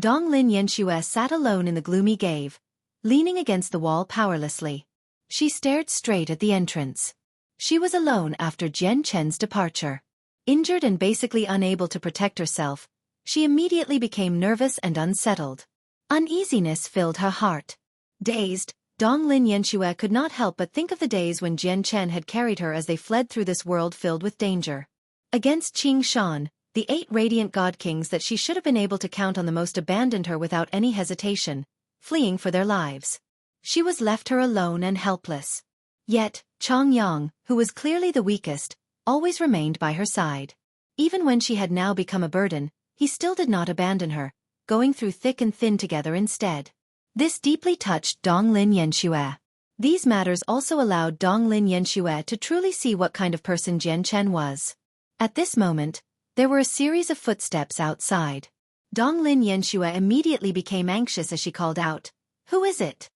Donglin Yanxue sat alone in the gloomy cave, leaning against the wall powerlessly. She stared straight at the entrance. She was alone after Jian Chen's departure. Injured and basically unable to protect herself, she immediately became nervous and unsettled. Uneasiness filled her heart. Dazed, Donglin Yanxue could not help but think of the days when Jian Chen had carried her as they fled through this world filled with danger. Against Qing Shan, the 8 radiant god kings that she should have been able to count on the most abandoned her without any hesitation, fleeing for their lives. She was left her alone and helpless. Yet, Chong Yang, who was clearly the weakest, always remained by her side. Even when she had now become a burden, he still did not abandon her, going through thick and thin together instead. This deeply touched Donglin Yanxue. These matters also allowed Donglin Yanxue to truly see what kind of person Jian Chen was. At this moment, there were a series of footsteps outside. Donglin Yanxue immediately became anxious as she called out, "Who is it?"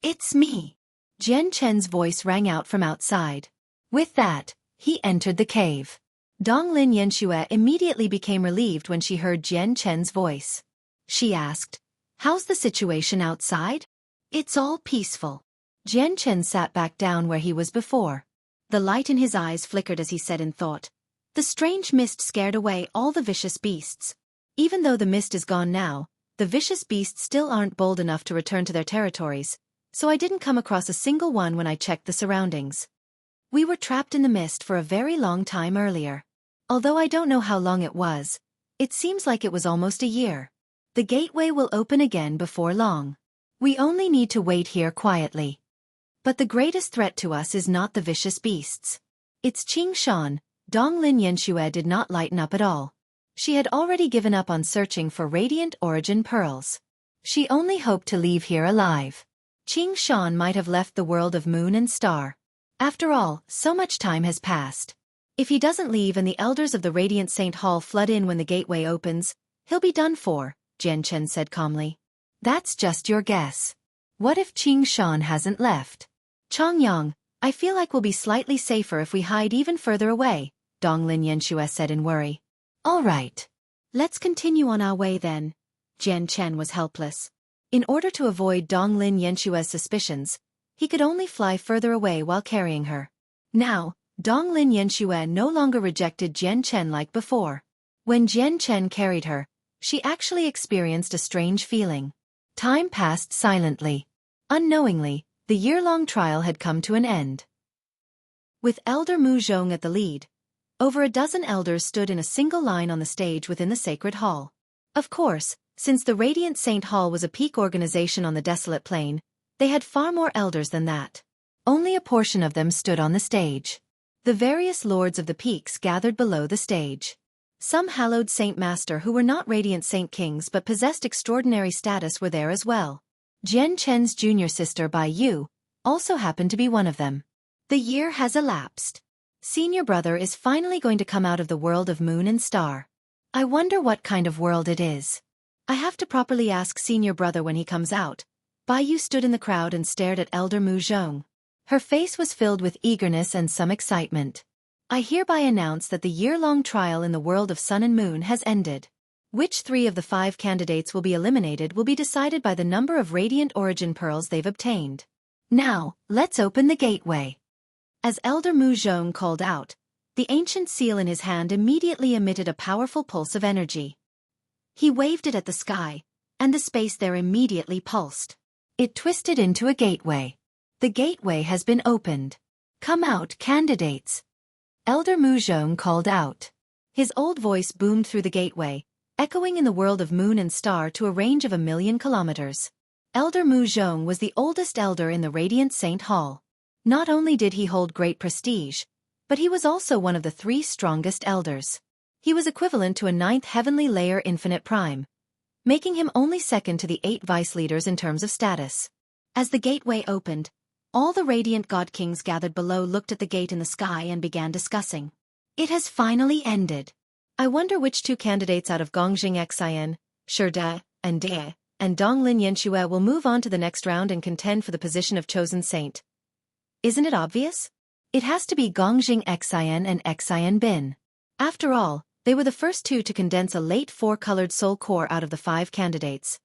"It's me." Jian Chen's voice rang out from outside. With that, he entered the cave. Donglin Yanxue immediately became relieved when she heard Jian Chen's voice. She asked, "How's the situation outside?" "It's all peaceful." Jian Chen sat back down where he was before. The light in his eyes flickered as he said in thought, "The strange mist scared away all the vicious beasts. Even though the mist is gone now, the vicious beasts still aren't bold enough to return to their territories, so I didn't come across a single one when I checked the surroundings. We were trapped in the mist for a very long time earlier. Although I don't know how long it was, it seems like it was almost a year. The gateway will open again before long. We only need to wait here quietly. But the greatest threat to us is not the vicious beasts. It's Qing Shan." Donglin Yanxue did not lighten up at all. She had already given up on searching for radiant origin pearls. She only hoped to leave here alive. Qing Shan might have left the world of moon and star. After all, so much time has passed. If he doesn't leave and the elders of the Radiant Saint Hall flood in when the gateway opens, he'll be done for, Jian Chen said calmly. That's just your guess. What if Qing Shan hasn't left? Chong Yang, I feel like we'll be slightly safer if we hide even further away, Donglin Yanxue said in worry. All right. Let's continue on our way then. Jian Chen was helpless. In order to avoid Donglin Yanxue's suspicions, he could only fly further away while carrying her. Now, Donglin Yanxue no longer rejected Jian Chen like before. When Jian Chen carried her, she actually experienced a strange feeling. Time passed silently. Unknowingly, the year-long trial had come to an end. With Elder Mu Zhong at the lead, over a dozen elders stood in a single line on the stage within the sacred hall. Of course, since the Radiant Saint Hall was a peak organization on the desolate plain, they had far more elders than that. Only a portion of them stood on the stage. The various lords of the peaks gathered below the stage. Some hallowed Saint Master who were not Radiant Saint Kings but possessed extraordinary status were there as well. Jian Chen's junior sister Bai Yu also happened to be one of them. The year has elapsed. Senior brother is finally going to come out of the world of moon and star. I wonder what kind of world it is. I have to properly ask senior brother when he comes out. Bai Yu stood in the crowd and stared at Elder Mu Zhong. Her face was filled with eagerness and some excitement. I hereby announce that the year-long trial in the world of sun and moon has ended. Which 3 of the 5 candidates will be eliminated will be decided by the number of radiant origin pearls they've obtained. Now, let's open the gateway. As Elder Mu Zhong called out, the ancient seal in his hand immediately emitted a powerful pulse of energy. He waved it at the sky, and the space there immediately pulsed. It twisted into a gateway. The gateway has been opened. Come out, candidates. Elder Mu Zhong called out. His old voice boomed through the gateway, echoing in the world of moon and star to a range of 1,000,000 kilometers. Elder Mu Zhong was the oldest elder in the Radiant Saint Hall. Not only did he hold great prestige, but he was also one of the 3 strongest elders. He was equivalent to a 9th heavenly layer infinite prime, making him only second to the 8 vice leaders in terms of status. As the gateway opened, all the radiant god kings gathered below looked at the gate in the sky and began discussing. It has finally ended. I wonder which 2 candidates out of Gongjing Xian, Sherde, and De, and Donglin Yanxue will move on to the next round and contend for the position of chosen saint. Isn't it obvious? It has to be Gongjing Xian and Xian Bin. After all, They were the first two to condense a late four-colored soul core out of the 5 candidates.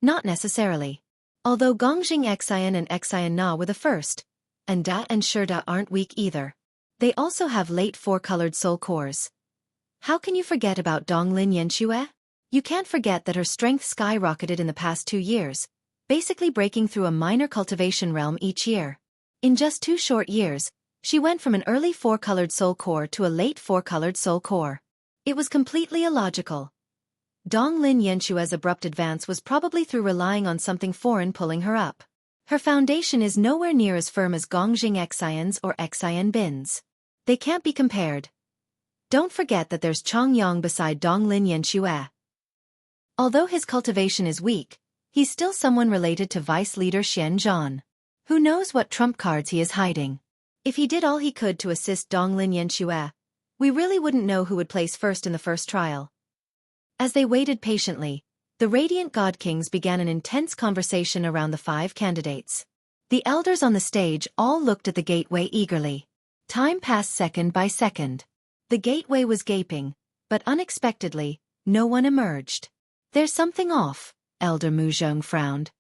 Not necessarily. Although Gongjing Xian and Xian Na were the first, and Da and Shida aren't weak either. They also have late four-colored soul cores. How can you forget about Donglin Yanxue? You can't forget that her strength skyrocketed in the past 2 years, basically breaking through a minor cultivation realm each year. In just 2 short years, she went from an early 4-colored soul core to a late 4-colored soul core. It was completely illogical. Donglin Yanxue's abrupt advance was probably through relying on something foreign pulling her up. Her foundation is nowhere near as firm as Gongjing Xian's or Xian Bin's. They can't be compared. Don't forget that there's Chongyang beside Donglin Yanxue. Although his cultivation is weak, he's still someone related to Vice Leader Xian Zhan. Who knows what trump cards he is hiding? If he did all he could to assist Donglin Yanxue, we really wouldn't know who would place first in the first trial. As they waited patiently, the Radiant God Kings began an intense conversation around the 5 candidates. The elders on the stage all looked at the gateway eagerly. Time passed second by second. The gateway was gaping, but unexpectedly, no one emerged. There's something off, Elder Muzhong frowned.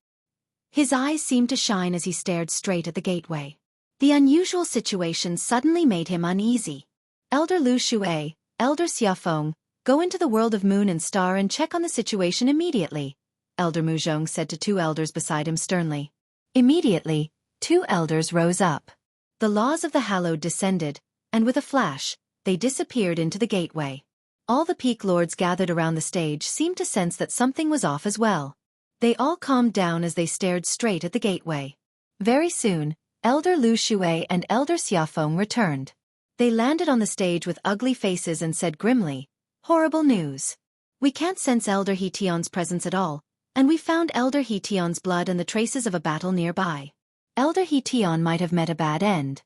His eyes seemed to shine as he stared straight at the gateway. The unusual situation suddenly made him uneasy. Elder Lu Shuai, Elder Xiafeng, go into the world of Moon and Star and check on the situation immediately, Elder Muzhong said to 2 elders beside him sternly. Immediately, 2 elders rose up. The laws of the hallowed descended, and with a flash, they disappeared into the gateway. All the peak lords gathered around the stage seemed to sense that something was off as well. They all calmed down as they stared straight at the gateway. Very soon, Elder Lu Shuai and Elder Xiafeng returned. They landed on the stage with ugly faces and said grimly, "Horrible news. We can't sense Elder Hetion's presence at all, and we found Elder Hetion's blood and the traces of a battle nearby. Elder Hetion might have met a bad end."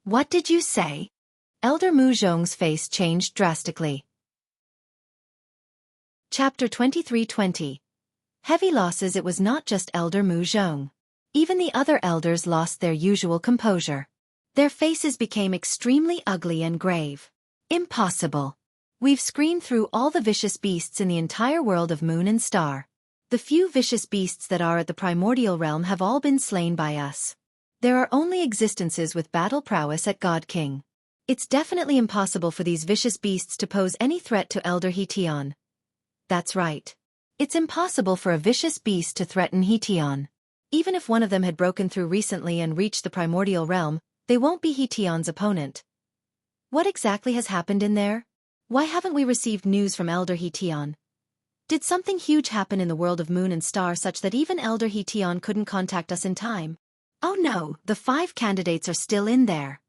"What did you say?" Elder Muzhong's face changed drastically. Chapter 23:20. Heavy losses. It was not just Elder Muzhong. Even the other elders lost their usual composure. Their faces became extremely ugly and grave. "Impossible. We've screened through all the vicious beasts in the entire world of Moon and Star. The few vicious beasts that are at the primordial realm have all been slain by us. There are only existences with battle prowess at God King. It's definitely impossible for these vicious beasts to pose any threat to Elder Hetion." That's right. It's impossible for a vicious beast to threaten Hetion. Even if one of them had broken through recently and reached the primordial realm, they won't be Hetion's opponent. What exactly has happened in there? Why haven't we received news from Elder Hetion? Did something huge happen in the world of Moon and Star such that even Elder Hetion couldn't contact us in time? Oh no, the 5 candidates are still in there.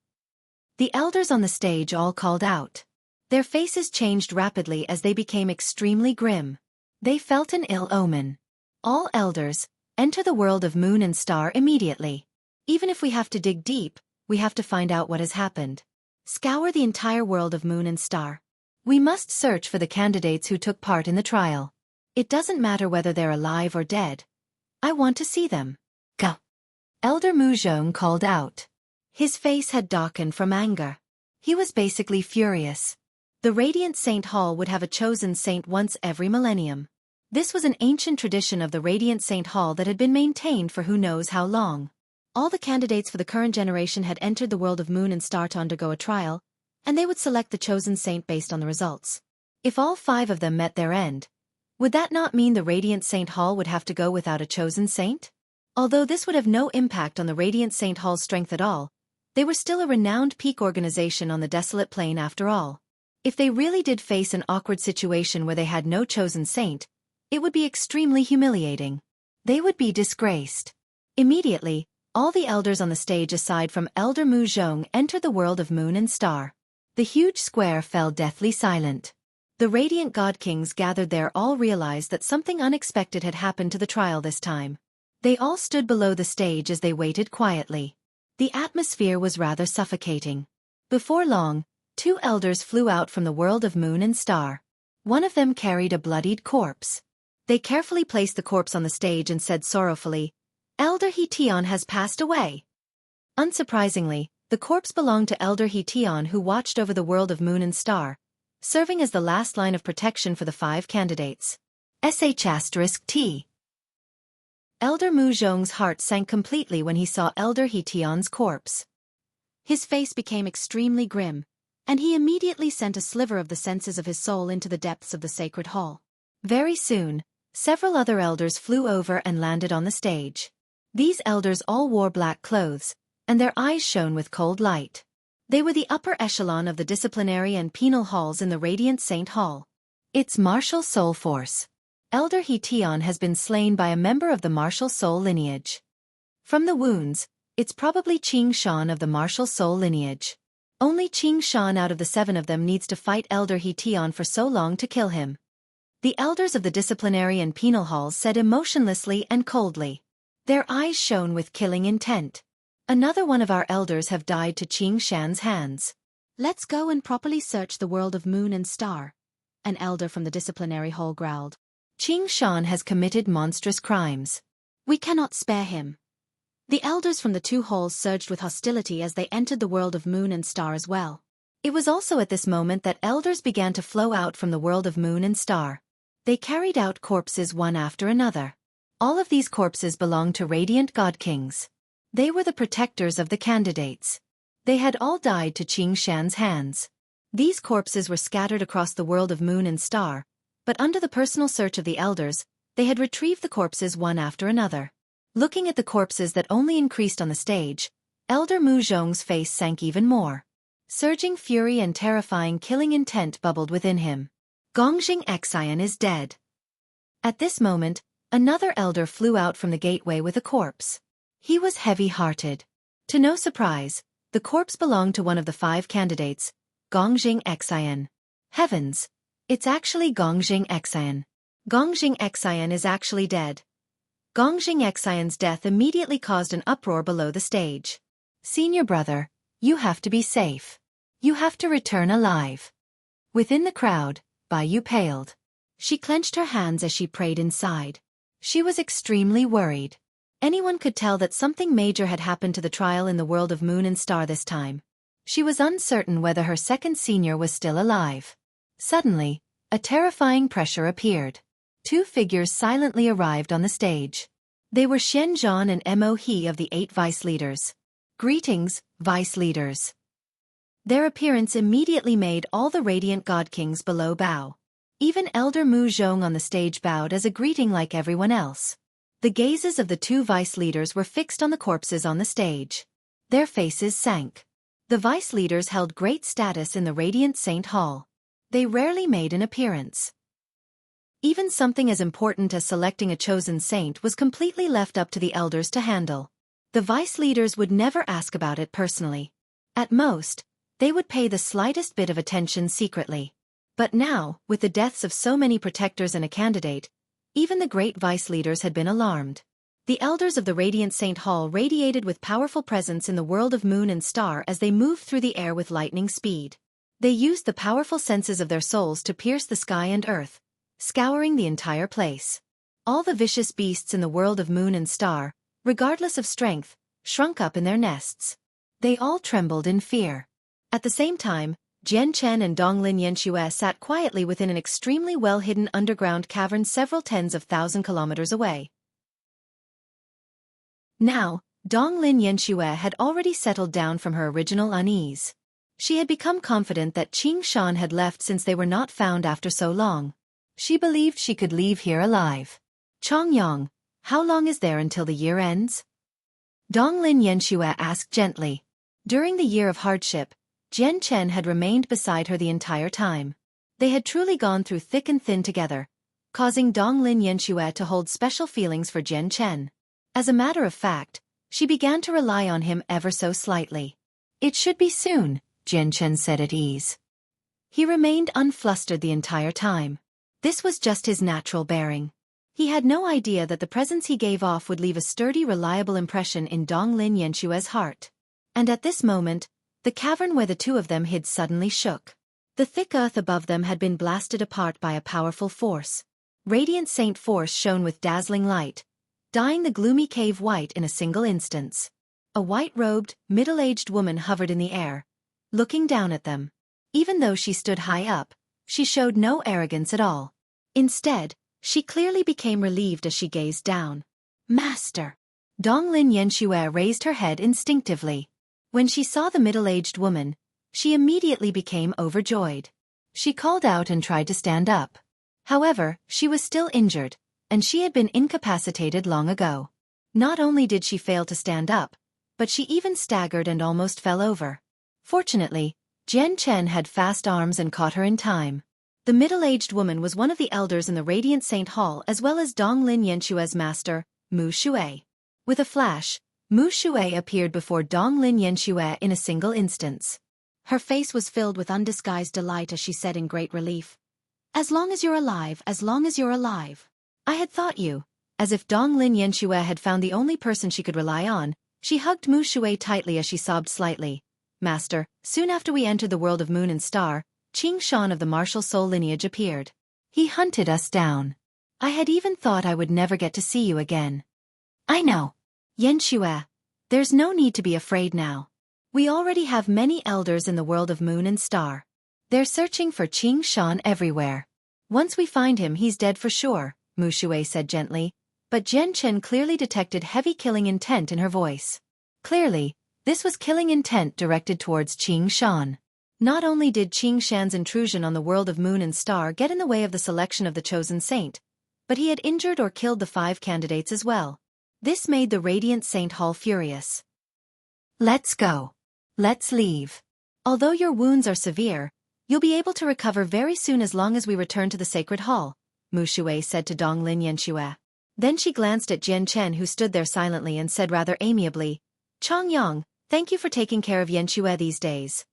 The elders on the stage all called out. Their faces changed rapidly as they became extremely grim. They felt an ill omen. All elders, enter the world of Moon and Star immediately. Even if we have to dig deep, we have to find out what has happened. Scour the entire world of Moon and Star. We must search for the candidates who took part in the trial. It doesn't matter whether they're alive or dead. I want to see them. Go. Elder Muzhong called out. His face had darkened from anger. He was basically furious. The Radiant Saint Hall would have a chosen saint once every millennium. This was an ancient tradition of the Radiant Saint Hall that had been maintained for who knows how long. All the candidates for the current generation had entered the world of Moon and Star to undergo a trial, and they would select the chosen saint based on the results. If all 5 of them met their end, would that not mean the Radiant Saint Hall would have to go without a chosen saint? Although this would have no impact on the Radiant Saint Hall's strength at all, they were still a renowned peak organization on the desolate plain after all. If they really did face an awkward situation where they had no chosen saint, it would be extremely humiliating. They would be disgraced. Immediately, all the elders on the stage aside from Elder Muzhong entered the world of Moon and Star. The huge square fell deathly silent. The Radiant God Kings gathered there all realized that something unexpected had happened to the trial this time. They all stood below the stage as they waited quietly. The atmosphere was rather suffocating. Before long, 2 elders flew out from the world of Moon and Star. One of them carried a bloodied corpse. They carefully placed the corpse on the stage and said sorrowfully, "Elder Hetion has passed away." Unsurprisingly, the corpse belonged to Elder Hetion who watched over the world of Moon and Star, serving as the last line of protection for the 5 candidates. *T. Elder Mu Zhong's heart sank completely when he saw Elder He Tian's corpse. His face became extremely grim, and he immediately sent a sliver of the senses of his soul into the depths of the sacred hall. Very soon, several other elders flew over and landed on the stage. These elders all wore black clothes, and their eyes shone with cold light. They were the upper echelon of the disciplinary and penal halls in the Radiant Saint Hall. It's Martial Soul Force. Elder He Tian has been slain by a member of the Martial Soul lineage. From the wounds, it's probably Qing Shan of the Martial Soul lineage. Only Qing Shan out of the 7 of them needs to fight Elder He Tian for so long to kill him. The elders of the disciplinary and penal halls said emotionlessly and coldly. Their eyes shone with killing intent. Another one of our elders have died to Qing Shan's hands. Let's go and properly search the world of Moon and Star, an elder from the disciplinary hall growled. Qing Shan has committed monstrous crimes. We cannot spare him. The elders from the 2 halls surged with hostility as they entered the world of Moon and Star as well. It was also at this moment that elders began to flow out from the world of Moon and Star. They carried out corpses one after another. All of these corpses belonged to Radiant God Kings. They were the protectors of the candidates. They had all died to Qing Shan's hands. These corpses were scattered across the world of Moon and Star, but under the personal search of the elders, they had retrieved the corpses one after another. Looking at the corpses that only increased on the stage, Elder Mu Zhong's face sank even more. Surging fury and terrifying killing intent bubbled within him. Gongjing Xian is dead. At this moment, another elder flew out from the gateway with a corpse. He was heavy-hearted. To no surprise, the corpse belonged to one of the 5 candidates, Gongjing Xian. Heavens! It's actually Gongjing Xian. Gongjing Xian is actually dead. Gongjing Xian's death immediately caused an uproar below the stage. Senior brother, you have to be safe. You have to return alive. Within the crowd, Baiyu paled. She clenched her hands as she prayed inside. She was extremely worried. Anyone could tell that something major had happened to the trial in the world of Moon and Star this time. She was uncertain whether her second senior was still alive. Suddenly, a terrifying pressure appeared. 2 figures silently arrived on the stage. They were Xian Zhan and Mo He of the 8 vice leaders. Greetings, vice leaders. Their appearance immediately made all the Radiant God Kings below bow. Even Elder Mu Zhong on the stage bowed as a greeting like everyone else. The gazes of the 2 vice leaders were fixed on the corpses on the stage. Their faces sank. The vice leaders held great status in the Radiant Saint Hall. They rarely made an appearance. Even something as important as selecting a chosen saint was completely left up to the elders to handle. The vice leaders would never ask about it personally. At most, they would pay the slightest bit of attention secretly. But now, with the deaths of so many protectors and a candidate, even the great vice leaders had been alarmed. The elders of the Radiant Saint Hall radiated with powerful presence in the world of Moon and Star as they moved through the air with lightning speed. They used the powerful senses of their souls to pierce the sky and earth, scouring the entire place. All the vicious beasts in the world of Moon and Star, regardless of strength, shrunk up in their nests. They all trembled in fear. At the same time, Jian Chen and Donglin Yanxue sat quietly within an extremely well-hidden underground cavern several tens of thousand kilometers away. Now, Donglin Yanxue had already settled down from her original unease. She had become confident that Qing Shan had left since they were not found after so long. She believed she could leave here alive. Chongyang, how long is there until the year ends? Donglin Yanxue asked gently. During the year of hardship, Jian Chen had remained beside her the entire time. They had truly gone through thick and thin together, causing Donglin Yanxue to hold special feelings for Jian Chen. As a matter of fact, she began to rely on him ever so slightly. It should be soon, Jian Chen said at ease. He remained unflustered the entire time. This was just his natural bearing. He had no idea that the presence he gave off would leave a sturdy, reliable impression in Donglin Yanxue's heart. And at this moment, the cavern where the 2 of them hid suddenly shook. The thick earth above them had been blasted apart by a powerful force. Radiant Saint Force shone with dazzling light, dyeing the gloomy cave white in a single instance. A white-robed, middle-aged woman hovered in the air, looking down at them. Even though she stood high up, she showed no arrogance at all. Instead, she clearly became relieved as she gazed down. Master! Donglin Yanxue raised her head instinctively. When she saw the middle-aged woman, she immediately became overjoyed. She called out and tried to stand up. However, she was still injured, and she had been incapacitated long ago. Not only did she fail to stand up, but she even staggered and almost fell over. Fortunately, Jian Chen had fast arms and caught her in time. The middle-aged woman was one of the elders in the Radiant Saint Hall as well as Donglin Yanxue's master, Mu Shui. With a flash, Mu Shui appeared before Donglin Yanxue in a single instance. Her face was filled with undisguised delight as she said in great relief, "As long as you're alive, as long as you're alive. I had thought you." As if Donglin Yanxue had found the only person she could rely on, she hugged Mu Shui tightly as she sobbed slightly. "Master, soon after we entered the world of Moon and Star, Qing Shan of the martial soul lineage appeared. He hunted us down. I had even thought I would never get to see you again." "I know. Yanxue, there's no need to be afraid now. We already have many elders in the world of Moon and Star. They're searching for Qing Shan everywhere. Once we find him, he's dead for sure," Mu Shui said gently, but Jian Chen clearly detected heavy killing intent in her voice. Clearly, this was killing intent directed towards Qing Shan. Not only did Qing Shan's intrusion on the world of Moon and Star get in the way of the selection of the chosen saint, but he had injured or killed the 5 candidates as well. This made the Radiant Saint Hall furious. "Let's go. Let's leave. Although your wounds are severe, you'll be able to recover very soon as long as we return to the Sacred Hall," Mu Shui said to Donglin Yanxue. Then she glanced at Jian Chen who stood there silently and said rather amiably, "Chang Yang, thank you for taking care of Yanxue these days."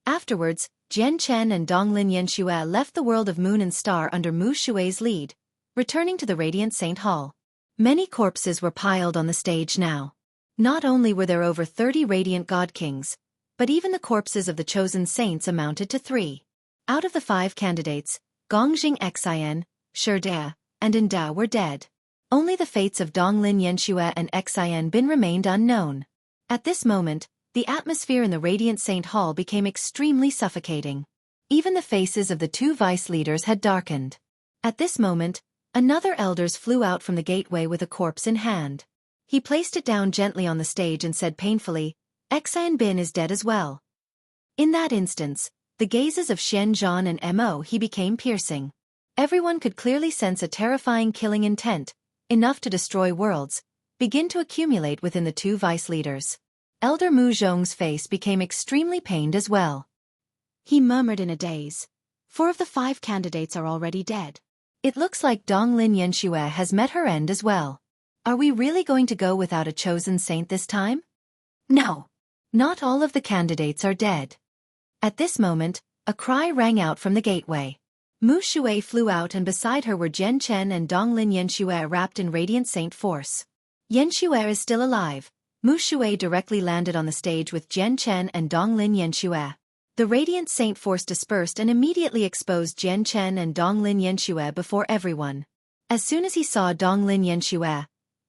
Afterwards, Jian Chen and Donglin Yanxue left the world of Moon and Star under Mu Shui's lead, returning to the Radiant Saint Hall. Many corpses were piled on the stage now. Not only were there over 30 Radiant God Kings, but even the corpses of the chosen saints amounted to 3. Out of the 5 candidates, Gongjing Xian, Sherde, and Inda were dead. Only the fates of Donglin Yanxue and Xian Bin remained unknown. At this moment, the atmosphere in the Radiant Saint Hall became extremely suffocating. Even the faces of the 2 vice leaders had darkened. At this moment, another elders flew out from the gateway with a corpse in hand. He placed it down gently on the stage and said painfully, "Xian Bin is dead as well." In that instance, the gazes of Shen Zhan and Mo He became piercing. Everyone could clearly sense a terrifying killing intent, enough to destroy worlds, begin to accumulate within the 2 vice leaders. Elder Mu Zhong's face became extremely pained as well. He murmured in a daze, 4 of the 5 candidates are already dead. It looks like Donglin Yanxue has met her end as well. Are we really going to go without a chosen saint this time? No. Not all of the candidates are dead. At this moment, a cry rang out from the gateway. Mu Shui flew out and beside her were Jian Chen and Donglin Yanxue wrapped in Radiant Saint force. Yanxue is still alive. Mu Shui directly landed on the stage with Jian Chen and Donglin Yanxue. The Radiant Saint force dispersed and immediately exposed Jian Chen and Donglin Yanxue before everyone. As soon as he saw Donglin Yanxue,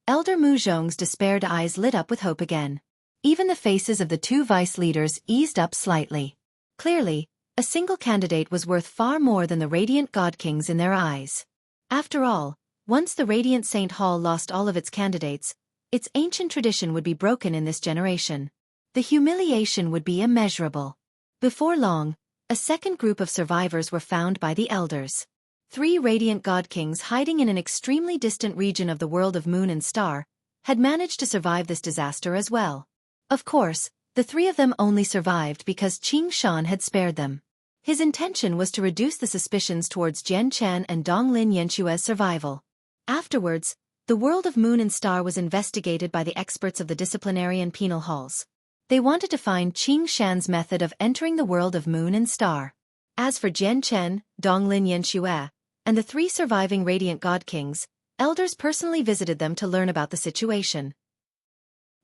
Elder Mu Zhong's despaired eyes lit up with hope again. Even the faces of the 2 vice leaders eased up slightly. Clearly, a single candidate was worth far more than the Radiant God Kings in their eyes. After all, once the Radiant Saint Hall lost all of its candidates, its ancient tradition would be broken in this generation. The humiliation would be immeasurable. Before long, a second group of survivors were found by the elders. 3 Radiant God Kings hiding in an extremely distant region of the world of Moon and Star had managed to survive this disaster as well. Of course, the 3 of them only survived because Qing Shan had spared them. His intention was to reduce the suspicions towards Jian Chen and Donglin Yanxue's survival. Afterwards, the world of Moon and Star was investigated by the experts of the disciplinary and penal halls. They wanted to find Qing Shan's method of entering the world of Moon and Star. As for Jian Chen, Donglin Yanxue, and the 3 surviving Radiant God Kings, elders personally visited them to learn about the situation.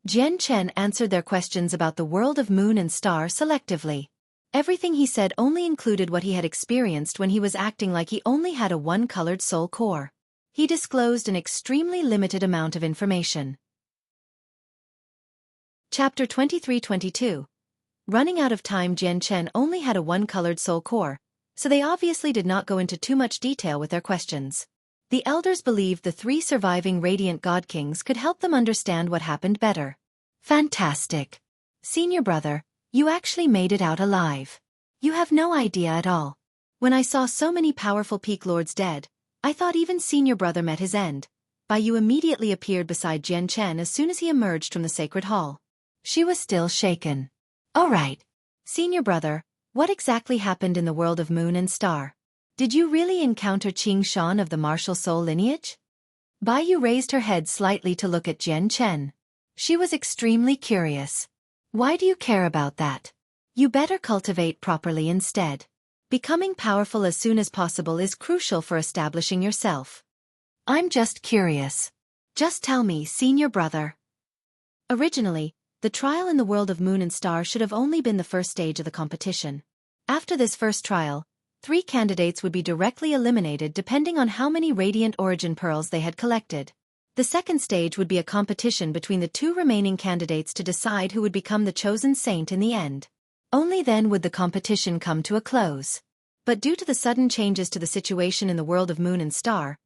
Jian Chen answered their questions about the world of Moon and Star selectively. Everything he said only included what he had experienced when he was acting like he only had a 1-colored soul core. He disclosed an extremely limited amount of information. Chapter 23-22. Running out of time. Jian Chen only had a 1-colored soul core, so they obviously did not go into too much detail with their questions. The elders believed the 3 surviving radiant god kings could help them understand what happened better. Fantastic. Senior brother, you actually made it out alive. You have no idea at all. When I saw so many powerful peak lords dead, I thought even senior brother met his end. Baiyu immediately appeared beside Jian Chen as soon as he emerged from the sacred hall. She was still shaken. All right. Senior brother, what exactly happened in the world of Moon and Star? Did you really encounter Qing Shan of the martial soul lineage? Baiyu raised her head slightly to look at Jian Chen. She was extremely curious. Why do you care about that? You better cultivate properly instead. Becoming powerful as soon as possible is crucial for establishing yourself. I'm just curious. Just tell me, senior brother. Originally, the trial in the world of Moon and Star should have only been the first stage of the competition. After this first trial, 3 candidates would be directly eliminated depending on how many radiant origin pearls they had collected. The second stage would be a competition between the 2 remaining candidates to decide who would become the chosen saint in the end. Only then would the competition come to a close. But due to the sudden changes to the situation in the world of Moon and Star,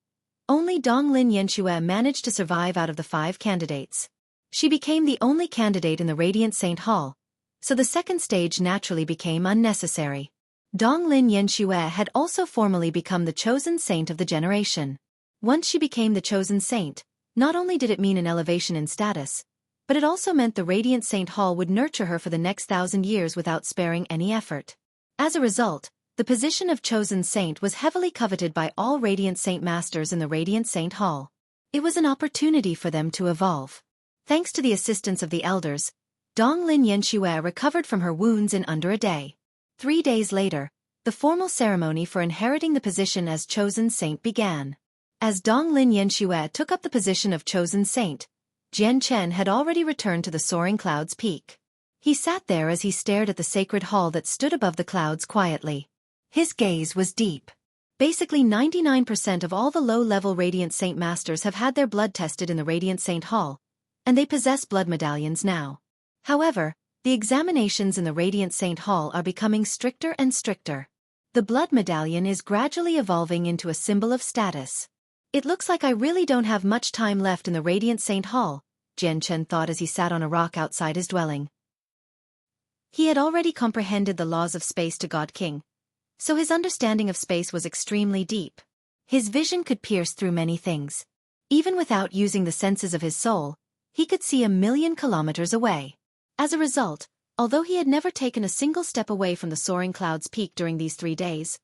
only Donglin Yanxue managed to survive out of the 5 candidates. She became the only candidate in the Radiant Saint Hall, so the second stage naturally became unnecessary. Donglin Yanxue had also formally become the chosen saint of the generation. Once she became the chosen saint, not only did it mean an elevation in status, but it also meant the Radiant Saint Hall would nurture her for the next 1,000 years without sparing any effort. As a result, the position of chosen saint was heavily coveted by all Radiant Saint Masters in the Radiant Saint Hall. It was an opportunity for them to evolve. Thanks to the assistance of the elders, Donglin Yanxue recovered from her wounds in under a day. 3 days later, the formal ceremony for inheriting the position as chosen saint began. As Donglin Yanxue took up the position of chosen saint, Jian Chen had already returned to the soaring clouds peak. He sat there as he stared at the sacred hall that stood above the clouds quietly. His gaze was deep. Basically 99% of all the low-level Radiant Saint Masters have had their blood tested in the Radiant Saint Hall, and they possess blood medallions now. However, the examinations in the Radiant Saint Hall are becoming stricter and stricter. The blood medallion is gradually evolving into a symbol of status. It looks like I really don't have much time left in the Radiant Saint Hall, Jian Chen thought as he sat on a rock outside his dwelling. He had already comprehended the laws of space to God King, so his understanding of space was extremely deep. His vision could pierce through many things. Even without using the senses of his soul, he could see 1,000,000 kilometers away. As a result, although he had never taken a single step away from the soaring clouds peak during these 3 days,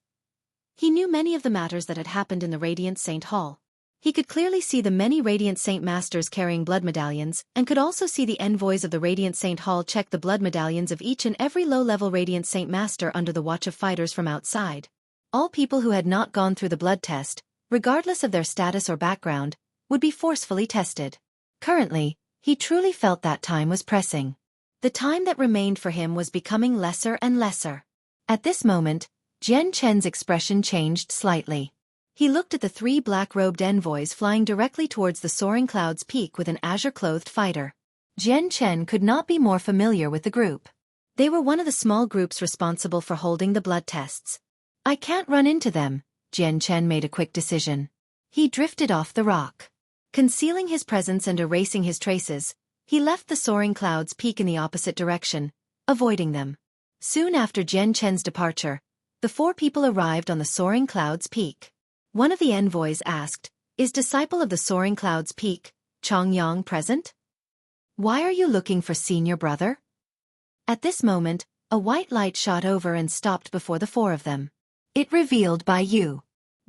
he knew many of the matters that had happened in the Radiant Saint Hall. He could clearly see the many Radiant Saint Masters carrying blood medallions and could also see the envoys of the Radiant Saint Hall check the blood medallions of each and every low-level Radiant Saint Master under the watch of fighters from outside. All people who had not gone through the blood test, regardless of their status or background, would be forcefully tested. Currently, he truly felt that time was pressing. The time that remained for him was becoming lesser and lesser. At this moment, Jian Chen's expression changed slightly. He looked at the 3 black-robed envoys flying directly towards the soaring clouds peak with an azure-clothed fighter. Jian Chen could not be more familiar with the group. They were one of the small groups responsible for holding the blood tests. I can't run into them, Jian Chen made a quick decision. He drifted off the rock. Concealing his presence and erasing his traces, he left the soaring clouds peak in the opposite direction, avoiding them. Soon after Jian Chen's departure, the 4 people arrived on the soaring clouds peak. One of the envoys asked, "Is Disciple of the Soaring Clouds Peak, Chongyang, present? Why are you looking for senior brother?" At this moment, a white light shot over and stopped before the 4 of them. It revealed Baiyu.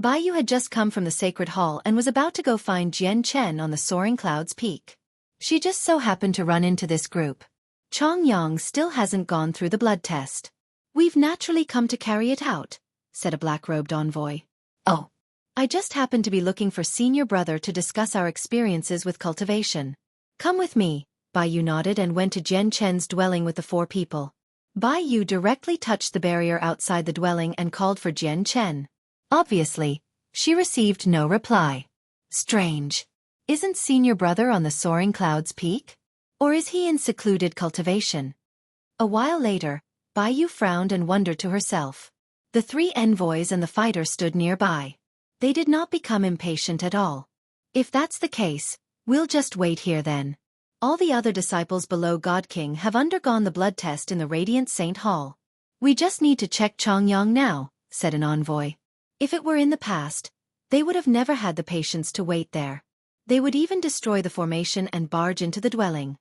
Baiyu had just come from the sacred hall and was about to go find Jian Chen on the soaring clouds peak. She just so happened to run into this group. Chongyang still hasn't gone through the blood test. We've naturally come to carry it out, said a black-robed envoy. Oh. I just happened to be looking for senior brother to discuss our experiences with cultivation. Come with me, Baiyu nodded and went to Jian Chen's dwelling with the 4 people. Baiyu directly touched the barrier outside the dwelling and called for Jian Chen. Obviously, she received no reply. Strange. Isn't senior brother on the soaring clouds peak? Or is he in secluded cultivation? A while later, Baiyu frowned and wondered to herself. The three envoys and the fighter stood nearby. They did not become impatient at all. If that's the case, we'll just wait here then. All the other disciples below God King have undergone the blood test in the Radiant Saint Hall. We just need to check Chongyang now, said an envoy. If it were in the past, they would have never had the patience to wait there. They would even destroy the formation and barge into the dwelling.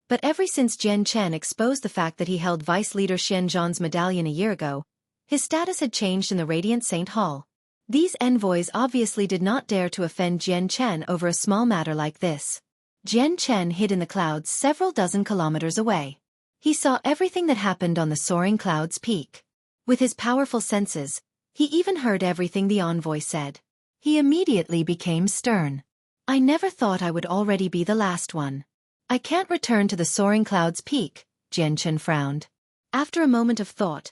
But ever since Jian Chen exposed the fact that he held Vice Leader Xian Zhan's medallion a year ago, his status had changed in the Radiant Saint Hall. These envoys obviously did not dare to offend Jian Chen over a small matter like this. Jian Chen hid in the clouds several dozen kilometers away. He saw everything that happened on the soaring clouds peak. With his powerful senses, he even heard everything the envoy said. He immediately became stern. I never thought I would already be the last one. I can't return to the soaring clouds peak, Jian Chen frowned. After a moment of thought,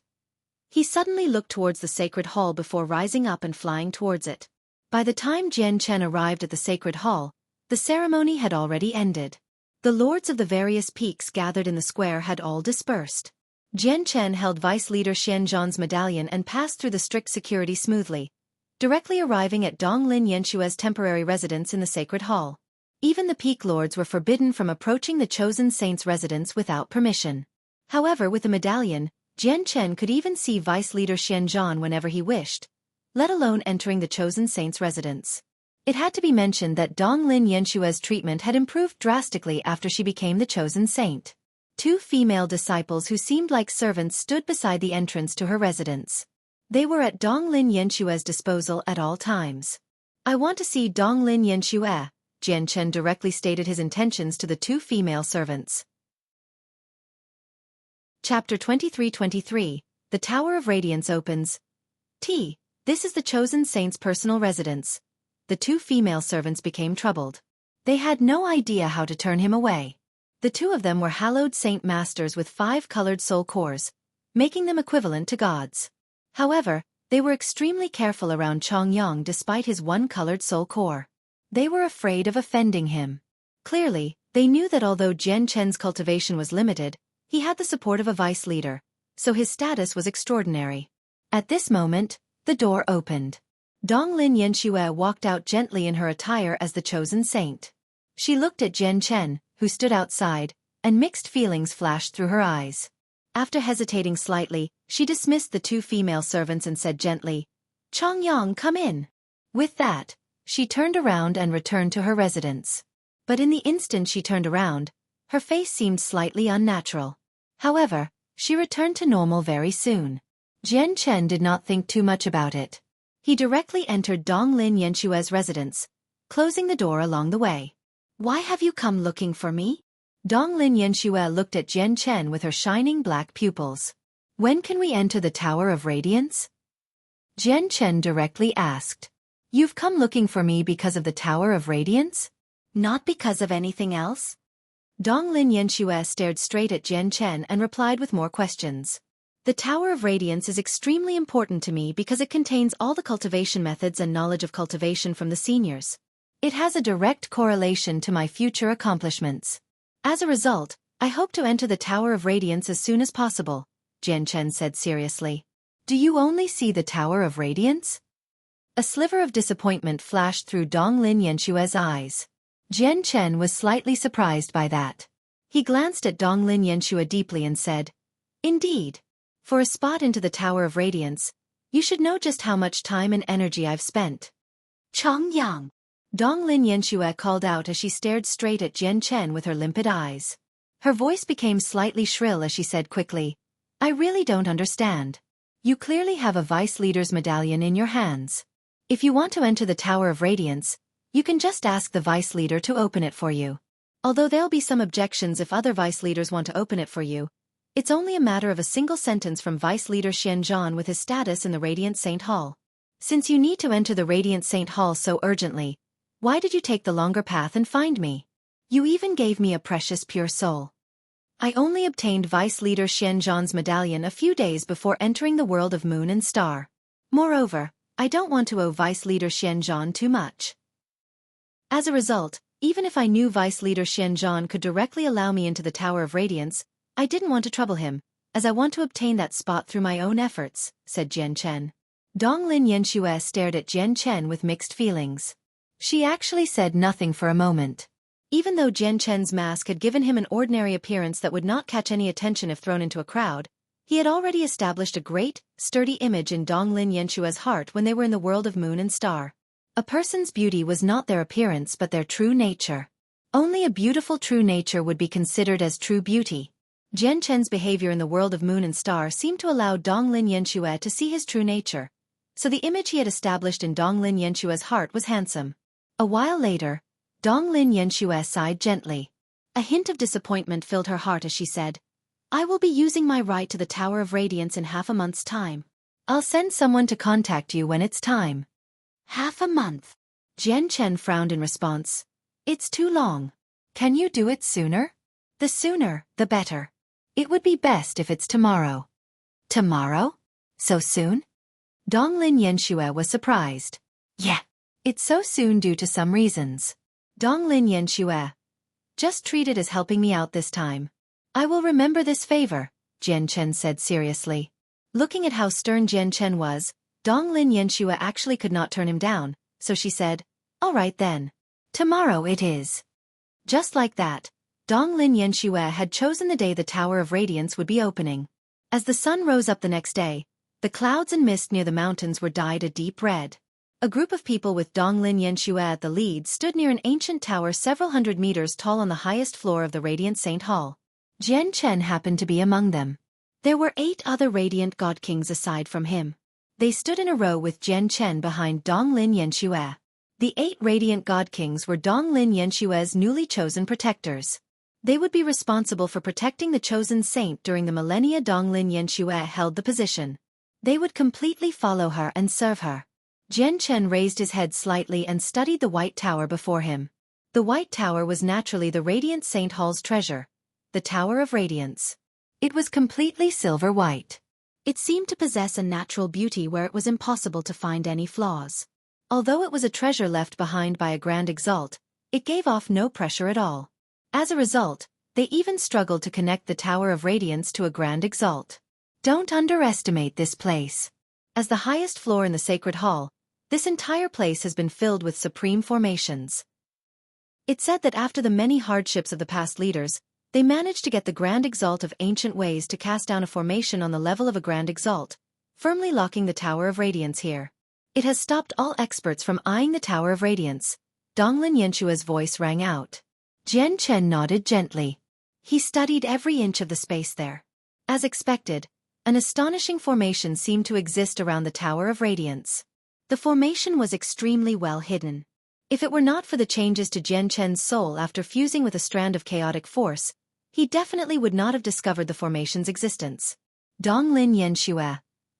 he suddenly looked towards the sacred hall before rising up and flying towards it. By the time Jian Chen arrived at the sacred hall, the ceremony had already ended. The lords of the various peaks gathered in the square had all dispersed. Jian Chen held Vice Leader Xian Zhan's medallion and passed through the strict security smoothly, directly arriving at Donglin Yenshue's temporary residence in the sacred hall. Even the peak lords were forbidden from approaching the chosen saint's residence without permission. However, with the medallion, Jian Chen could even see Vice Leader Xian Zhan whenever he wished, let alone entering the chosen saint's residence. It had to be mentioned that Donglin Yenshue's treatment had improved drastically after she became the chosen saint. Two female disciples who seemed like servants stood beside the entrance to her residence. They were at Donglin Yenshue's disposal at all times. I want to see Donglin Yenshue, Jian Chen directly stated his intentions to the two female servants. Chapter 23-23, The Tower of Radiance opens. This is the chosen saint's personal residence. The two female servants became troubled. They had no idea how to turn him away. The two of them were hallowed saint masters with 5 colored soul cores, making them equivalent to gods. However, they were extremely careful around Chongyang despite his 1-colored soul core. They were afraid of offending him. Clearly, they knew that although Jian Chen's cultivation was limited, he had the support of a vice leader, so his status was extraordinary. At this moment, the door opened. Donglin Yenshue walked out gently in her attire as the chosen saint. She looked at Jian Chen, who stood outside, and mixed feelings flashed through her eyes. After hesitating slightly, she dismissed the two female servants and said gently, "Chongyang, come in." With that, she turned around and returned to her residence. But in the instant she turned around, her face seemed slightly unnatural. However, she returned to normal very soon. Jian Chen did not think too much about it. He directly entered Donglin Yenshue's residence, closing the door along the way. "Why have you come looking for me?" Donglin Yenshue looked at Jian Chen with her shining black pupils. "When can we enter the Tower of Radiance?" Jian Chen directly asked. "You've come looking for me because of the Tower of Radiance? Not because of anything else?" Donglin Yenshue stared straight at Jian Chen and replied with more questions. "The Tower of Radiance is extremely important to me because it contains all the cultivation methods and knowledge of cultivation from the seniors. It has a direct correlation to my future accomplishments. As a result, I hope to enter the Tower of Radiance as soon as possible," Jian Chen said seriously. "Do you only see the Tower of Radiance?" A sliver of disappointment flashed through Donglin Yenshue's eyes. Jian Chen was slightly surprised by that. He glanced at Donglin Yenshue deeply and said, "Indeed. For a spot into the Tower of Radiance, you should know just how much time and energy I've spent." "Chongyang," Donglin Yenshue called out as she stared straight at Jian Chen with her limpid eyes. Her voice became slightly shrill as she said quickly, "I really don't understand. You clearly have a vice leader's medallion in your hands. If you want to enter the Tower of Radiance, you can just ask the vice leader to open it for you. Although there'll be some objections if other vice leaders want to open it for you, it's only a matter of a single sentence from Vice Leader Xian Zhan with his status in the Radiant Saint Hall. Since you need to enter the Radiant Saint Hall so urgently, why did you take the longer path and find me? You even gave me a precious pure soul. I only obtained Vice Leader Xian Zhan's medallion a few days before entering the world of Moon and Star. Moreover, I don't want to owe Vice Leader Xian Zhan too much. As a result, even if I knew Vice Leader Xian Zhan could directly allow me into the Tower of Radiance, I didn't want to trouble him, as I want to obtain that spot through my own efforts, said Jian Chen. Donglin Yanxue stared at Jian Chen with mixed feelings. She actually said nothing for a moment. Even though Jian Chen's mask had given him an ordinary appearance that would not catch any attention if thrown into a crowd, he had already established a great, sturdy image in Donglin Yanxue's heart when they were in the world of moon and star. A person's beauty was not their appearance but their true nature. Only a beautiful true nature would be considered as true beauty. Jian Chen's behavior in the world of moon and star seemed to allow Donglin Yanxue to see his true nature, so the image he had established in Donglin Yanxue's heart was handsome. A while later, Donglin Yanxue sighed gently. A hint of disappointment filled her heart as she said, I will be using my right to the Tower of Radiance in half a month's time. I'll send someone to contact you when it's time. Half a month? Jian Chen frowned in response. It's too long. Can you do it sooner? The sooner, the better. It would be best if it's tomorrow. Tomorrow? So soon? Donglin Yanxue was surprised. Yeah. It's so soon due to some reasons. Donglin Yanxue. Just treat it as helping me out this time. I will remember this favor, Jian Chen said seriously. Looking at how stern Jian Chen was, Donglin Yanxue actually could not turn him down, so she said, all right then. Tomorrow it is. Just like that, Donglin Yanxue had chosen the day the Tower of Radiance would be opening. As the sun rose up the next day, the clouds and mist near the mountains were dyed a deep red. A group of people with Donglin Yanxue at the lead stood near an ancient tower several hundred meters tall on the highest floor of the Radiant Saint Hall. Jian Chen happened to be among them. There were 8 other Radiant God Kings aside from him. They stood in a row with Jian Chen behind Donglin Yanxue. The 8 Radiant God Kings were Donglin Yanxue's newly chosen protectors. They would be responsible for protecting the chosen saint during the millennia Donglin Yanxue held the position. They would completely follow her and serve her. Jian Chen raised his head slightly and studied the White Tower before him. The White Tower was naturally the Radiant Saint Hall's treasure, the Tower of Radiance. It was completely silver white. It seemed to possess a natural beauty where it was impossible to find any flaws. Although it was a treasure left behind by a Grand Exalt, it gave off no pressure at all. As a result, they even struggled to connect the Tower of Radiance to a Grand Exalt. Don't underestimate this place. As the highest floor in the Sacred Hall, this entire place has been filled with supreme formations. It's said that after the many hardships of the past leaders, they managed to get the Grand Exalt of Ancient Ways to cast down a formation on the level of a Grand Exalt, firmly locking the Tower of Radiance here. It has stopped all experts from eyeing the Tower of Radiance. Donglin Yanxue's voice rang out. Jian Chen nodded gently. He studied every inch of the space there. As expected, an astonishing formation seemed to exist around the Tower of Radiance. The formation was extremely well hidden. If it were not for the changes to Jian Chen's soul after fusing with a strand of chaotic force, he definitely would not have discovered the formation's existence. Donglin Yanxue.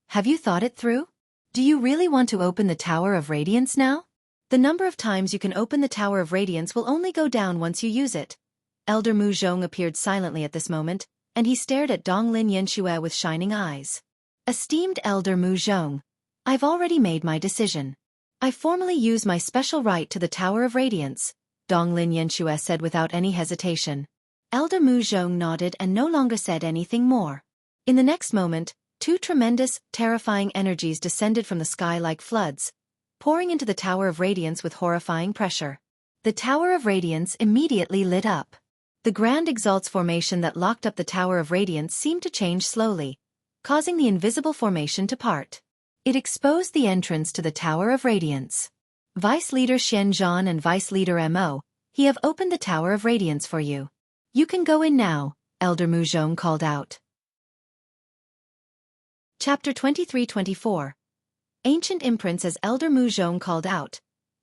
Have you thought it through? Do you really want to open the Tower of Radiance now? The number of times you can open the Tower of Radiance will only go down once you use it. Elder Mu Zhong appeared silently at this moment, and he stared at Donglin Yanxue with shining eyes. Esteemed Elder Mu Zhong, I've already made my decision. I formally use my special right to the Tower of Radiance, Donglin Yanxue said without any hesitation. Elder Mu Zhong nodded and no longer said anything more. In the next moment, 2 tremendous, terrifying energies descended from the sky like floods, pouring into the Tower of Radiance with horrifying pressure. The Tower of Radiance immediately lit up. The Grand Exalt's formation that locked up the Tower of Radiance seemed to change slowly, causing the invisible formation to part. It exposed the entrance to the Tower of Radiance. Vice Leader Xian Zhan and Vice Leader Mo, he have opened the Tower of Radiance for you. You can go in now, Elder Mu Zhong called out. Chapter 23-24. Ancient Imprints. As Elder Mu Zhong called out,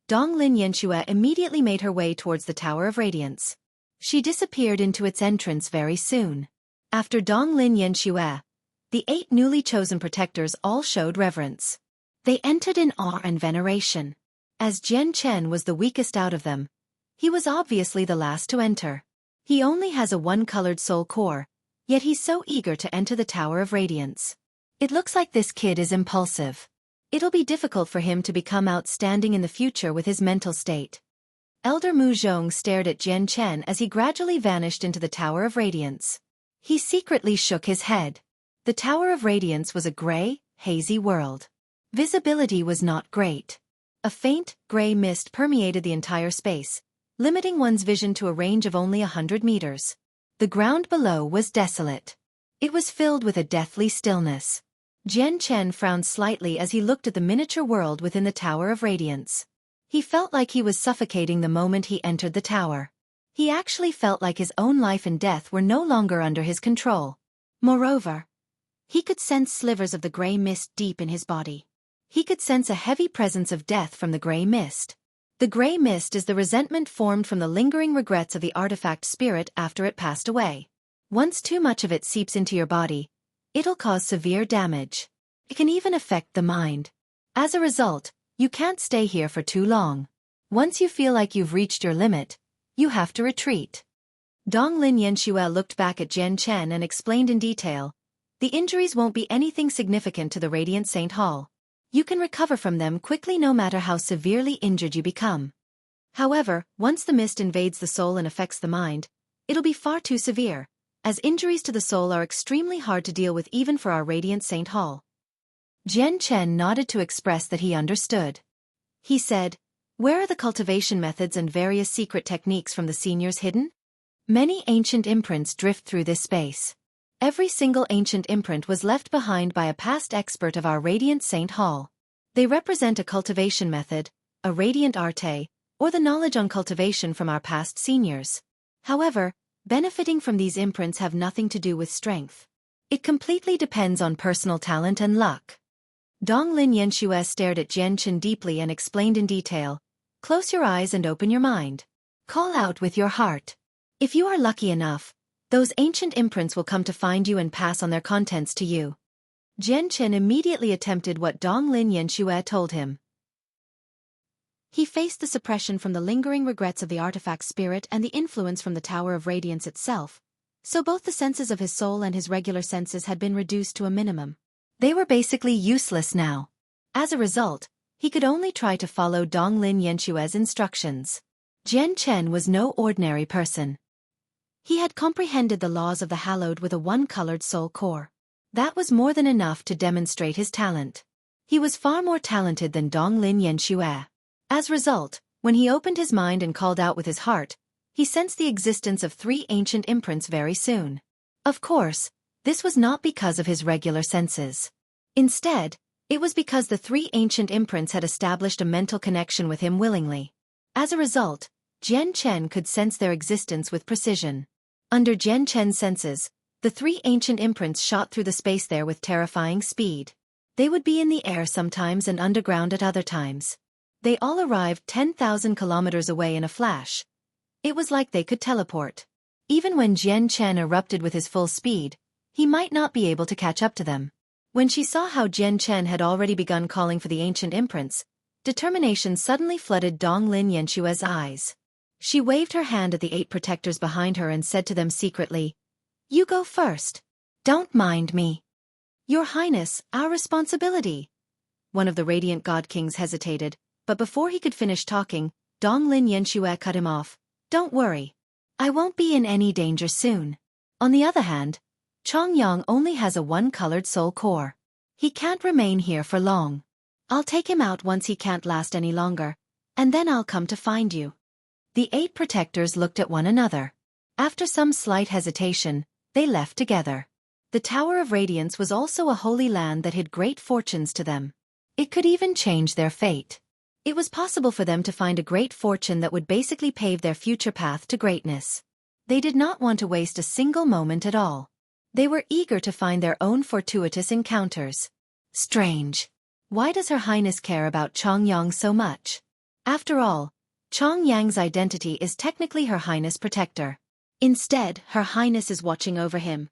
Donglin Yanxue immediately made her way towards the Tower of Radiance. She disappeared into its entrance very soon. After Donglin Yanxue, the 8 newly chosen protectors all showed reverence. They entered in awe and veneration. As Jian Chen was the weakest out of them, he was obviously the last to enter. He only has a one-colored soul core, yet he's so eager to enter the Tower of Radiance. It looks like this kid is impulsive. It'll be difficult for him to become outstanding in the future with his mental state. Elder Mu Zhong stared at Jian Chen as he gradually vanished into the Tower of Radiance. He secretly shook his head. The Tower of Radiance was a gray, hazy world. Visibility was not great. A faint, gray mist permeated the entire space, limiting one's vision to a range of only 100 meters. The ground below was desolate. It was filled with a deathly stillness. Jian Chen frowned slightly as he looked at the miniature world within the Tower of Radiance. He felt like he was suffocating the moment he entered the tower. He actually felt like his own life and death were no longer under his control. Moreover, he could sense slivers of the gray mist deep in his body. He could sense a heavy presence of death from the gray mist. The gray mist is the resentment formed from the lingering regrets of the artifact spirit after it passed away. Once too much of it seeps into your body, it'll cause severe damage. It can even affect the mind. As a result, you can't stay here for too long. Once you feel like you've reached your limit, you have to retreat. Donglin Yanxue looked back at Jian Chen and explained in detail. The injuries won't be anything significant to the Radiant Saint Hall. You can recover from them quickly no matter how severely injured you become. However, once the mist invades the soul and affects the mind, it'll be far too severe, as injuries to the soul are extremely hard to deal with even for our Radiant Saint Hall. Jian Chen nodded to express that he understood. He said, "Where are the cultivation methods and various secret techniques from the seniors hidden?" Many ancient imprints drift through this space. Every single ancient imprint was left behind by a past expert of our Radiant Saint Hall. They represent a cultivation method, a radiant arte, or the knowledge on cultivation from our past seniors. However, benefiting from these imprints have nothing to do with strength. It completely depends on personal talent and luck. Donglin Yanxue stared at Jian Chen deeply and explained in detail. Close your eyes and open your mind. Call out with your heart. If you are lucky enough, those ancient imprints will come to find you and pass on their contents to you. Jian Chen immediately attempted what Donglin Yanxue told him. He faced the suppression from the lingering regrets of the artifact spirit and the influence from the Tower of Radiance itself, so both the senses of his soul and his regular senses had been reduced to a minimum. They were basically useless now. As a result, he could only try to follow Donglin Yanxue's instructions. Jian Chen was no ordinary person. He had comprehended the laws of the hallowed with a one-colored soul core. That was more than enough to demonstrate his talent. He was far more talented than Donglin Yanxue. As a result, when he opened his mind and called out with his heart, he sensed the existence of 3 ancient imprints very soon. Of course, this was not because of his regular senses. Instead, it was because the 3 ancient imprints had established a mental connection with him willingly. As a result, Jian Chen could sense their existence with precision. Under Jian Chen's senses, the 3 ancient imprints shot through the space there with terrifying speed. They would be in the air sometimes and underground at other times. They all arrived 10,000 kilometers away in a flash. It was like they could teleport. Even when Jian Chen erupted with his full speed, he might not be able to catch up to them. When she saw how Jian Chen had already begun calling for the ancient imprints, determination suddenly flooded Donglin Yanxue's eyes. She waved her hand at the 8 protectors behind her and said to them secretly, "You go first. Don't mind me." "Your Highness, our responsibility." One of the Radiant God Kings hesitated, but before he could finish talking, Donglin Yanxue cut him off. "Don't worry. I won't be in any danger soon." On the other hand, Chongyang only has a one-colored soul core. He can't remain here for long. I'll take him out once he can't last any longer, and then I'll come to find you. The 8 protectors looked at one another. After some slight hesitation, they left together. The Tower of Radiance was also a holy land that hid great fortunes to them. It could even change their fate. It was possible for them to find a great fortune that would basically pave their future path to greatness. They did not want to waste a single moment at all. They were eager to find their own fortuitous encounters. Strange. Why does Her Highness care about Chongyang so much? After all, Chongyang's identity is technically Her Highness' protector. Instead, Her Highness is watching over him.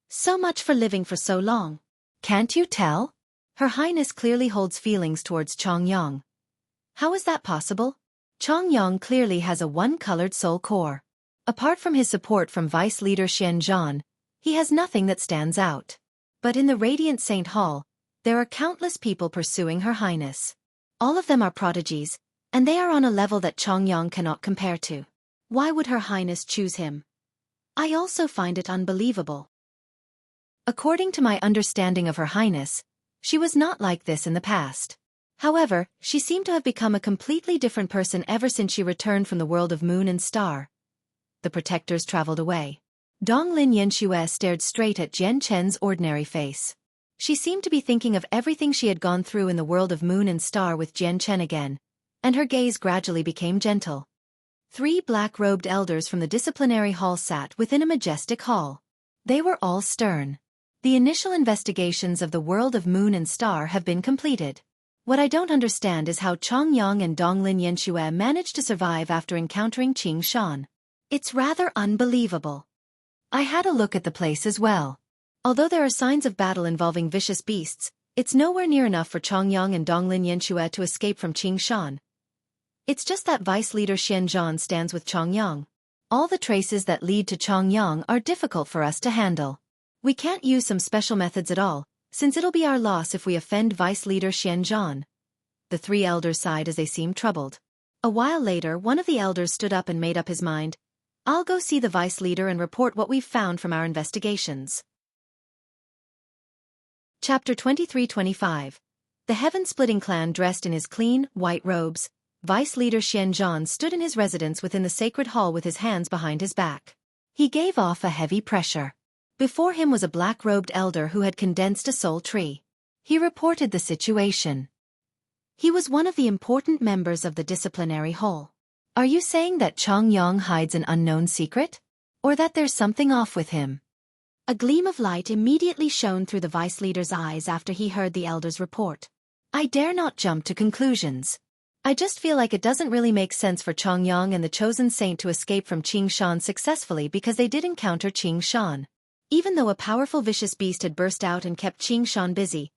So much for living for so long. Can't you tell? Her Highness clearly holds feelings towards Chongyang. How is that possible? Chongyang clearly has a one-colored soul core. Apart from his support from Vice Leader Xian Zhan, he has nothing that stands out. But in the Radiant Saint Hall, there are countless people pursuing Her Highness. All of them are prodigies, and they are on a level that Chongyang cannot compare to. Why would Her Highness choose him? I also find it unbelievable. According to my understanding of Her Highness, she was not like this in the past. However, she seemed to have become a completely different person ever since she returned from the world of Moon and Star. The protectors traveled away. Donglin Yanxue stared straight at Jian Chen's ordinary face. She seemed to be thinking of everything she had gone through in the world of Moon and Star with Jian Chen again, and her gaze gradually became gentle. 3 black-robed elders from the disciplinary hall sat within a majestic hall. They were all stern. The initial investigations of the world of Moon and Star have been completed. What I don't understand is how Chongyang and Donglin Yanxue managed to survive after encountering Qing Shan. It's rather unbelievable. I had a look at the place as well. Although there are signs of battle involving vicious beasts, it's nowhere near enough for Chongyang and Donglin Yanxue to escape from Qing Shan. It's just that Vice Leader Xian Zhan stands with Chongyang. All the traces that lead to Chongyang are difficult for us to handle. We can't use some special methods at all, since it'll be our loss if we offend Vice Leader Xian Zhan. The 3 elders sighed as they seemed troubled. A while later, one of the elders stood up and made up his mind. I'll go see the Vice Leader and report what we've found from our investigations. Chapter 23-25. The Heaven-Splitting Clan dressed in his clean, white robes, Vice Leader Xian Zhan stood in his residence within the sacred hall with his hands behind his back. He gave off a heavy pressure. Before him was a black-robed elder who had condensed a soul tree. He reported the situation. He was one of the important members of the disciplinary hall. Are you saying that Chongyang hides an unknown secret? Or that there's something off with him? A gleam of light immediately shone through the vice leader's eyes after he heard the elder's report. I dare not jump to conclusions. I just feel like it doesn't really make sense for Chongyang and the chosen saint to escape from Qing Shan successfully because they did encounter Qing Shan. Even though a powerful vicious beast had burst out and kept Qing Shan busy,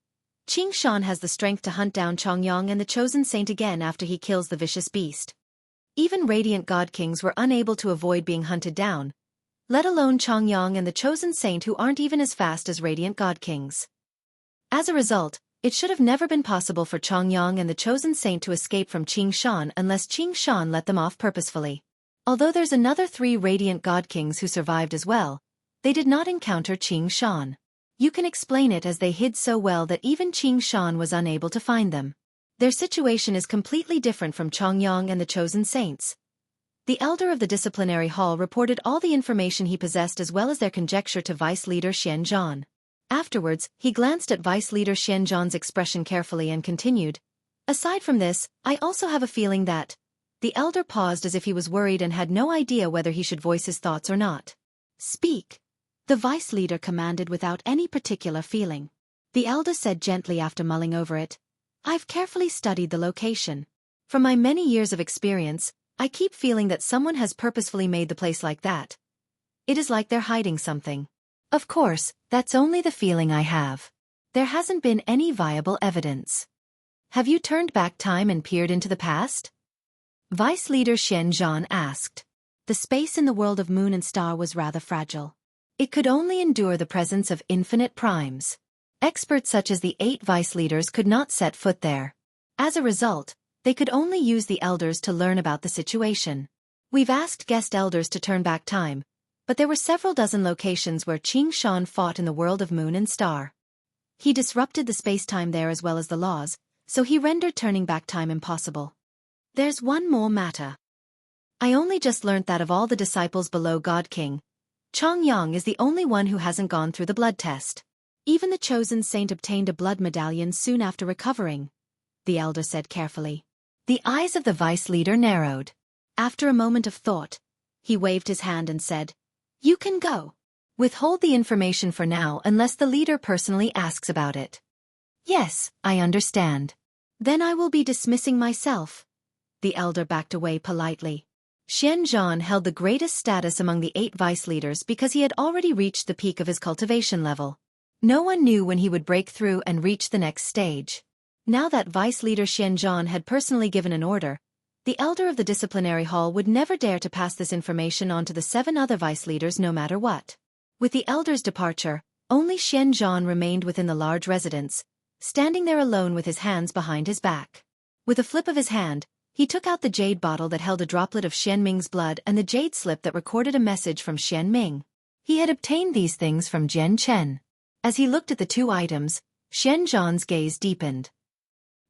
Qing Shan has the strength to hunt down Chongyang and the chosen saint again after he kills the vicious beast. Even radiant god kings were unable to avoid being hunted down, let alone Chongyang and the chosen saint who aren't even as fast as radiant god kings. As a result, it should have never been possible for Chongyang and the chosen saint to escape from Qing Shan unless Qing Shan let them off purposefully. Although there's another 3 radiant god kings who survived as well, they did not encounter Qing Shan. You can explain it as they hid so well that even Qing Shan was unable to find them. Their situation is completely different from Chongyang and the chosen saints. The elder of the disciplinary hall reported all the information he possessed as well as their conjecture to Vice Leader Xian Zhan. Afterwards, he glanced at Vice Leader Xian Zhan's expression carefully and continued. Aside from this, I also have a feeling that... The elder paused as if he was worried and had no idea whether he should voice his thoughts or not. Speak. The vice leader commanded without any particular feeling. The elder said gently after mulling over it. I've carefully studied the location. From my many years of experience, I keep feeling that someone has purposefully made the place like that. It is like they're hiding something. Of course, that's only the feeling I have. There hasn't been any viable evidence. Have you turned back time and peered into the past? Vice Leader Xian Zhan asked. The space in the world of Moon and Star was rather fragile. It could only endure the presence of infinite primes. Experts such as the 8 vice leaders could not set foot there. As a result, they could only use the elders to learn about the situation. We've asked guest elders to turn back time, but there were several dozen locations where Qing Shan fought in the world of Moon and Star. He disrupted the space-time there as well as the laws, so he rendered turning back time impossible. There's one more matter. I only just learnt that of all the disciples below God King, Chongyang is the only one who hasn't gone through the blood test. Even the chosen saint obtained a blood medallion soon after recovering, the elder said carefully. The eyes of the vice leader narrowed. After a moment of thought, he waved his hand and said, You can go. Withhold the information for now unless the leader personally asks about it. Yes, I understand. Then I will be dismissing myself. The elder backed away politely. Xian Zhan held the greatest status among the 8 vice leaders because he had already reached the peak of his cultivation level. No one knew when he would break through and reach the next stage. Now that Vice Leader Xian Zhan had personally given an order, the elder of the disciplinary hall would never dare to pass this information on to the 7 other vice leaders no matter what. With the elder's departure, only Xian Zhan remained within the large residence, standing there alone with his hands behind his back. With a flip of his hand, he took out the jade bottle that held a droplet of Xian Ming's blood and the jade slip that recorded a message from Xian Ming. He had obtained these things from Jian Chen. As he looked at the two items, Xian Zhan's gaze deepened.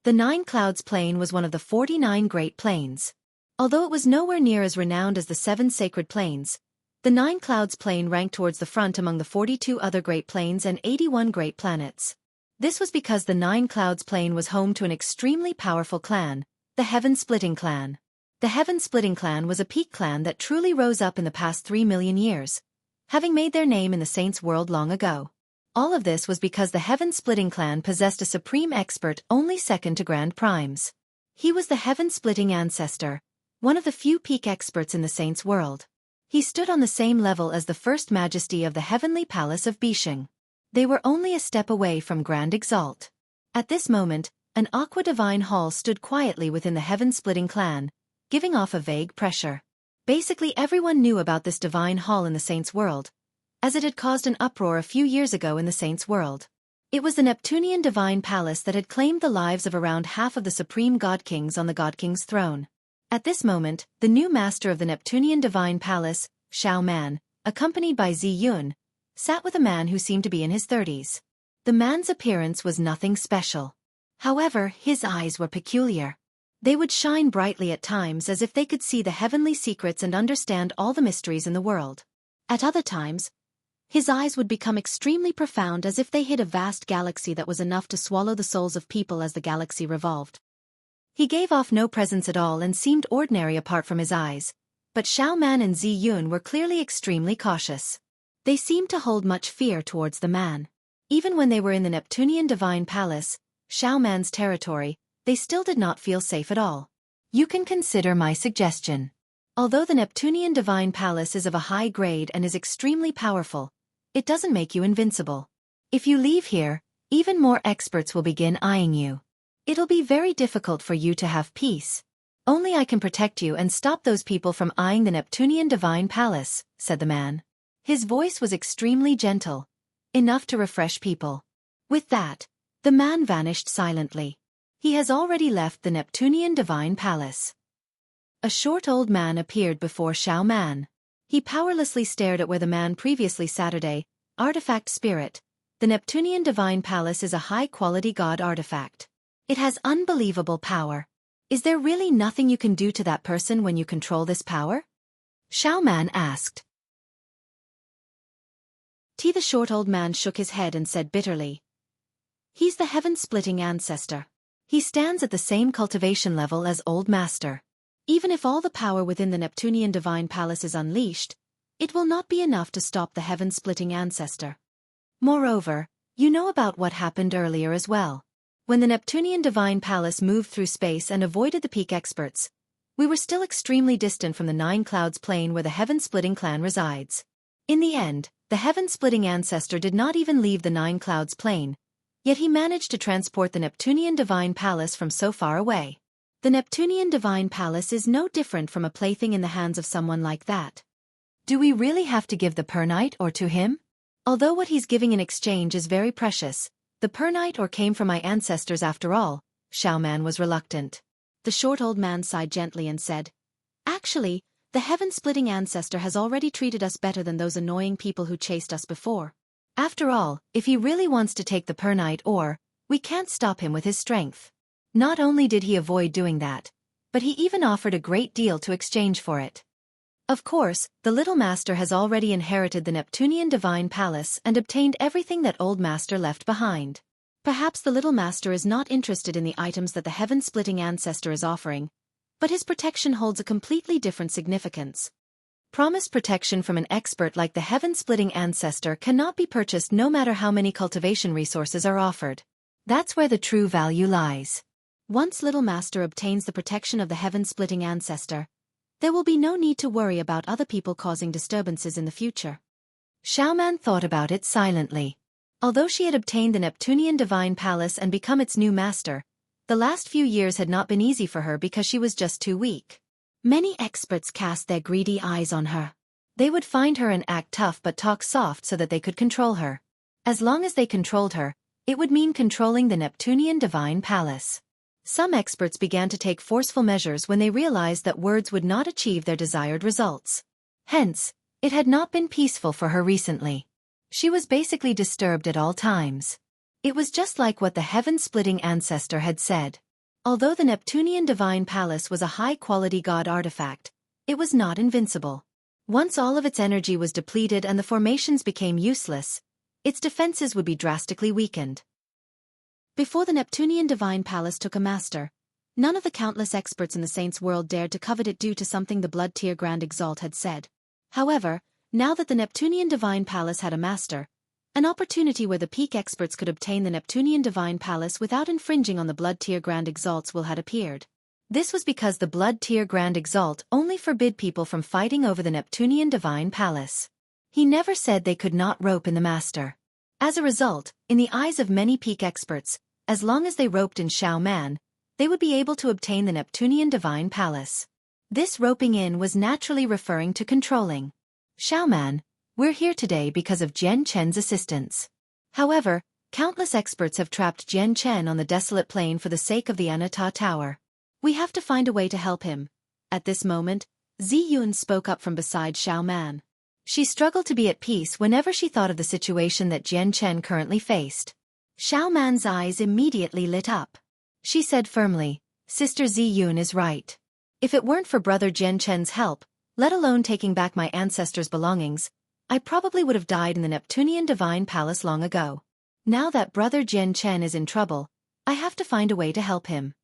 The Nine Clouds Plain was one of the 49 Great Plains. Although it was nowhere near as renowned as the 7 Sacred Plains, the Nine Clouds Plain ranked towards the front among the 42 other Great Plains and 81 Great Planets. This was because the Nine Clouds Plain was home to an extremely powerful clan, the Heaven-Splitting Clan. The Heaven-Splitting Clan was a peak clan that truly rose up in the past 3 million years, having made their name in the Saints' world long ago. All of this was because the Heaven-Splitting Clan possessed a supreme expert only second to Grand Primes. He was the Heaven-Splitting Ancestor, one of the few peak experts in the Saints' world. He stood on the same level as the First Majesty of the Heavenly Palace of Bisheng. They were only a step away from Grand Exalt. At this moment, an Aqua Divine Hall stood quietly within the Heaven-Splitting Clan, giving off a vague pressure. Basically everyone knew about this Divine Hall in the Saints' world, as it had caused an uproar a few years ago in the Saints' world. It was the Neptunian Divine Palace that had claimed the lives of around half of the Supreme God Kings on the God King's throne. At this moment, the new master of the Neptunian Divine Palace, Xiao Man, accompanied by Zi Yun, sat with a man who seemed to be in his 30s. The man's appearance was nothing special. However, his eyes were peculiar. They would shine brightly at times as if they could see the heavenly secrets and understand all the mysteries in the world. At other times, his eyes would become extremely profound as if they hid a vast galaxy that was enough to swallow the souls of people as the galaxy revolved. He gave off no presence at all and seemed ordinary apart from his eyes, but Xiao Man and Zi Yun were clearly extremely cautious. They seemed to hold much fear towards the man. Even when they were in the Neptunian Divine Palace, Xiao Man's territory, they still did not feel safe at all. You can consider my suggestion. Although the Neptunian Divine Palace is of a high grade and is extremely powerful, it doesn't make you invincible. If you leave here, even more experts will begin eyeing you. It'll be very difficult for you to have peace. Only I can protect you and stop those people from eyeing the Neptunian Divine Palace, said the man. His voice was extremely gentle, enough to refresh people. With that, the man vanished silently. He has already left the Neptunian Divine Palace. A short old man appeared before Xiao Man. He powerlessly stared at where the man previously Saturday, artifact spirit. The Neptunian Divine Palace is a high-quality god artifact. It has unbelievable power. Is there really nothing you can do to that person when you control this power? Xiao Man asked. The short old man shook his head and said bitterly. He's the heaven-splitting ancestor. He stands at the same cultivation level as Old Master. Even if all the power within the Neptunian Divine Palace is unleashed, it will not be enough to stop the heaven-splitting ancestor. Moreover, you know about what happened earlier as well. When the Neptunian Divine Palace moved through space and avoided the peak experts, we were still extremely distant from the Nine Clouds Plain where the heaven-splitting clan resides. In the end, the heaven-splitting ancestor did not even leave the Nine Clouds Plain, yet he managed to transport the Neptunian Divine Palace from so far away. The Neptunian Divine Palace is no different from a plaything in the hands of someone like that. Do we really have to give the Pernite ore to him? Although what he's giving in exchange is very precious, the Pernite ore came from my ancestors after all, Xiao Man was reluctant. The short old man sighed gently and said, Actually, the heaven-splitting ancestor has already treated us better than those annoying people who chased us before. After all, if he really wants to take the Pernite ore, we can't stop him with his strength. Not only did he avoid doing that, but he even offered a great deal to exchange for it. Of course, the Little Master has already inherited the Neptunian Divine Palace and obtained everything that Old Master left behind. Perhaps the Little Master is not interested in the items that the heaven-splitting ancestor is offering, but his protection holds a completely different significance. Promised protection from an expert like the heaven-splitting ancestor cannot be purchased no matter how many cultivation resources are offered. That's where the true value lies. Once Little Master obtains the protection of the heaven-splitting ancestor, there will be no need to worry about other people causing disturbances in the future. Xiao Man thought about it silently. Although she had obtained the Neptunian Divine Palace and become its new master, the last few years had not been easy for her because she was just too weak. Many experts cast their greedy eyes on her. They would find her and act tough but talk soft so that they could control her. As long as they controlled her, it would mean controlling the Neptunian Divine Palace. Some experts began to take forceful measures when they realized that words would not achieve their desired results. Hence, it had not been peaceful for her recently. She was basically disturbed at all times. It was just like what the heaven-splitting ancestor had said. Although the Neptunian divine palace was a high-quality god artifact, it was not invincible. Once all of its energy was depleted and the formations became useless, its defenses would be drastically weakened. Before the Neptunian divine palace took a master, none of the countless experts in the saints' world dared to covet it due to something the blood tier Grand Exalt had said. However, now that the Neptunian divine palace had a master, an opportunity where the peak experts could obtain the Neptunian divine palace without infringing on the blood tier Grand Exalt's will had appeared. This was because the blood tier Grand Exalt only forbid people from fighting over the Neptunian divine palace. He never said they could not rope in the master. As a result, in the eyes of many peak experts, as long as they roped in Xiao Man, they would be able to obtain the Neptunian divine palace. This roping in was naturally referring to controlling. Xiao Man, we're here today because of Jian Chen's assistance. However, countless experts have trapped Jian Chen on the desolate plain for the sake of the Anata Tower. We have to find a way to help him. At this moment, Zi Yun spoke up from beside Xiao Man. She struggled to be at peace whenever she thought of the situation that Jian Chen currently faced. Xiao Man's eyes immediately lit up. She said firmly, Sister Zi Yun is right. If it weren't for Brother Jian Chen's help, let alone taking back my ancestors' belongings, I probably would have died in the Neptunian divine palace long ago. Now that Brother Jian Chen is in trouble, I have to find a way to help him.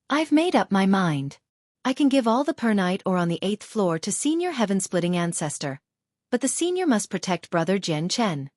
I've made up my mind. I can give all the pernight ore on the 8th floor to Senior Heaven-Splitting Ancestor, but the Senior must protect Brother Jian Chen.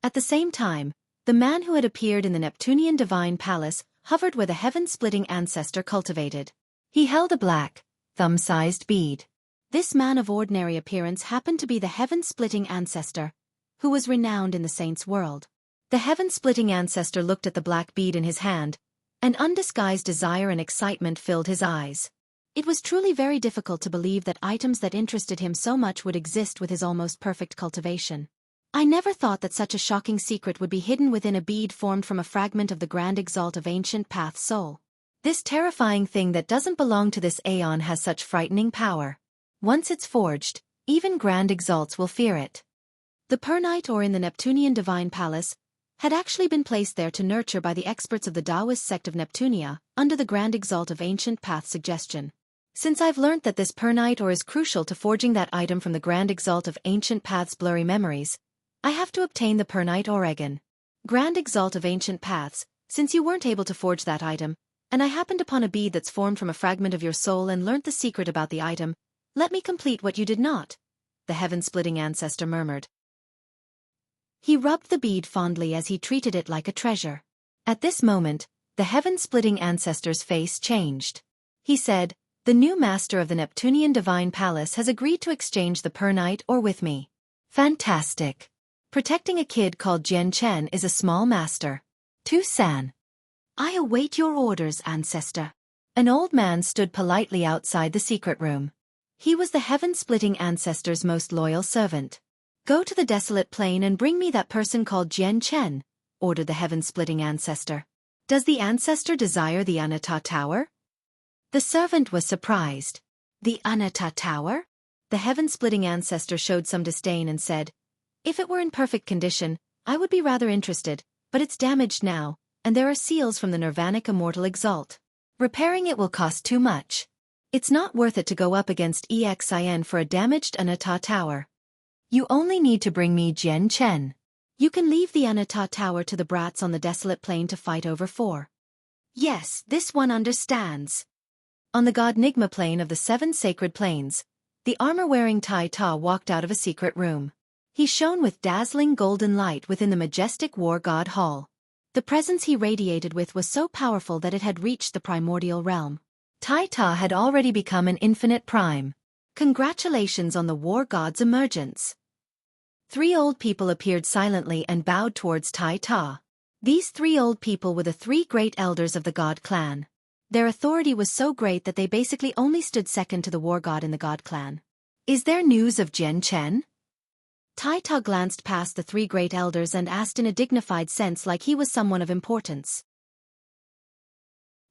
At the same time, the man who had appeared in the Neptunian divine palace hovered where the Heaven-Splitting Ancestor cultivated. He held a black, thumb-sized bead. This man of ordinary appearance happened to be the Heaven-Splitting Ancestor, who was renowned in the saints' world. The Heaven-Splitting Ancestor looked at the black bead in his hand, and undisguised desire and excitement filled his eyes. It was truly very difficult to believe that items that interested him so much would exist with his almost perfect cultivation. I never thought that such a shocking secret would be hidden within a bead formed from a fragment of the Grand Exalt of Ancient Path Soul. This terrifying thing that doesn't belong to this aeon has such frightening power. Once it's forged, even Grand Exalts will fear it. The pernight ore in the Neptunian divine palace had actually been placed there to nurture by the experts of the Taoist sect of Neptunia, under the Grand Exalt of Ancient Path suggestion. Since I've learnt that this pernight ore is crucial to forging that item from the Grand Exalt of Ancient Path's blurry memories, I have to obtain the pernight ore again. Grand Exalt of Ancient Paths, since you weren't able to forge that item, and I happened upon a bead that's formed from a fragment of your soul and learnt the secret about the item, let me complete what you did not, the Heaven-Splitting Ancestor murmured. He rubbed the bead fondly as he treated it like a treasure. At this moment, the Heaven-Splitting Ancestor's face changed. He said, the new master of the Neptunian Divine Palace has agreed to exchange the pernight ore with me. Fantastic. Protecting a kid called Jian Chen is a small master. Tu-san. I await your orders, Ancestor. An old man stood politely outside the secret room. He was the Heaven-Splitting Ancestor's most loyal servant. Go to the desolate plain and bring me that person called Jian Chen, ordered the Heaven-Splitting Ancestor. Does the Ancestor desire the Anata Tower? The servant was surprised. The Anata Tower? The Heaven-Splitting Ancestor showed some disdain and said, if it were in perfect condition, I would be rather interested, but it's damaged now, and there are seals from the Nirvanic Immortal Exalt. Repairing it will cost too much. It's not worth it to go up against EXIN for a damaged Anata Tower. You only need to bring me Jian Chen. You can leave the Anata Tower to the brats on the desolate plain to fight over for. Yes, this one understands. On the God Nigma plane of the 7 sacred plains, the armor-wearing Tai Ta walked out of a secret room. He shone with dazzling golden light within the majestic War God Hall. The presence he radiated with was so powerful that it had reached the primordial realm. Tai Ta had already become an infinite prime. Congratulations on the War God's emergence. 3 old people appeared silently and bowed towards Tai Ta. These 3 old people were the 3 great elders of the God clan. Their authority was so great that they basically only stood second to the War God in the God clan. Is there news of Jian Chen? Tai Ta glanced past the 3 great elders and asked in a dignified sense like he was someone of importance.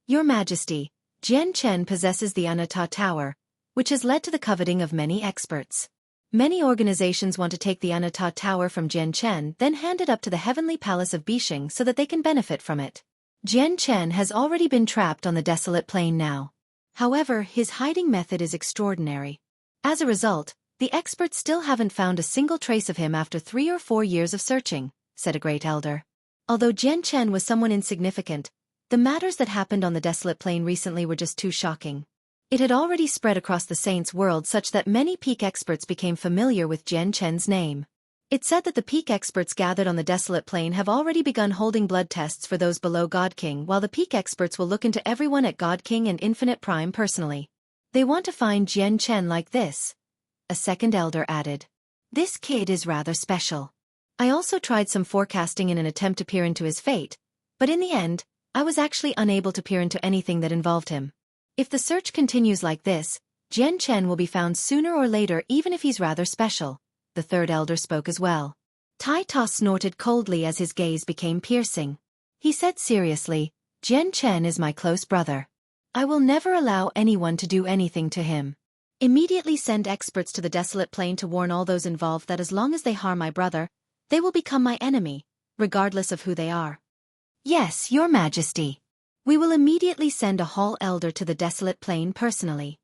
Your Majesty, Jian Chen possesses the Anata Tower, which has led to the coveting of many experts. Many organizations want to take the Anata Tower from Jian Chen, then hand it up to the heavenly palace of Bishing so that they can benefit from it. Jian Chen has already been trapped on the desolate plain now. However, his hiding method is extraordinary. As a result, the experts still haven't found a single trace of him after 3 or 4 years of searching, said a great elder. Although Jian Chen was someone insignificant, the matters that happened on the desolate plain recently were just too shocking. It had already spread across the Saints' world such that many peak experts became familiar with Jian Chen's name. It said that the peak experts gathered on the desolate plain have already begun holding blood tests for those below God King, while the peak experts will look into everyone at God King and Infinite Prime personally. They want to find Jian Chen like this, a second elder added. This kid is rather special. I also tried some forecasting in an attempt to peer into his fate, but in the end, I was actually unable to peer into anything that involved him. If the search continues like this, Jian Chen will be found sooner or later even if he's rather special. The third elder spoke as well. Tai Ta snorted coldly as his gaze became piercing. He said seriously, Jian Chen is my close brother. I will never allow anyone to do anything to him. Immediately send experts to the desolate plain to warn all those involved that as long as they harm my brother, they will become my enemy, regardless of who they are. Yes, Your Majesty. We will immediately send a hall elder to the desolate plain personally.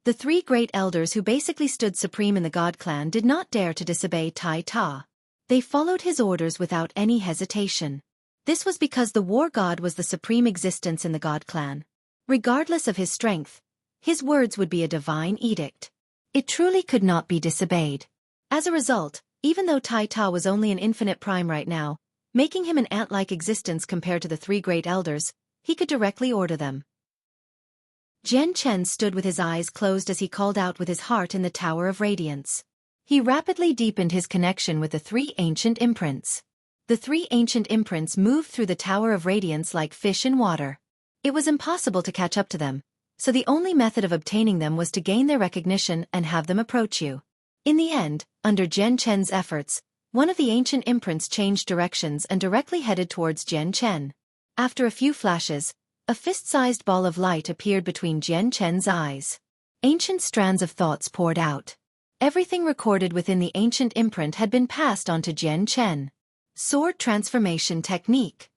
The 3 great elders who basically stood supreme in the God clan did not dare to disobey Tai Ta. They followed his orders without any hesitation. This was because the war god was the supreme existence in the God clan. Regardless of his strength, his words would be a divine edict. It truly could not be disobeyed. As a result, even though Tai Ta was only an infinite prime right now, making him an ant-like existence compared to the 3 great elders, he could directly order them. Jian Chen stood with his eyes closed as he called out with his heart in the Tower of Radiance. He rapidly deepened his connection with the 3 ancient imprints. The 3 ancient imprints moved through the Tower of Radiance like fish in water. It was impossible to catch up to them, so the only method of obtaining them was to gain their recognition and have them approach you. In the end, under Jian Chen's efforts, one of the ancient imprints changed directions and directly headed towards Jian Chen. After a few flashes, a fist-sized ball of light appeared between Jian Chen's eyes. Ancient strands of thoughts poured out. Everything recorded within the ancient imprint had been passed on to Jian Chen. Sword transformation technique.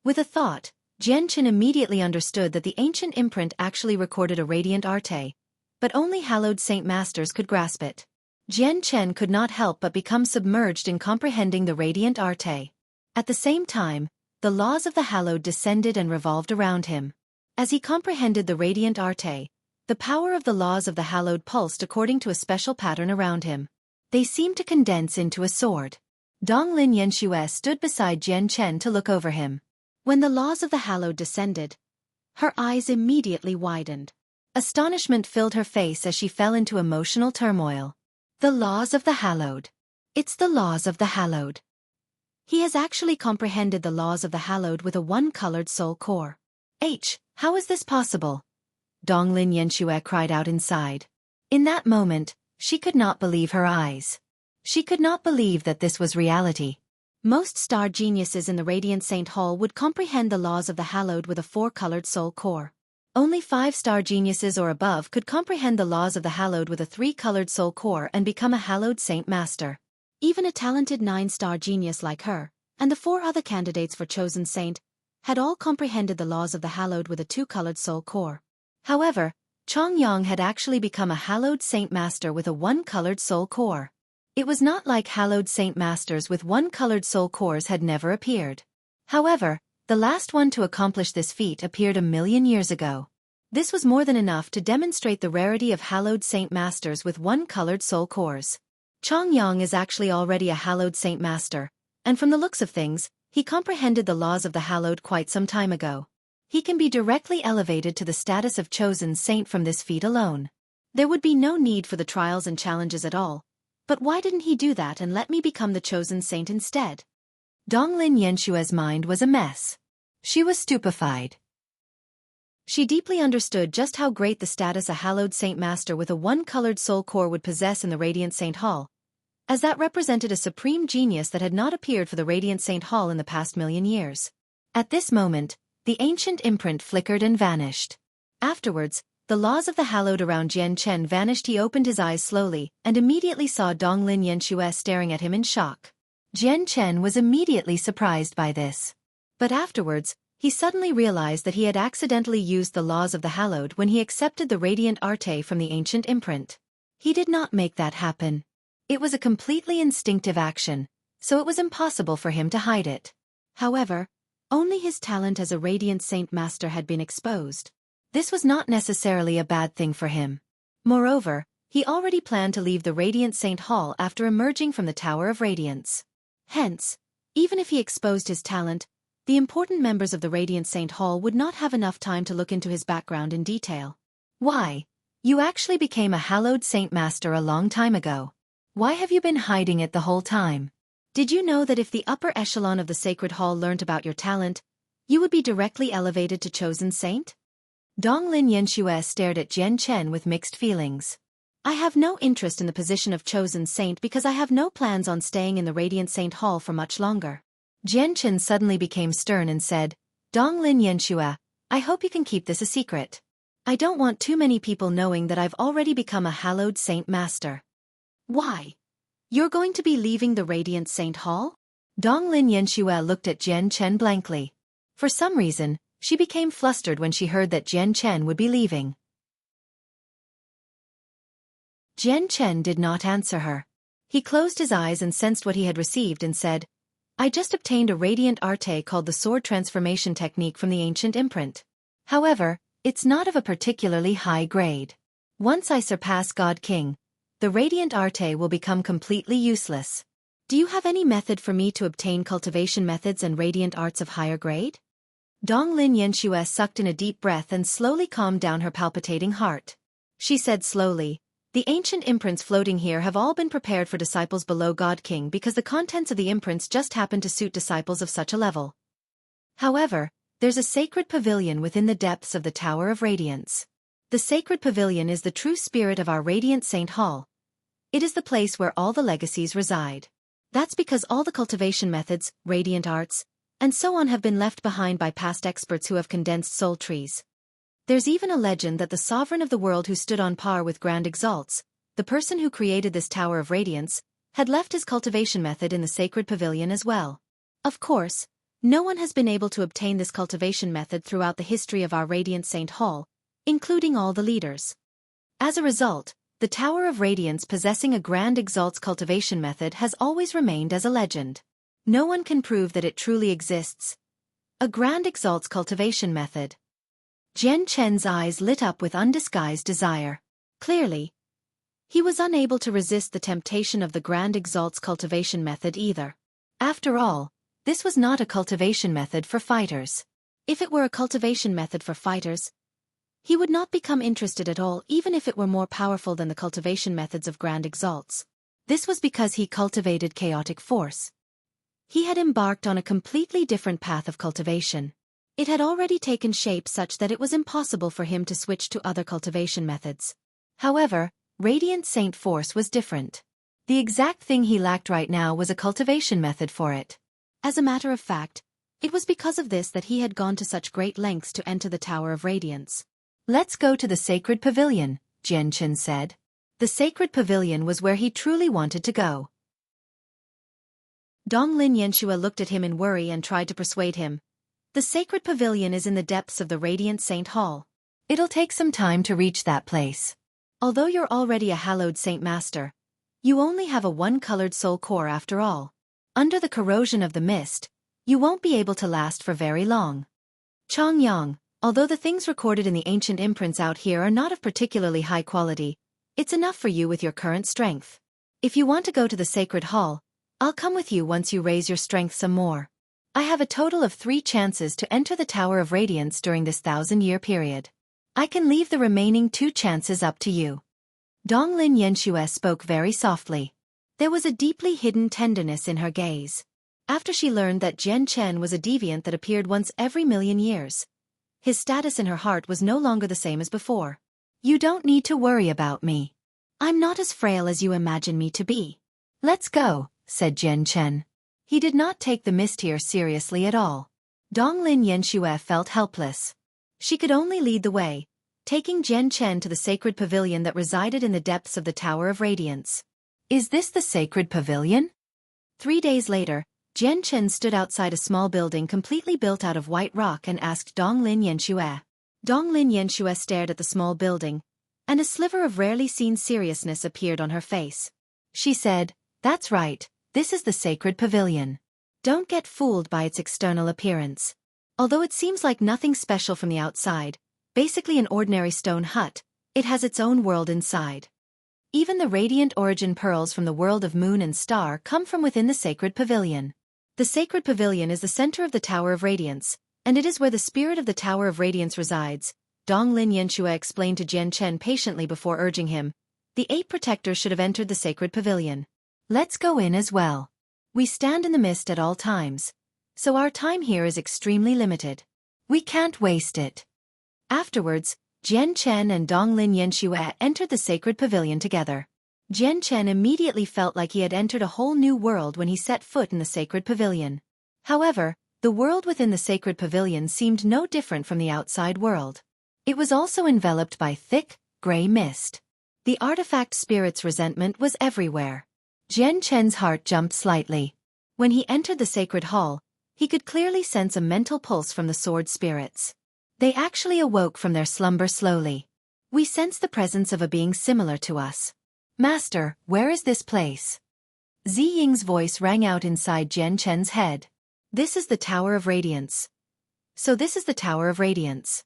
With a thought, Jian Chen immediately understood that the ancient imprint actually recorded a radiant arte, but only hallowed saint masters could grasp it. Jian Chen could not help but become submerged in comprehending the radiant arte. At the same time, the laws of the hallowed descended and revolved around him. As he comprehended the radiant arte, the power of the laws of the hallowed pulsed according to a special pattern around him. They seemed to condense into a sword. Donglin Yanxue stood beside Jian Chen to look over him. When the laws of the hallowed descended, her eyes immediately widened. Astonishment filled her face as she fell into emotional turmoil. The laws of the hallowed. It's the laws of the hallowed. He has actually comprehended the laws of the hallowed with a one-colored soul core. How is this possible? Donglin Yanxue cried out inside. In that moment, she could not believe her eyes. She could not believe that this was reality. Most star geniuses in the Radiant Saint Hall would comprehend the laws of the hallowed with a 4-colored soul core. Only 5-star geniuses or above could comprehend the laws of the hallowed with a 3-colored soul core and become a hallowed saint master. Even a talented 9-star genius like her, and the 4 other candidates for chosen saint, had all comprehended the laws of the hallowed with a 2-colored soul core. However, Chongyang had actually become a hallowed saint master with a 1-colored soul core. It was not like hallowed saint masters with 1-colored soul cores had never appeared. However, the last one to accomplish this feat appeared 1,000,000 years ago. This was more than enough to demonstrate the rarity of hallowed saint masters with 1-colored soul cores. Chongyang is actually already a hallowed saint master, and from the looks of things, he comprehended the laws of the hallowed quite some time ago. He can be directly elevated to the status of chosen saint from this feat alone. There would be no need for the trials and challenges at all. But why didn't he do that and let me become the chosen saint instead? Donglin Yanxue's mind was a mess. She was stupefied. She deeply understood just how great the status a hallowed saint master with a 1-colored soul core would possess in the Radiant Saint Hall, as that represented a supreme genius that had not appeared for the Radiant Saint Hall in the past 1,000,000 years. At this moment, the ancient imprint flickered and vanished. Afterwards, the laws of the hallowed around Jian Chen vanished. He opened his eyes slowly and immediately saw Donglin Yanxue staring at him in shock. Jian Chen was immediately surprised by this. But afterwards, he suddenly realized that he had accidentally used the laws of the hallowed when he accepted the radiant arte from the ancient imprint. He did not make that happen. It was a completely instinctive action, so it was impossible for him to hide it. However, only his talent as a radiant saint master had been exposed. This was not necessarily a bad thing for him. Moreover, he already planned to leave the Radiant Saint Hall after emerging from the Tower of Radiance. Hence, even if he exposed his talent, the important members of the Radiant Saint Hall would not have enough time to look into his background in detail. Why? You actually became a hallowed saint master a long time ago. Why have you been hiding it the whole time? Did you know that if the upper echelon of the Sacred Hall learnt about your talent, you would be directly elevated to chosen saint? Donglin Yanxue stared at Jian Chen with mixed feelings. I have no interest in the position of chosen saint because I have no plans on staying in the Radiant Saint Hall for much longer. Jian Chen suddenly became stern and said, Donglin Yanxue, I hope you can keep this a secret. I don't want too many people knowing that I've already become a hallowed saint master. Why? You're going to be leaving the Radiant Saint Hall? Donglin Yanxue looked at Jian Chen blankly. For some reason, she became flustered when she heard that Jian Chen would be leaving. Jian Chen did not answer her. He closed his eyes and sensed what he had received and said, I just obtained a radiant arte called the sword transformation technique from the ancient imprint. However, it's not of a particularly high grade. Once I surpass God King, the radiant arte will become completely useless. Do you have any method for me to obtain cultivation methods and radiant arts of higher grade? Donglin Yanxue sucked in a deep breath and slowly calmed down her palpitating heart. She said slowly, the ancient imprints floating here have all been prepared for disciples below God King because the contents of the imprints just happen to suit disciples of such a level. However, there's a sacred pavilion within the depths of the Tower of Radiance. The sacred pavilion is the true spirit of our Radiant Saint Hall. It is the place where all the legacies reside. That's because all the cultivation methods, radiant arts, and so on have been left behind by past experts who have condensed soul trees. There's even a legend that the sovereign of the world who stood on par with Grand Exalts, the person who created this Tower of Radiance, had left his cultivation method in the sacred pavilion as well. Of course, no one has been able to obtain this cultivation method throughout the history of our Radiant Saint Hall, including all the leaders. As a result, the Tower of Radiance possessing a Grand Exalts cultivation method has always remained as a legend. No one can prove that it truly exists. A Grand Exalts cultivation method. Jian Chen's eyes lit up with undisguised desire. Clearly, he was unable to resist the temptation of the Grand Exalts cultivation method either. After all, this was not a cultivation method for fighters. If it were a cultivation method for fighters, he would not become interested at all even if it were more powerful than the cultivation methods of Grand Exalts. This was because he cultivated chaotic force. He had embarked on a completely different path of cultivation. It had already taken shape such that it was impossible for him to switch to other cultivation methods. However, Radiant Saint Force was different. The exact thing he lacked right now was a cultivation method for it. As a matter of fact, it was because of this that he had gone to such great lengths to enter the Tower of Radiance. Let's go to the Sacred Pavilion, Jian Chen said. The Sacred Pavilion was where he truly wanted to go. Donglin Yanxue looked at him in worry and tried to persuade him. The Sacred Pavilion is in the depths of the Radiant Saint Hall. It'll take some time to reach that place. Although you're already a hallowed saint master, you only have a one-colored soul core after all. Under the corrosion of the mist, you won't be able to last for very long. Chongyang, although the things recorded in the ancient imprints out here are not of particularly high quality, it's enough for you with your current strength. If you want to go to the Sacred Hall, I'll come with you once you raise your strength some more. I have a total of 3 chances to enter the Tower of Radiance during this 1,000-year period. I can leave the remaining 2 chances up to you. Donglin Yanxue spoke very softly. There was a deeply hidden tenderness in her gaze. After she learned that Jian Chen was a deviant that appeared once every million years, his status in her heart was no longer the same as before. You don't need to worry about me. I'm not as frail as you imagine me to be. Let's go, said Jian Chen. He did not take the mist here seriously at all. Donglin Yanxue felt helpless. She could only lead the way, taking Jian Chen to the sacred pavilion that resided in the depths of the Tower of Radiance. Is this the sacred pavilion? 3 days later, Jian Chen stood outside a small building completely built out of white rock and asked Donglin Yanxue. Donglin Yanxue stared at the small building, and a sliver of rarely seen seriousness appeared on her face. She said, "That's right, this is the sacred pavilion. Don't get fooled by its external appearance. Although it seems like nothing special from the outside, basically an ordinary stone hut, it has its own world inside. Even the radiant origin pearls from the world of moon and star come from within the sacred pavilion. The sacred pavilion is the center of the Tower of Radiance, and it is where the spirit of the Tower of Radiance resides," Donglin Yanxue explained to Jian Chen patiently before urging him. "The 8 protectors should have entered the sacred pavilion. Let's go in as well. We stand in the mist at all times, so our time here is extremely limited. We can't waste it." Afterwards, Jian Chen and Donglin Yanxue entered the sacred pavilion together. Jian Chen immediately felt like he had entered a whole new world when he set foot in the sacred pavilion. However, the world within the sacred pavilion seemed no different from the outside world. It was also enveloped by thick, gray mist. The artifact spirit's resentment was everywhere. Jian Chen's heart jumped slightly. When he entered the sacred hall, he could clearly sense a mental pulse from the sword spirits. They actually awoke from their slumber slowly. "We sense the presence of a being similar to us. Master, where is this place?" Ziying's voice rang out inside Jian Chen's head. "This is the Tower of Radiance. So this is the Tower of Radiance.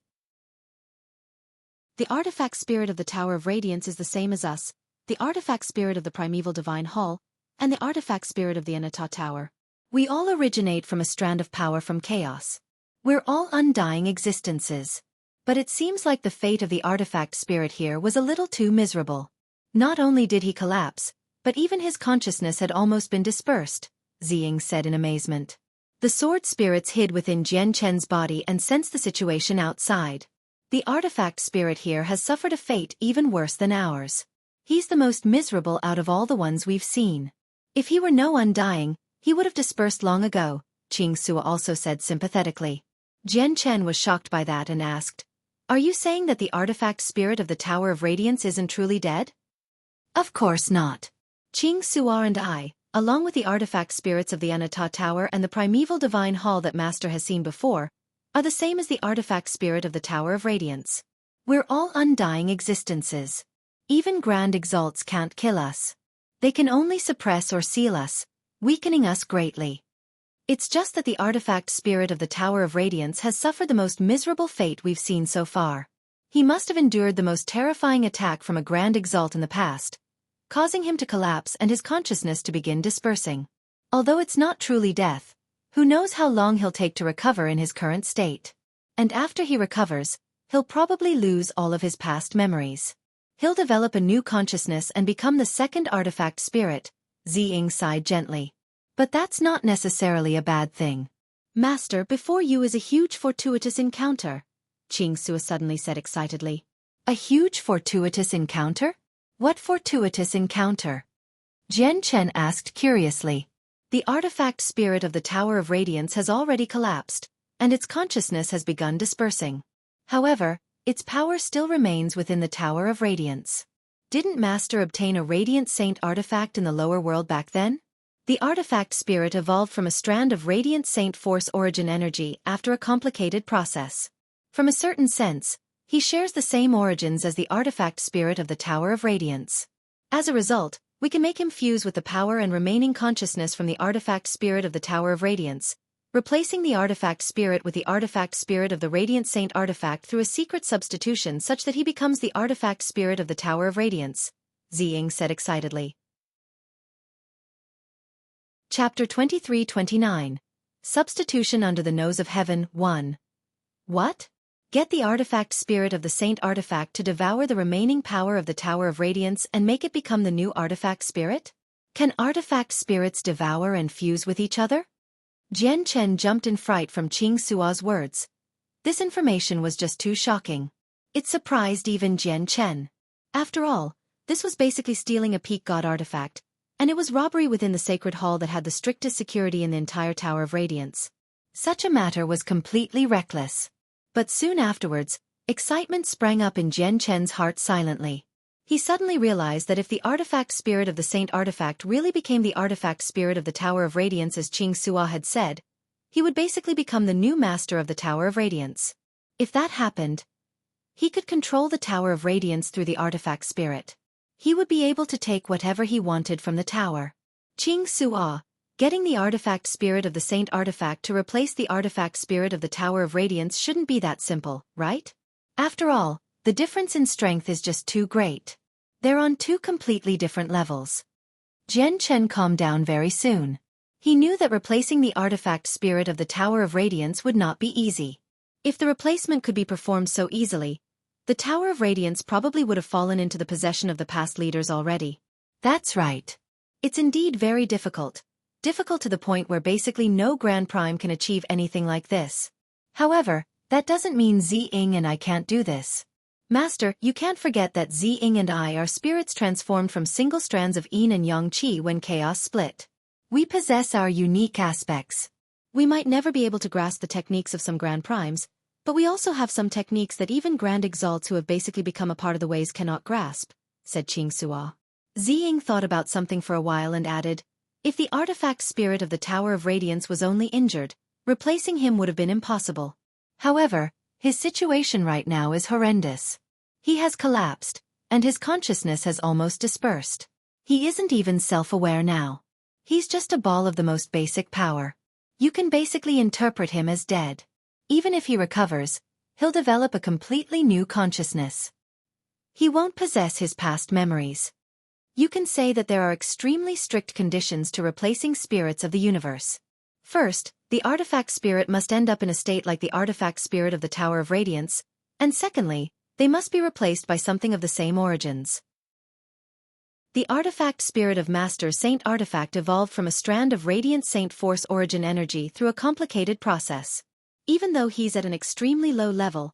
The artifact spirit of the Tower of Radiance is the same as us, the artifact spirit of the primeval divine hall, and the artifact spirit of the Anata Tower. We all originate from a strand of power from chaos. We're all undying existences. But it seems like the fate of the artifact spirit here was a little too miserable. Not only did he collapse, but even his consciousness had almost been dispersed," Ziying said in amazement. The sword spirits hid within Jian Chen's body and sensed the situation outside. "The artifact spirit here has suffered a fate even worse than ours. He's the most miserable out of all the ones we've seen. If he were no undying, he would have dispersed long ago," Qing Sua also said sympathetically. Jian Chen was shocked by that and asked, "Are you saying that the artifact spirit of the Tower of Radiance isn't truly dead?" "Of course not. Qing Sua and I, along with the artifact spirits of the Anata Tower and the primeval divine hall that Master has seen before, are the same as the artifact spirit of the Tower of Radiance. We're all undying existences. Even grand exalts can't kill us. They can only suppress or seal us, weakening us greatly. It's just that the artifact spirit of the Tower of Radiance has suffered the most miserable fate we've seen so far. He must have endured the most terrifying attack from a grand exalt in the past, causing him to collapse and his consciousness to begin dispersing. Although it's not truly death, who knows how long he'll take to recover in his current state. And after he recovers, he'll probably lose all of his past memories. He'll develop a new consciousness and become the second artifact spirit," Ziying sighed gently. "But that's not necessarily a bad thing. Master, before you is a huge fortuitous encounter," Qing Sua suddenly said excitedly. "A huge fortuitous encounter? What fortuitous encounter?" Jian Chen asked curiously. "The artifact spirit of the Tower of Radiance has already collapsed, and its consciousness has begun dispersing. However, its power still remains within the Tower of Radiance. Didn't Master obtain a Radiant Saint artifact in the lower world back then? The artifact spirit evolved from a strand of Radiant Saint Force origin energy after a complicated process. From a certain sense, he shares the same origins as the artifact spirit of the Tower of Radiance. As a result, we can make him fuse with the power and remaining consciousness from the artifact spirit of the Tower of Radiance, replacing the artifact spirit with the artifact spirit of the Radiant Saint artifact through a secret substitution such that he becomes the artifact spirit of the Tower of Radiance," Ziying said excitedly. Chapter 23-29. Substitution Under the Nose of Heaven 1. What? Get the artifact spirit of the Saint artifact to devour the remaining power of the Tower of Radiance and make it become the new artifact spirit? Can artifact spirits devour and fuse with each other? Jian Chen jumped in fright from Qing Sua's words. This information was just too shocking. It surprised even Jian Chen. After all, this was basically stealing a peak god artifact, and it was robbery within the sacred hall that had the strictest security in the entire Tower of Radiance. Such a matter was completely reckless. But soon afterwards, Excitement sprang up in Jian Chen's heart silently. He suddenly realized that if the artifact spirit of the Saint Artifact really became the artifact spirit of the Tower of Radiance as Xueqi had said, he would basically become the new master of the Tower of Radiance. If that happened, he could control the Tower of Radiance through the artifact spirit. He would be able to take whatever he wanted from the tower. Xueqi, getting the artifact spirit of the Saint Artifact to replace the artifact spirit of the Tower of Radiance shouldn't be that simple, right? After all, the difference in strength is just too great. They're on two completely different levels. Jian Chen calmed down very soon. He knew that replacing the artifact spirit of the Tower of Radiance would not be easy. If the replacement could be performed so easily, the Tower of Radiance probably would have fallen into the possession of the past leaders already. That's right. It's indeed very difficult. Difficult to the point where basically no Grand Prime can achieve anything like this. However, that doesn't mean Ziying and I can't do this. Master, you can't forget that Ziying and I are spirits transformed from single strands of yin and yang qi when chaos split. We possess our unique aspects. We might never be able to grasp the techniques of some Grand Primes, but we also have some techniques that even Grand Exalts who have basically become a part of the ways cannot grasp, said Xueqi. Ziying thought about something for a while and added, if the artifact spirit of the Tower of Radiance was only injured, replacing him would have been impossible. However, his situation right now is horrendous. He has collapsed, and his consciousness has almost dispersed. He isn't even self-aware now. He's just a ball of the most basic power. You can basically interpret him as dead. Even if he recovers, he'll develop a completely new consciousness. He won't possess his past memories. You can say that there are extremely strict conditions to replacing spirits of the universe. First, the artifact spirit must end up in a state like the artifact spirit of the Tower of Radiance, and secondly, they must be replaced by something of the same origins. The artifact spirit of Master Saint Artifact evolved from a strand of radiant Saint Force origin energy through a complicated process. Even though he's at an extremely low level,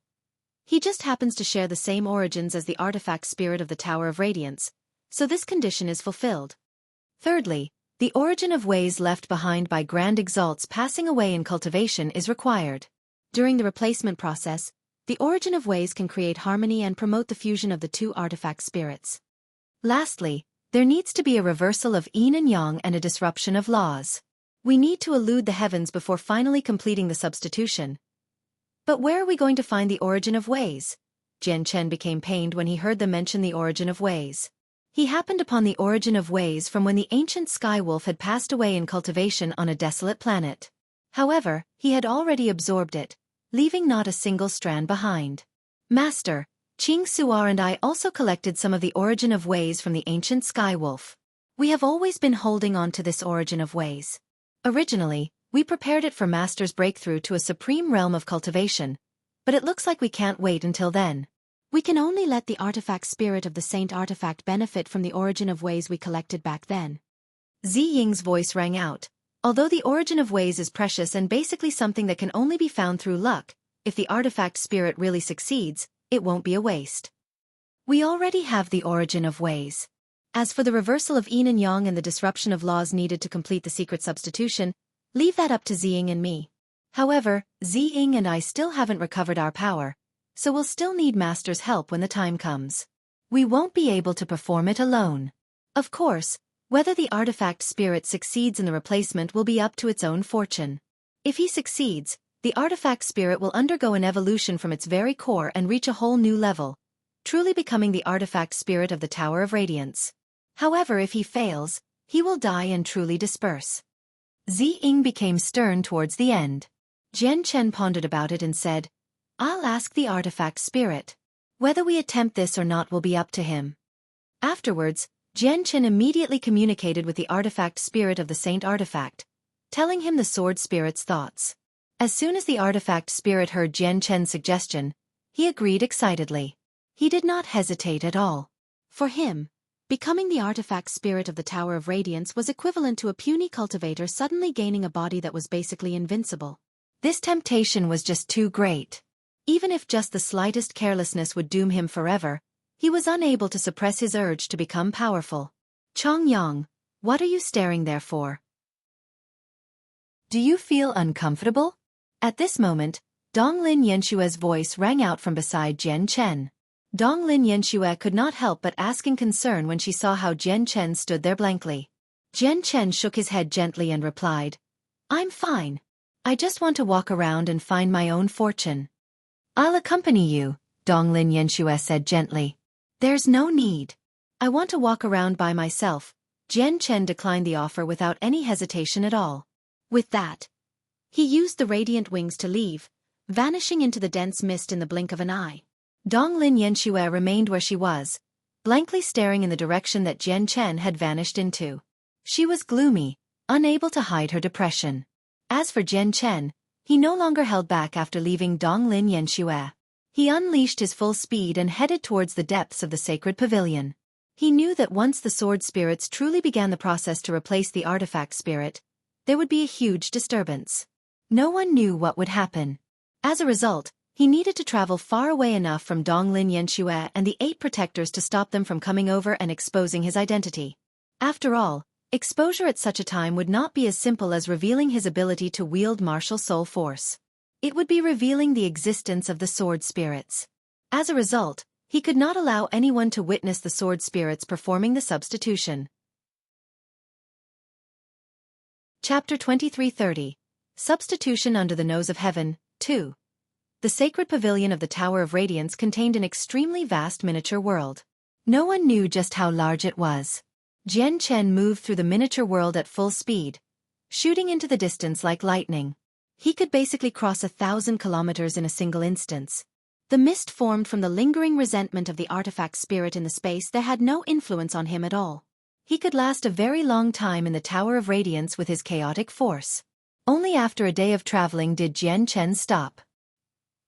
he just happens to share the same origins as the artifact spirit of the Tower of Radiance, so this condition is fulfilled. Thirdly, the origin of ways left behind by Grand Exalts passing away in cultivation is required. During the replacement process, the origin of ways can create harmony and promote the fusion of the two artifact spirits. Lastly, there needs to be a reversal of yin and yang and a disruption of laws. We need to elude the heavens before finally completing the substitution. But where are we going to find the origin of ways? Jian Chen became pained when he heard them mention the origin of ways. He happened upon the origin of ways from when the ancient sky wolf had passed away in cultivation on a desolate planet. However, he had already absorbed it, leaving not a single strand behind. Master, Xueqi and I also collected some of the origin of ways from the ancient sky wolf. We have always been holding on to this origin of ways. Originally, we prepared it for Master's breakthrough to a supreme realm of cultivation, but it looks like we can't wait until then. We can only let the artifact spirit of the Saint Artifact benefit from the origin of ways we collected back then. Ziying's voice rang out. Although the origin of ways is precious and basically something that can only be found through luck, if the artifact spirit really succeeds, it won't be a waste. We already have the origin of ways. As for the reversal of yin and yang and the disruption of laws needed to complete the secret substitution, leave that up to Ziying and me. However, Ziying and I still haven't recovered our power, so we'll still need Master's help when the time comes. We won't be able to perform it alone. Of course, whether the artifact spirit succeeds in the replacement will be up to its own fortune. If he succeeds, the artifact spirit will undergo an evolution from its very core and reach a whole new level, truly becoming the artifact spirit of the Tower of Radiance. However, if he fails, he will die and truly disperse. Ziying became stern towards the end. Jian Chen pondered about it and said, I'll ask the artifact spirit. Whether we attempt this or not will be up to him. Afterwards, Jian Chen immediately communicated with the artifact spirit of the Saint Artifact, telling him the sword spirit's thoughts. As soon as the artifact spirit heard Jian Chen's suggestion, he agreed excitedly. He did not hesitate at all. For him, becoming the artifact spirit of the Tower of Radiance was equivalent to a puny cultivator suddenly gaining a body that was basically invincible. This temptation was just too great. Even if just the slightest carelessness would doom him forever, he was unable to suppress his urge to become powerful. Chongyang, what are you staring there for? Do you feel uncomfortable? At this moment, Donglin Yenshue's voice rang out from beside Jian Chen. Donglin Yenshue could not help but ask in concern when she saw how Jian Chen stood there blankly. Jian Chen shook his head gently and replied, "I'm fine. I just want to walk around and find my own fortune." "I'll accompany you," Donglin Yenshue said gently. "There's no need. I want to walk around by myself." Jian Chen declined the offer without any hesitation at all. With that, he used the radiant wings to leave, vanishing into the dense mist in the blink of an eye. Donglin Yenshue remained where she was, blankly staring in the direction that Jian Chen had vanished into. She was gloomy, unable to hide her depression. As for Jian Chen, he no longer held back after leaving Donglin Yenshue. He unleashed his full speed and headed towards the depths of the sacred pavilion. He knew that once the sword spirits truly began the process to replace the artifact spirit, there would be a huge disturbance. No one knew what would happen. As a result, he needed to travel far away enough from Donglin Yenshue and the 8 protectors to stop them from coming over and exposing his identity. After all, exposure at such a time would not be as simple as revealing his ability to wield martial soul force. It would be revealing the existence of the sword spirits. As a result, he could not allow anyone to witness the sword spirits performing the substitution. Chapter 2330. Substitution Under the Nose of Heaven, 2. The sacred pavilion of the Tower of Radiance contained an extremely vast miniature world. No one knew just how large it was. Jian Chen moved through the miniature world at full speed, shooting into the distance like lightning. He could basically cross 1,000 kilometers in a single instance. The mist formed from the lingering resentment of the artifact spirit in the space that had no influence on him at all. He could last a very long time in the Tower of Radiance with his chaotic force. Only after a day of traveling did Jian Chen stop.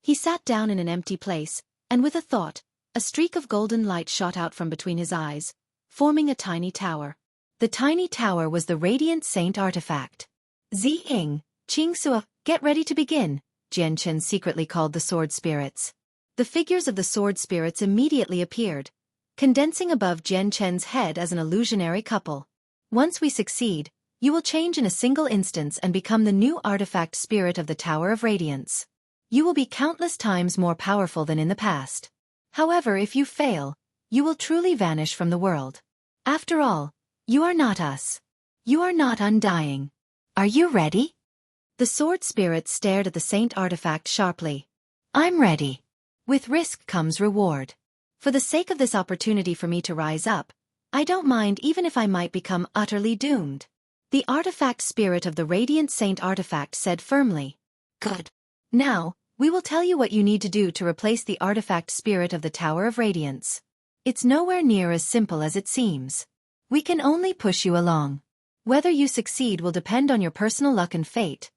He sat down in an empty place, and with a thought, a streak of golden light shot out from between his eyes, forming a tiny tower. The tiny tower was the Radiant Saint artifact. "Ziying, Qingsuo, get ready to begin," Jian Chen secretly called the sword spirits. The figures of the sword spirits immediately appeared, condensing above Jian Chen's head as an illusionary couple. "Once we succeed, you will change in a single instance and become the new artifact spirit of the Tower of Radiance. You will be countless times more powerful than in the past. However, if you fail, you will truly vanish from the world. After all, you are not us. You are not undying. Are you ready?" The sword spirits stared at the saint artifact sharply. "I'm ready. With risk comes reward. For the sake of this opportunity for me to rise up, I don't mind even if I might become utterly doomed." The artifact spirit of the Radiant Saint artifact said firmly. "Good. Now, we will tell you what you need to do to replace the artifact spirit of the Tower of Radiance. It's nowhere near as simple as it seems. We can only push you along. Whether you succeed will depend on your personal luck and fate."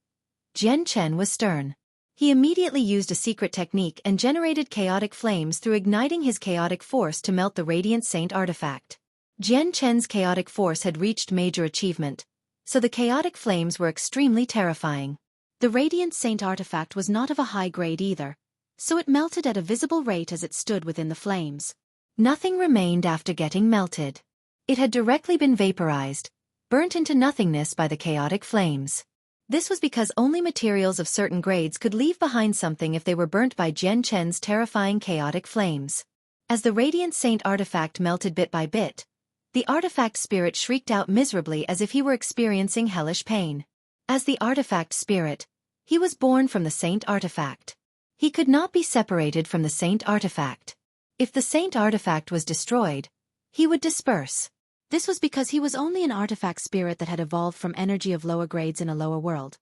Jian Chen was stern. He immediately used a secret technique and generated chaotic flames through igniting his chaotic force to melt the Radiant Saint artifact. Jian Chen's chaotic force had reached major achievement, so the chaotic flames were extremely terrifying. The Radiant Saint artifact was not of a high grade either, so it melted at a visible rate as it stood within the flames. Nothing remained after getting melted. It had directly been vaporized, burnt into nothingness by the chaotic flames. This was because only materials of certain grades could leave behind something if they were burnt by Jian Chen's terrifying chaotic flames. As the Radiant Saint artifact melted bit by bit, the artifact spirit shrieked out miserably as if he were experiencing hellish pain. As the artifact spirit, he was born from the saint artifact. He could not be separated from the saint artifact. If the saint artifact was destroyed, he would disperse. This was because he was only an artifact spirit that had evolved from energy of lower grades in a lower world.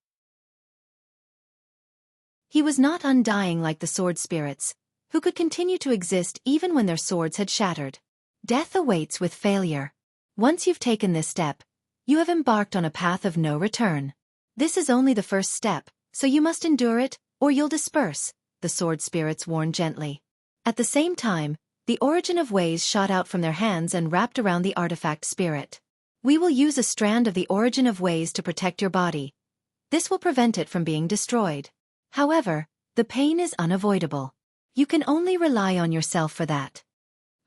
He was not undying like the sword spirits, who could continue to exist even when their swords had shattered. Death awaits with failure. Once you've taken this step, you have embarked on a path of no return. This is only the first step, so you must endure it, or you'll disperse, the sword spirits warned gently. At the same time, the origin of ways shot out from their hands and wrapped around the artifact spirit. "We will use a strand of the origin of ways to protect your body. This will prevent it from being destroyed. However, the pain is unavoidable. You can only rely on yourself for that.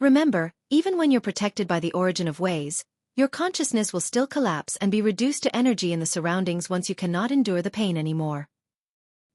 Remember, even when you're protected by the origin of ways, your consciousness will still collapse and be reduced to energy in the surroundings once you cannot endure the pain anymore."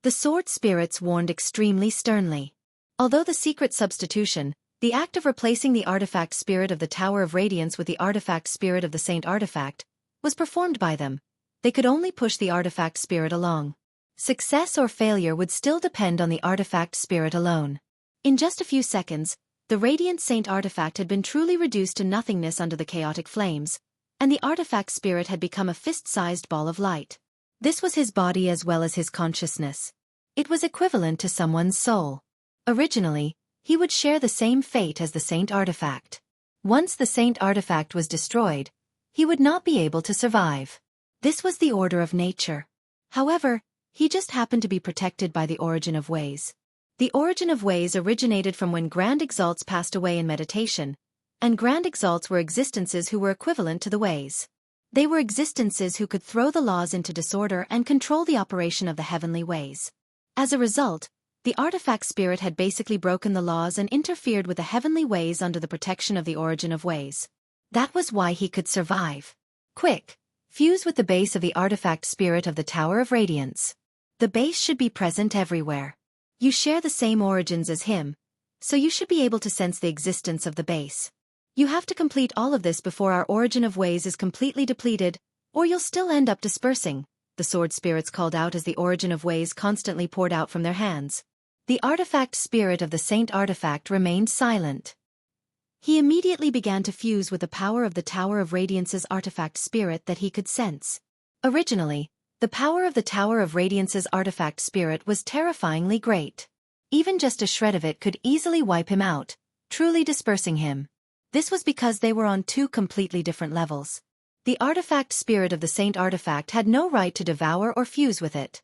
The sword spirits warned extremely sternly. Although the secret substitution, the act of replacing the artifact spirit of the Tower of Radiance with the artifact spirit of the Saint Artifact, was performed by them, they could only push the artifact spirit along. Success or failure would still depend on the artifact spirit alone. In just a few seconds, the Radiant Saint Artifact had been truly reduced to nothingness under the chaotic flames, and the artifact spirit had become a fist-sized ball of light. This was his body as well as his consciousness. It was equivalent to someone's soul. Originally, he would share the same fate as the Saint Artifact. Once the Saint Artifact was destroyed, he would not be able to survive. This was the order of nature. However, he just happened to be protected by the origin of ways. The origin of ways originated from when Grand Exalts passed away in meditation, and Grand Exalts were existences who were equivalent to the ways. They were existences who could throw the laws into disorder and control the operation of the heavenly ways. As a result, the artifact spirit had basically broken the laws and interfered with the heavenly ways under the protection of the origin of ways. That was why he could survive. Quick, fuse with the base of the artifact spirit of the Tower of Radiance. The base should be present everywhere. You share the same origins as him, so you should be able to sense the existence of the base. You have to complete all of this before our origin of ways is completely depleted, or you'll still end up dispersing, the sword spirits called out as the origin of ways constantly poured out from their hands. The artifact spirit of the Saint Artifact remained silent. He immediately began to fuse with the power of the Tower of Radiance's artifact spirit that he could sense. Originally, the power of the Tower of Radiance's artifact spirit was terrifyingly great. Even just a shred of it could easily wipe him out, truly dispersing him. This was because they were on two completely different levels. The artifact spirit of the Saint Artifact had no right to devour or fuse with it.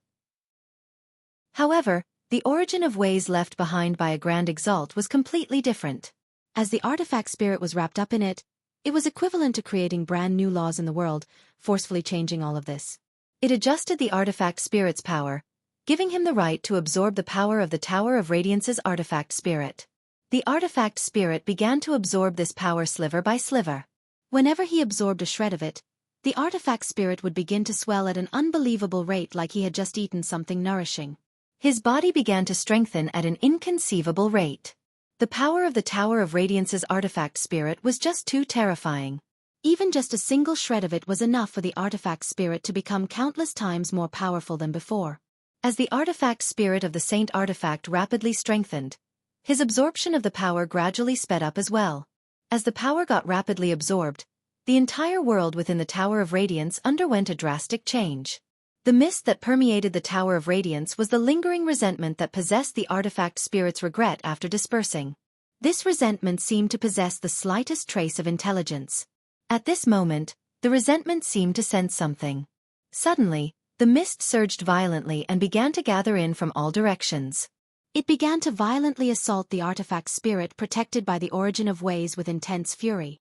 However, the origin of ways left behind by a Grand Exalt was completely different. As the artifact spirit was wrapped up in it, it was equivalent to creating brand new laws in the world, forcefully changing all of this. It adjusted the artifact spirit's power, giving him the right to absorb the power of the Tower of Radiance's artifact spirit. The artifact spirit began to absorb this power sliver by sliver. Whenever he absorbed a shred of it, the artifact spirit would begin to swell at an unbelievable rate like he had just eaten something nourishing. His body began to strengthen at an inconceivable rate. The power of the Tower of Radiance's artifact spirit was just too terrifying. Even just a single shred of it was enough for the artifact spirit to become countless times more powerful than before. As the artifact spirit of the Saint Artifact rapidly strengthened, his absorption of the power gradually sped up as well. As the power got rapidly absorbed, the entire world within the Tower of Radiance underwent a drastic change. The mist that permeated the Tower of Radiance was the lingering resentment that possessed the artifact spirit's regret after dispersing. This resentment seemed to possess the slightest trace of intelligence. At this moment, the resentment seemed to sense something. Suddenly, the mist surged violently and began to gather in from all directions. It began to violently assault the artifact spirit protected by the origin of ways with intense fury.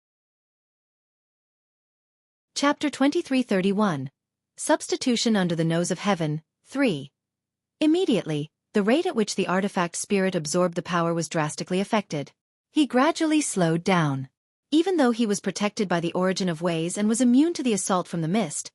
Chapter 2331. Substitution under the Nose of Heaven, 3. Immediately, the rate at which the artifact spirit absorbed the power was drastically affected. He gradually slowed down. Even though he was protected by the origin of ways and was immune to the assault from the mist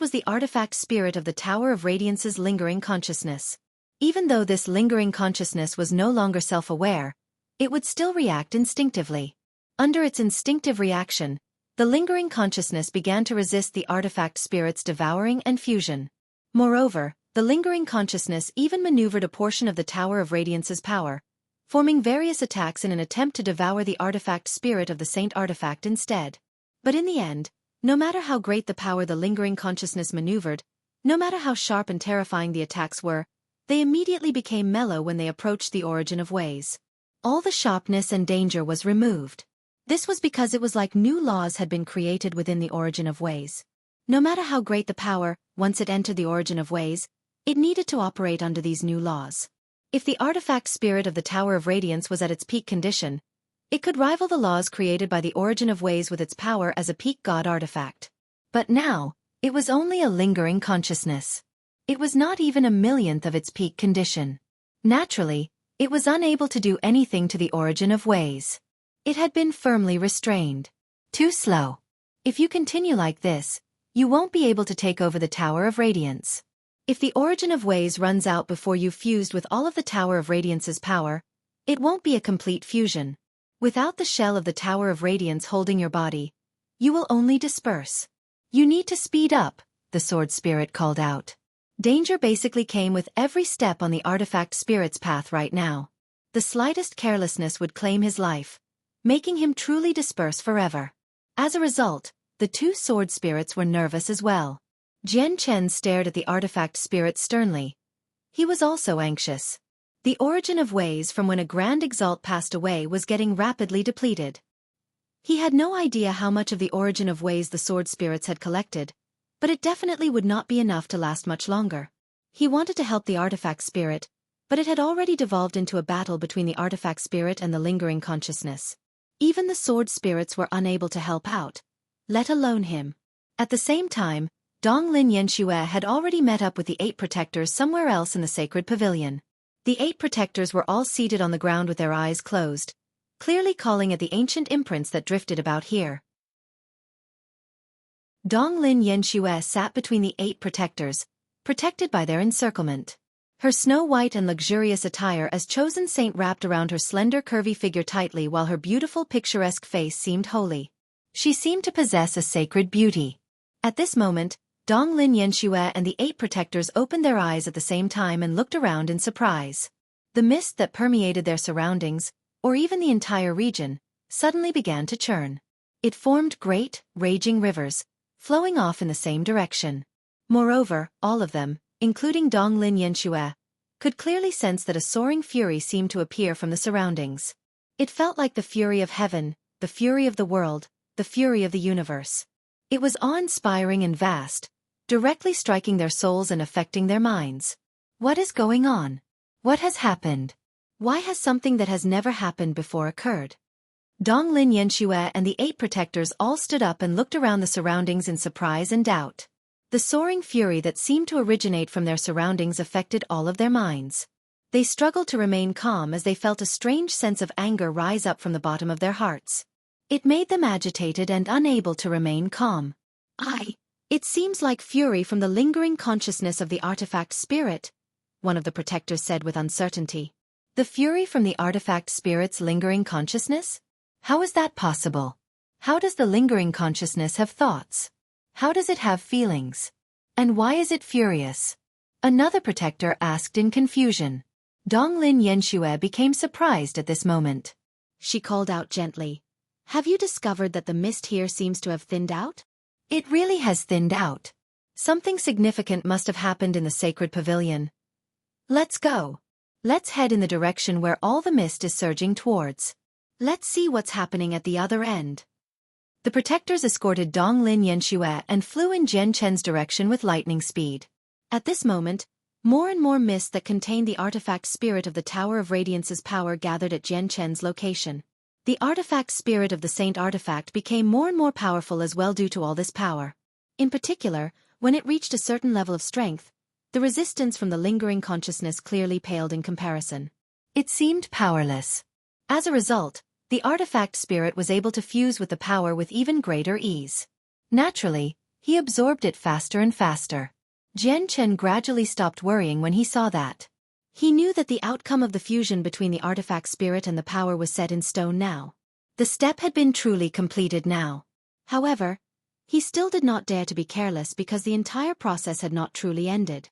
was the artifact spirit of the Tower of Radiance's lingering consciousness. Even though this lingering consciousness was no longer self-aware, it would still react instinctively. Under its instinctive reaction, the lingering consciousness began to resist the artifact spirit's devouring and fusion. Moreover, the lingering consciousness even maneuvered a portion of the Tower of Radiance's power, forming various attacks in an attempt to devour the artifact spirit of the Saint Artifact instead. But in the end, no matter how great the power the lingering consciousness maneuvered, no matter how sharp and terrifying the attacks were, they immediately became mellow when they approached the origin of ways. All the sharpness and danger was removed. This was because it was like new laws had been created within the origin of ways. No matter how great the power, once it entered the origin of ways, it needed to operate under these new laws. If the artifact spirit of the Tower of Radiance was at its peak condition, it could rival the laws created by the origin of ways with its power as a peak god artifact. But now, it was only a lingering consciousness. It was not even a millionth of its peak condition. Naturally, it was unable to do anything to the origin of ways. It had been firmly restrained. Too slow. If you continue like this, you won't be able to take over the Tower of Radiance. If the Origin of Ways runs out before you've fused with all of the Tower of Radiance's power, it won't be a complete fusion. Without the shell of the Tower of Radiance holding your body, you will only disperse. You need to speed up, the Sword Spirit called out. Danger basically came with every step on the Artifact Spirit's path right now. The slightest carelessness would claim his life, making him truly disperse forever. As a result, the two Sword Spirits were nervous as well. Jian Chen stared at the Artifact Spirit sternly. He was also anxious. The Origin of Ways from when a Grand Exalt passed away was getting rapidly depleted. He had no idea how much of the Origin of Ways the Sword Spirits had collected, but it definitely would not be enough to last much longer. He wanted to help the Artifact Spirit, but it had already devolved into a battle between the Artifact Spirit and the lingering consciousness. Even the Sword Spirits were unable to help out, let alone him. At the same time, Donglin Yanxue had already met up with the 8 protectors somewhere else in the sacred pavilion. The 8 protectors were all seated on the ground with their eyes closed, clearly calling at the ancient imprints that drifted about here. Donglin Yanxue sat between the 8 protectors, protected by their encirclement. Her snow-white and luxurious attire as chosen saint wrapped around her slender curvy figure tightly while her beautiful picturesque face seemed holy. She seemed to possess a sacred beauty. At this moment, Donglin Yanxue and the 8 protectors opened their eyes at the same time and looked around in surprise. The mist that permeated their surroundings, or even the entire region, suddenly began to churn. It formed great, raging rivers, flowing off in the same direction. Moreover, all of them, including Donglin Yanxue, could clearly sense that a soaring fury seemed to appear from the surroundings. It felt like the fury of heaven, the fury of the world, the fury of the universe. It was awe-inspiring and vast, directly striking their souls and affecting their minds. What is going on? What has happened? Why has something that has never happened before occurred? Donglin Yanxue and the 8 protectors all stood up and looked around the surroundings in surprise and doubt. The soaring fury that seemed to originate from their surroundings affected all of their minds. They struggled to remain calm as they felt a strange sense of anger rise up from the bottom of their hearts. It made them agitated and unable to remain calm. It seems like fury from the lingering consciousness of the Artifact Spirit, one of the protectors said with uncertainty. The fury from the Artifact Spirit's lingering consciousness? How is that possible? How does the lingering consciousness have thoughts? How does it have feelings? And why is it furious? Another protector asked in confusion. Donglin Yanxue became surprised at this moment. She called out gently, "Have you discovered that the mist here seems to have thinned out?" It really has thinned out. Something significant must have happened in the sacred pavilion. Let's go. Let's head in the direction where all the mist is surging towards. Let's see what's happening at the other end. The protectors escorted Donglin Yanxue and flew in Jian Chen's direction with lightning speed. At this moment, more and more mist that contained the artifact spirit of the Tower of Radiance's power gathered at Jian Chen's location. The artifact spirit of the Saint Artifact became more and more powerful as well due to all this power. In particular, when it reached a certain level of strength, the resistance from the lingering consciousness clearly paled in comparison. It seemed powerless. As a result, the artifact spirit was able to fuse with the power with even greater ease. Naturally, he absorbed it faster and faster. Jian Chen gradually stopped worrying when he saw that. He knew that the outcome of the fusion between the artifact spirit and the power was set in stone now. The step had been truly completed now. However, he still did not dare to be careless because the entire process had not truly ended.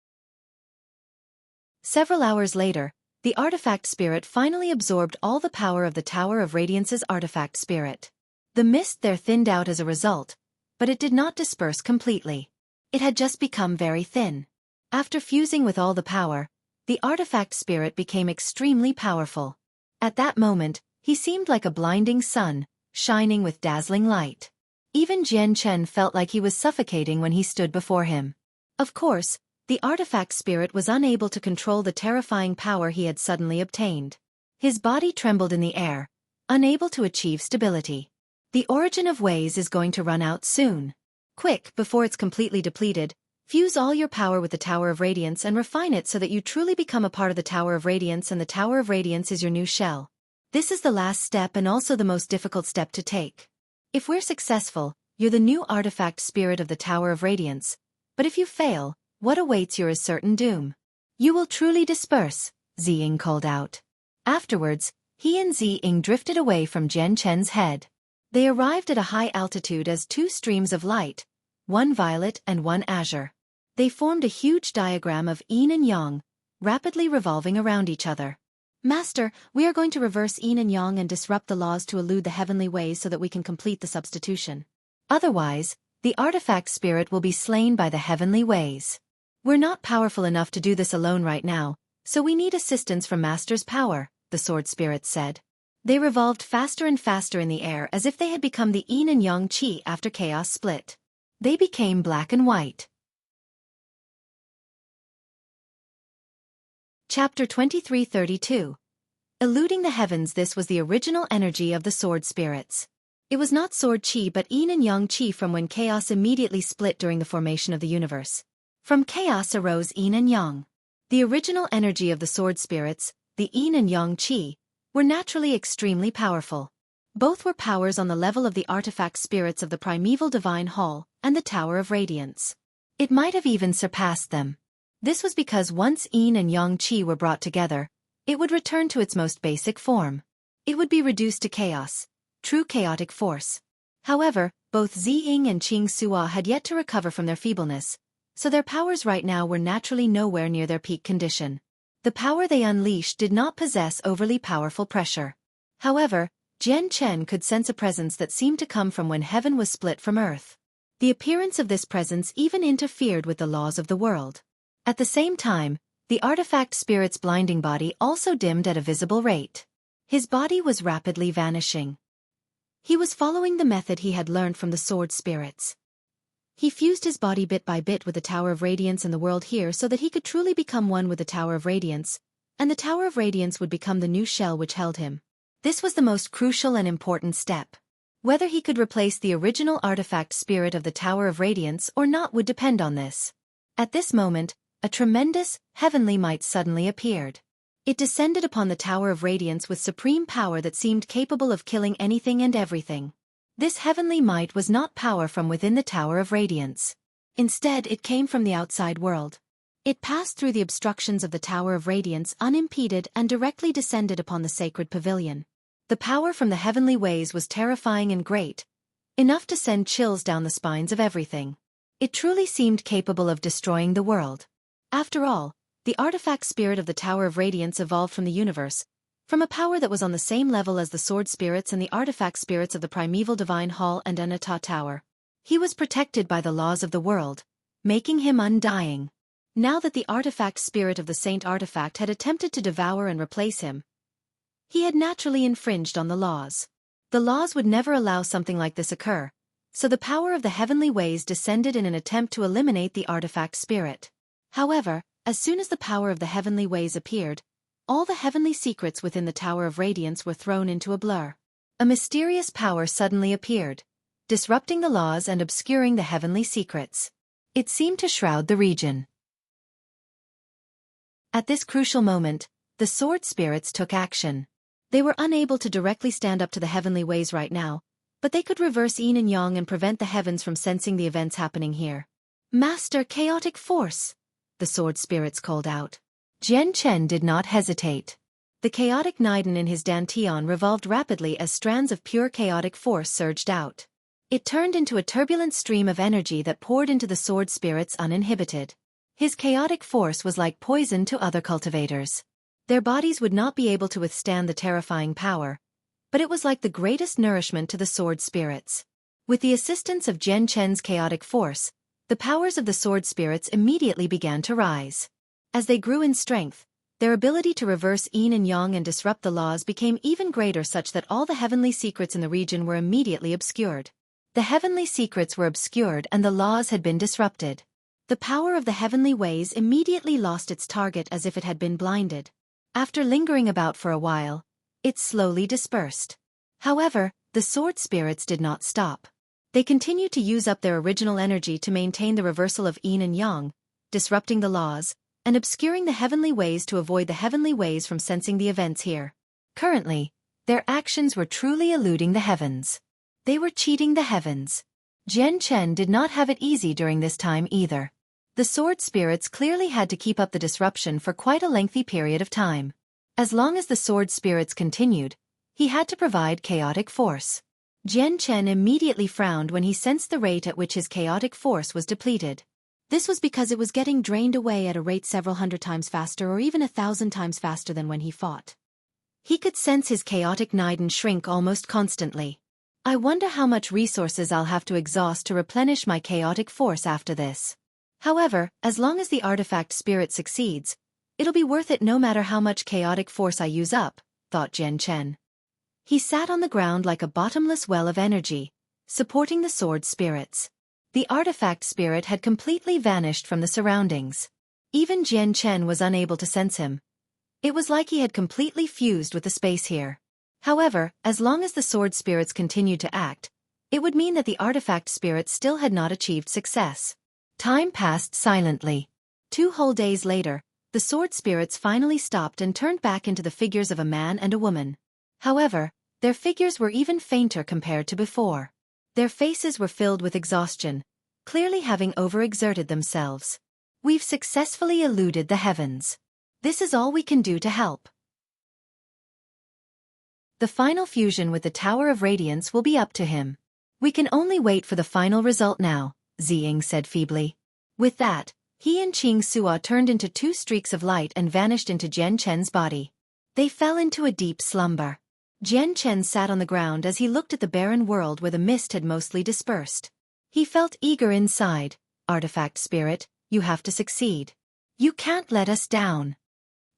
Several hours later, the artifact spirit finally absorbed all the power of the Tower of Radiance's artifact spirit. The mist there thinned out as a result, but it did not disperse completely. It had just become very thin. After fusing with all the power, the artifact spirit became extremely powerful. At that moment, he seemed like a blinding sun, shining with dazzling light. Even Jian Chen felt like he was suffocating when he stood before him. Of course, the artifact spirit was unable to control the terrifying power he had suddenly obtained. His body trembled in the air, unable to achieve stability. The origin of ways is going to run out soon. Quick, before it's completely depleted, fuse all your power with the Tower of Radiance and refine it so that you truly become a part of the Tower of Radiance, and the Tower of Radiance is your new shell. This is the last step and also the most difficult step to take. If we're successful, you're the new artifact spirit of the Tower of Radiance, but if you fail, What awaits you is certain doom. You will truly disperse, Ziying called out. Afterwards, he and Ziying drifted away from Jian Chen's head. They arrived at a high altitude as two streams of light, one violet and one azure. They formed a huge diagram of yin and yang, rapidly revolving around each other. Master, we are going to reverse yin and yang and disrupt the laws to elude the heavenly ways so that we can complete the substitution. Otherwise, the artifact spirit will be slain by the heavenly ways. We're not powerful enough to do this alone right now, so we need assistance from Master's power, the sword spirits said. They revolved faster and faster in the air as if they had become the yin and yang qi after chaos split. They became black and white. Chapter 23:32. Eluding the heavens. This was the original energy of the sword spirits. It was not sword qi but yin and yang qi from when chaos immediately split during the formation of the universe. From chaos arose yin and yang. The original energy of the sword spirits, the yin and yang qi, were naturally extremely powerful. Both were powers on the level of the artifact spirits of the primeval divine hall and the Tower of Radiance. It might have even surpassed them. This was because once yin and yang qi were brought together, it would return to its most basic form. It would be reduced to chaos, true chaotic force. However, both Ziying and Qing Sua had yet to recover from their feebleness, so their powers right now were naturally nowhere near their peak condition. The power they unleashed did not possess overly powerful pressure. However, Jian Chen could sense a presence that seemed to come from when heaven was split from earth. The appearance of this presence even interfered with the laws of the world. At the same time, the artifact spirit's blinding body also dimmed at a visible rate. His body was rapidly vanishing. He was following the method he had learned from the sword spirits. He fused his body bit by bit with the Tower of Radiance and the world here so that he could truly become one with the Tower of Radiance, and the Tower of Radiance would become the new shell which held him. This was the most crucial and important step. Whether he could replace the original artifact spirit of the Tower of Radiance or not would depend on this. At this moment, a tremendous, heavenly might suddenly appeared. It descended upon the Tower of Radiance with supreme power that seemed capable of killing anything and everything. This heavenly might was not power from within the Tower of Radiance. Instead, it came from the outside world. It passed through the obstructions of the Tower of Radiance unimpeded and directly descended upon the sacred pavilion. The power from the heavenly ways was terrifying and great, enough to send chills down the spines of everything. It truly seemed capable of destroying the world. After all, the artifact spirit of the Tower of Radiance evolved from the universe, from a power that was on the same level as the sword spirits and the artifact spirits of the primeval divine hall and Anata Tower. He was protected by the laws of the world, making him undying. Now that the artifact spirit of the Saint Artifact had attempted to devour and replace him, he had naturally infringed on the laws. The laws would never allow something like this occur, so the power of the heavenly ways descended in an attempt to eliminate the artifact spirit. However, as soon as the power of the heavenly ways appeared, all the heavenly secrets within the Tower of Radiance were thrown into a blur. A mysterious power suddenly appeared, disrupting the laws and obscuring the heavenly secrets. It seemed to shroud the region. At this crucial moment, the sword spirits took action. They were unable to directly stand up to the heavenly ways right now, but they could reverse yin and yang and prevent the heavens from sensing the events happening here. Master Chaotic Force! The sword spirits called out. Jian Chen did not hesitate. The chaotic Niden in his dantian revolved rapidly as strands of pure chaotic force surged out. It turned into a turbulent stream of energy that poured into the sword spirits uninhibited. His chaotic force was like poison to other cultivators. Their bodies would not be able to withstand the terrifying power, but it was like the greatest nourishment to the sword spirits. With the assistance of Jian Chen's chaotic force, the powers of the sword spirits immediately began to rise. As they grew in strength, their ability to reverse yin and yang and disrupt the laws became even greater, such that all the heavenly secrets in the region were immediately obscured. The heavenly secrets were obscured and the laws had been disrupted. The power of the heavenly ways immediately lost its target as if it had been blinded. After lingering about for a while, it slowly dispersed. However, the sword spirits did not stop. They continued to use up their original energy to maintain the reversal of yin and yang, disrupting the laws, and obscuring the heavenly ways to avoid the heavenly ways from sensing the events here. Currently, their actions were truly eluding the heavens. They were cheating the heavens. Jian Chen did not have it easy during this time either. The sword spirits clearly had to keep up the disruption for quite a lengthy period of time. As long as the sword spirits continued, he had to provide chaotic force. Jian Chen immediately frowned when he sensed the rate at which his chaotic force was depleted. This was because it was getting drained away at a rate several hundred times faster or even 1,000 times faster than when he fought. He could sense his chaotic Niden shrink almost constantly. I wonder how much resources I'll have to exhaust to replenish my chaotic force after this. However, as long as the artifact spirit succeeds, it'll be worth it no matter how much chaotic force I use up, thought Jian Chen. He sat on the ground like a bottomless well of energy, supporting the sword spirits. The artifact spirit had completely vanished from the surroundings. Even Jian Chen was unable to sense him. It was like he had completely fused with the space here. However, as long as the sword spirits continued to act, it would mean that the artifact spirit still had not achieved success. Time passed silently. 2 whole days later, the sword spirits finally stopped and turned back into the figures of a man and a woman. However, their figures were even fainter compared to before. Their faces were filled with exhaustion, clearly having overexerted themselves. We've successfully eluded the heavens. This is all we can do to help. The final fusion with the Tower of Radiance will be up to him. We can only wait for the final result now, Ziying said feebly. With that, he and Qing Suo turned into 2 streaks of light and vanished into Jian Chen's body. They fell into a deep slumber. Jian Chen sat on the ground as he looked at the barren world where the mist had mostly dispersed. He felt eager inside. Artifact spirit, you have to succeed. You can't let us down.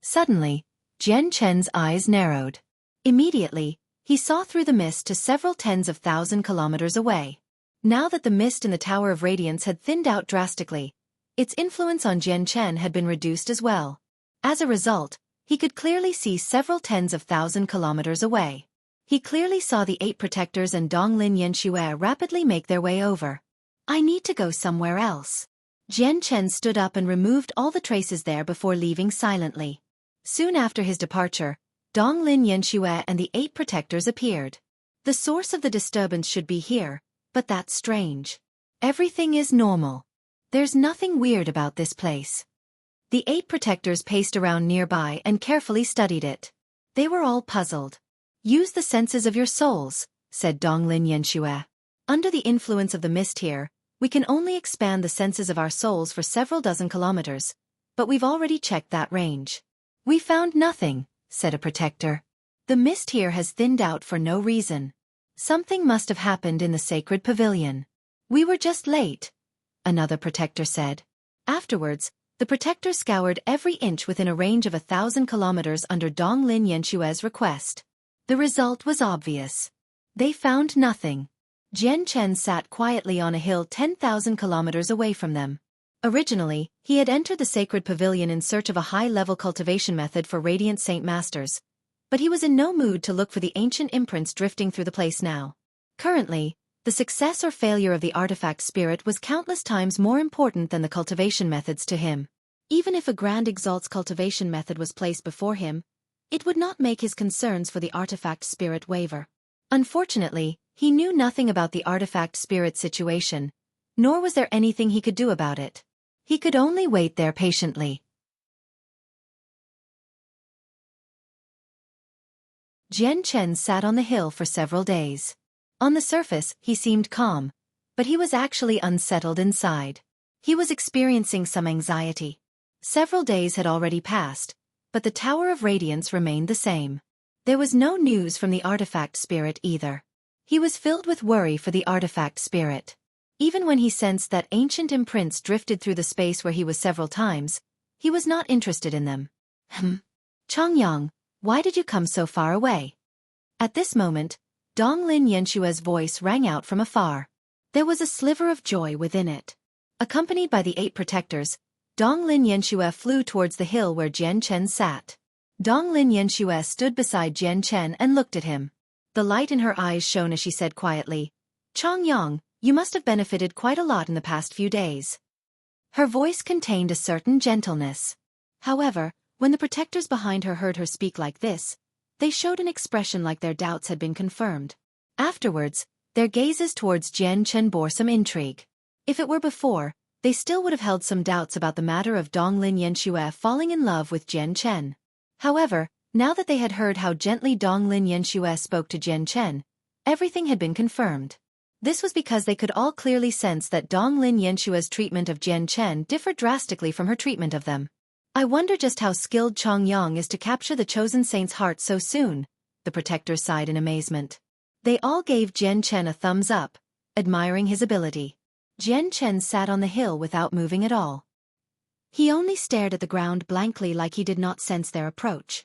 Suddenly, Jian Chen's eyes narrowed. Immediately, he saw through the mist to several tens of thousand kilometers away. Now that the mist in the Tower of Radiance had thinned out drastically, its influence on Jian Chen had been reduced as well. As a result, he could clearly see several tens of thousand kilometers away. He clearly saw the 8 protectors and Donglin Yanxue rapidly make their way over. I need to go somewhere else. Jian Chen stood up and removed all the traces there before leaving silently. Soon after his departure, Donglin Yanxue and the 8 protectors appeared. The source of the disturbance should be here, but that's strange. Everything is normal. There's nothing weird about this place. The 8 protectors paced around nearby and carefully studied it. They were all puzzled. Use the senses of your souls, said Donglin Yanxue. Under the influence of the mist here, we can only expand the senses of our souls for several dozen kilometers, but we've already checked that range. We found nothing, said a protector. The mist here has thinned out for no reason. Something must have happened in the sacred pavilion. We were just late, another protector said. Afterwards, the protector scoured every inch within a range of 1,000 kilometers under Donglin Yanxue's request. The result was obvious. They found nothing. Jian Chen sat quietly on a hill 10,000 kilometers away from them. Originally, he had entered the sacred pavilion in search of a high-level cultivation method for Radiant Saint Masters, but he was in no mood to look for the ancient imprints drifting through the place now. Currently, the success or failure of the artifact spirit was countless times more important than the cultivation methods to him. Even if a Grand Exalt's cultivation method was placed before him, it would not make his concerns for the artifact spirit waver. Unfortunately, he knew nothing about the artifact spirit situation, nor was there anything he could do about it. He could only wait there patiently. Jian Chen sat on the hill for several days. On the surface, he seemed calm, but he was actually unsettled inside. He was experiencing some anxiety. Several days had already passed, but the Tower of Radiance remained the same. There was no news from the artifact spirit either. He was filled with worry for the artifact spirit. Even when he sensed that ancient imprints drifted through the space where he was several times, he was not interested in them. Chongyang, why did you come so far away? At this moment, Donglin Yanxue's voice rang out from afar. There was a sliver of joy within it. Accompanied by the 8 protectors, Donglin Yanxue flew towards the hill where Jian Chen sat. Donglin Yanxue stood beside Jian Chen and looked at him. The light in her eyes shone as she said quietly, Chongyang, you must have benefited quite a lot in the past few days. Her voice contained a certain gentleness. However, when the protectors behind her heard her speak like this, they showed an expression like their doubts had been confirmed. Afterwards, their gazes towards Jian Chen bore some intrigue. If it were before, they still would have held some doubts about the matter of Donglin Yanxue falling in love with Jian Chen. However, now that they had heard how gently Donglin Yanxue spoke to Jian Chen, everything had been confirmed. This was because they could all clearly sense that Donglin Yanxue's treatment of Jian Chen differed drastically from her treatment of them. I wonder just how skilled Chongyang is to capture the chosen saint's heart so soon, the protectors sighed in amazement. They all gave Jian Chen a thumbs up, admiring his ability. Jian Chen sat on the hill without moving at all. He only stared at the ground blankly like he did not sense their approach.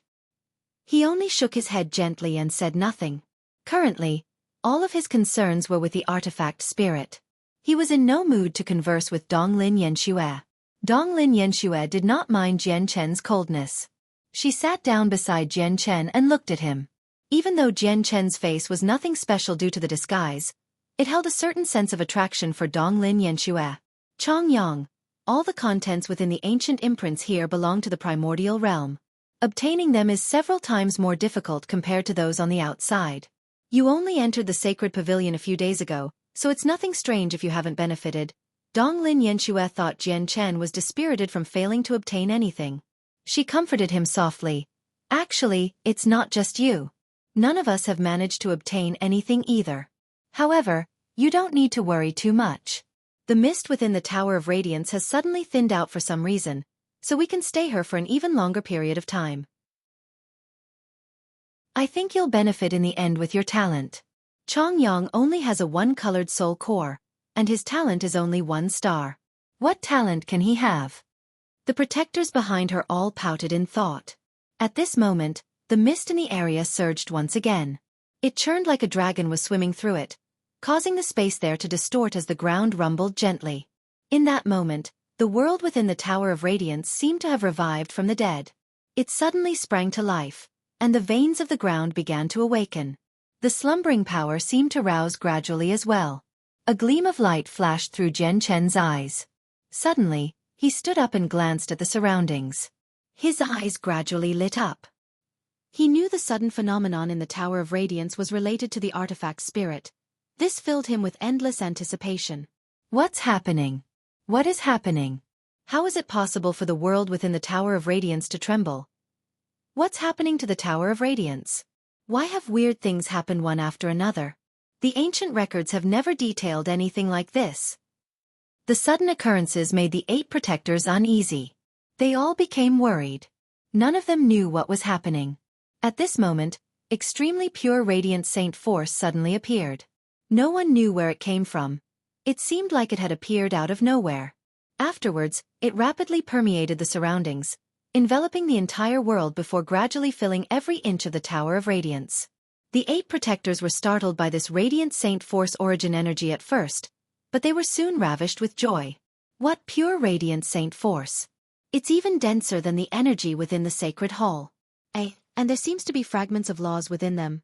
He only shook his head gently and said nothing. Currently, all of his concerns were with the artifact spirit. He was in no mood to converse with Donglin Yanxue. Donglin Yanxue did not mind Jian Chen's coldness. She sat down beside Jian Chen and looked at him. Even though Jian Chen's face was nothing special due to the disguise, it held a certain sense of attraction for Donglin Yanxue. Chongyang, all the contents within the ancient imprints here belong to the primordial realm. Obtaining them is several times more difficult compared to those on the outside. You only entered the sacred pavilion a few days ago, so it's nothing strange if you haven't benefited. Donglin Yanxue thought Jian Chen was dispirited from failing to obtain anything. She comforted him softly. Actually, it's not just you. None of us have managed to obtain anything either. However, you don't need to worry too much. The mist within the Tower of Radiance has suddenly thinned out for some reason, so we can stay here for an even longer period of time. I think you'll benefit in the end with your talent. Chongyang only has a one-colored soul core, and his talent is only 1 star. What talent can he have? The protectors behind her all pouted in thought. At this moment, the mist in the area surged once again. It churned like a dragon was swimming through it, causing the space there to distort as the ground rumbled gently. In that moment, the world within the Tower of Radiance seemed to have revived from the dead. It suddenly sprang to life, and the veins of the ground began to awaken. The slumbering power seemed to rouse gradually as well. A gleam of light flashed through Jian Chen's eyes. Suddenly, he stood up and glanced at the surroundings. His eyes gradually lit up. He knew the sudden phenomenon in the Tower of Radiance was related to the artifact spirit. This filled him with endless anticipation. What's happening? What is happening? How is it possible for the world within the Tower of Radiance to tremble? What's happening to the Tower of Radiance? Why have weird things happen one after another? The ancient records have never detailed anything like this. The sudden occurrences made the 8 protectors uneasy. They all became worried. None of them knew what was happening. At this moment, extremely pure radiant saint force suddenly appeared. No one knew where it came from. It seemed like it had appeared out of nowhere. Afterwards, it rapidly permeated the surroundings, enveloping the entire world before gradually filling every inch of the Tower of Radiance. The 8 protectors were startled by this radiant saint force origin energy at first, but they were soon ravished with joy. What pure radiant saint force! It's even denser than the energy within the sacred hall. And there seems to be fragments of laws within them.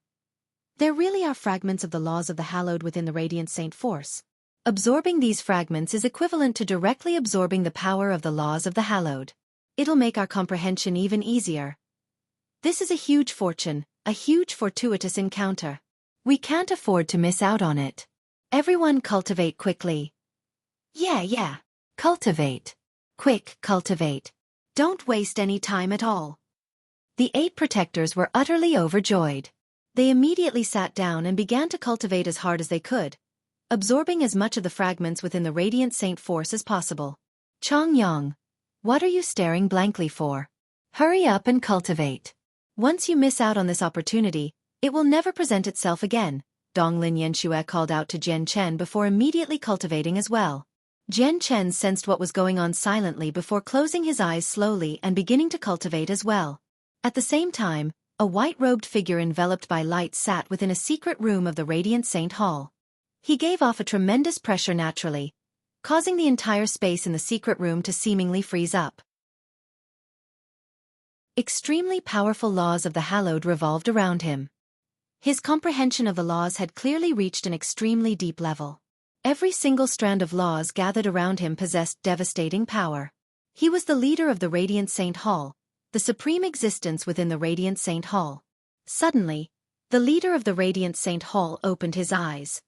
There really are fragments of the laws of the hallowed within the radiant saint force. Absorbing these fragments is equivalent to directly absorbing the power of the laws of the hallowed. It'll make our comprehension even easier. This is a huge fortune, a huge fortuitous encounter. We can't afford to miss out on it. Everyone cultivate quickly. Yeah. Cultivate. Quick, cultivate. Don't waste any time at all. The 8 protectors were utterly overjoyed. They immediately sat down and began to cultivate as hard as they could, absorbing as much of the fragments within the radiant saint force as possible. Chongyang, what are you staring blankly for? Hurry up and cultivate. Once you miss out on this opportunity, it will never present itself again, Donglin Yanxue called out to Jian Chen before immediately cultivating as well. Jian Chen sensed what was going on silently before closing his eyes slowly and beginning to cultivate as well. At the same time, a white-robed figure enveloped by light sat within a secret room of the Radiant Saint Hall. He gave off a tremendous pressure naturally, causing the entire space in the secret room to seemingly freeze up. Extremely powerful laws of the hallowed revolved around him. His comprehension of the laws had clearly reached an extremely deep level. Every single strand of laws gathered around him possessed devastating power. He was the leader of the Radiant Saint Hall, the supreme existence within the Radiant Saint Hall. Suddenly, the leader of the Radiant Saint Hall opened his eyes.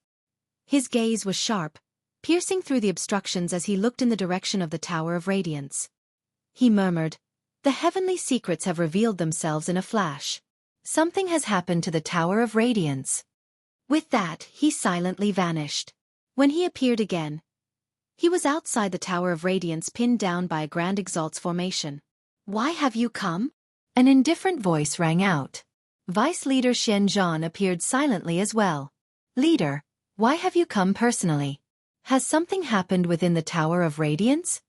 His gaze was sharp, piercing through the obstructions as he looked in the direction of the Tower of Radiance. He murmured, "The heavenly secrets have revealed themselves in a flash. Something has happened to the Tower of Radiance." With that, he silently vanished. When he appeared again, he was outside the Tower of Radiance, pinned down by a Grand Exalt's formation. "Why have you come?" An indifferent voice rang out. Vice Leader Xianzhan appeared silently as well. "Leader, why have you come personally? Has something happened within the Tower of Radiance?"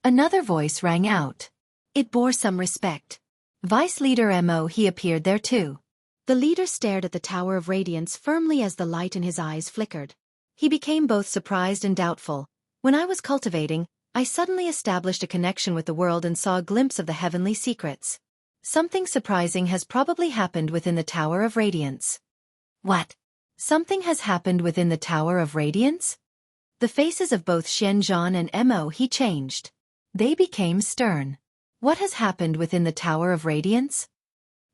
Another voice rang out. It bore some respect. Vice Leader Mo, he appeared there too. The leader stared at the Tower of Radiance firmly as the light in his eyes flickered. He became both surprised and doubtful. "When I was cultivating, I suddenly established a connection with the world and saw a glimpse of the heavenly secrets. Something surprising has probably happened within the Tower of Radiance." "What? Something has happened within the Tower of Radiance?" The faces of both Xianzhan and Mo he changed. They became stern. "What has happened within the Tower of Radiance?"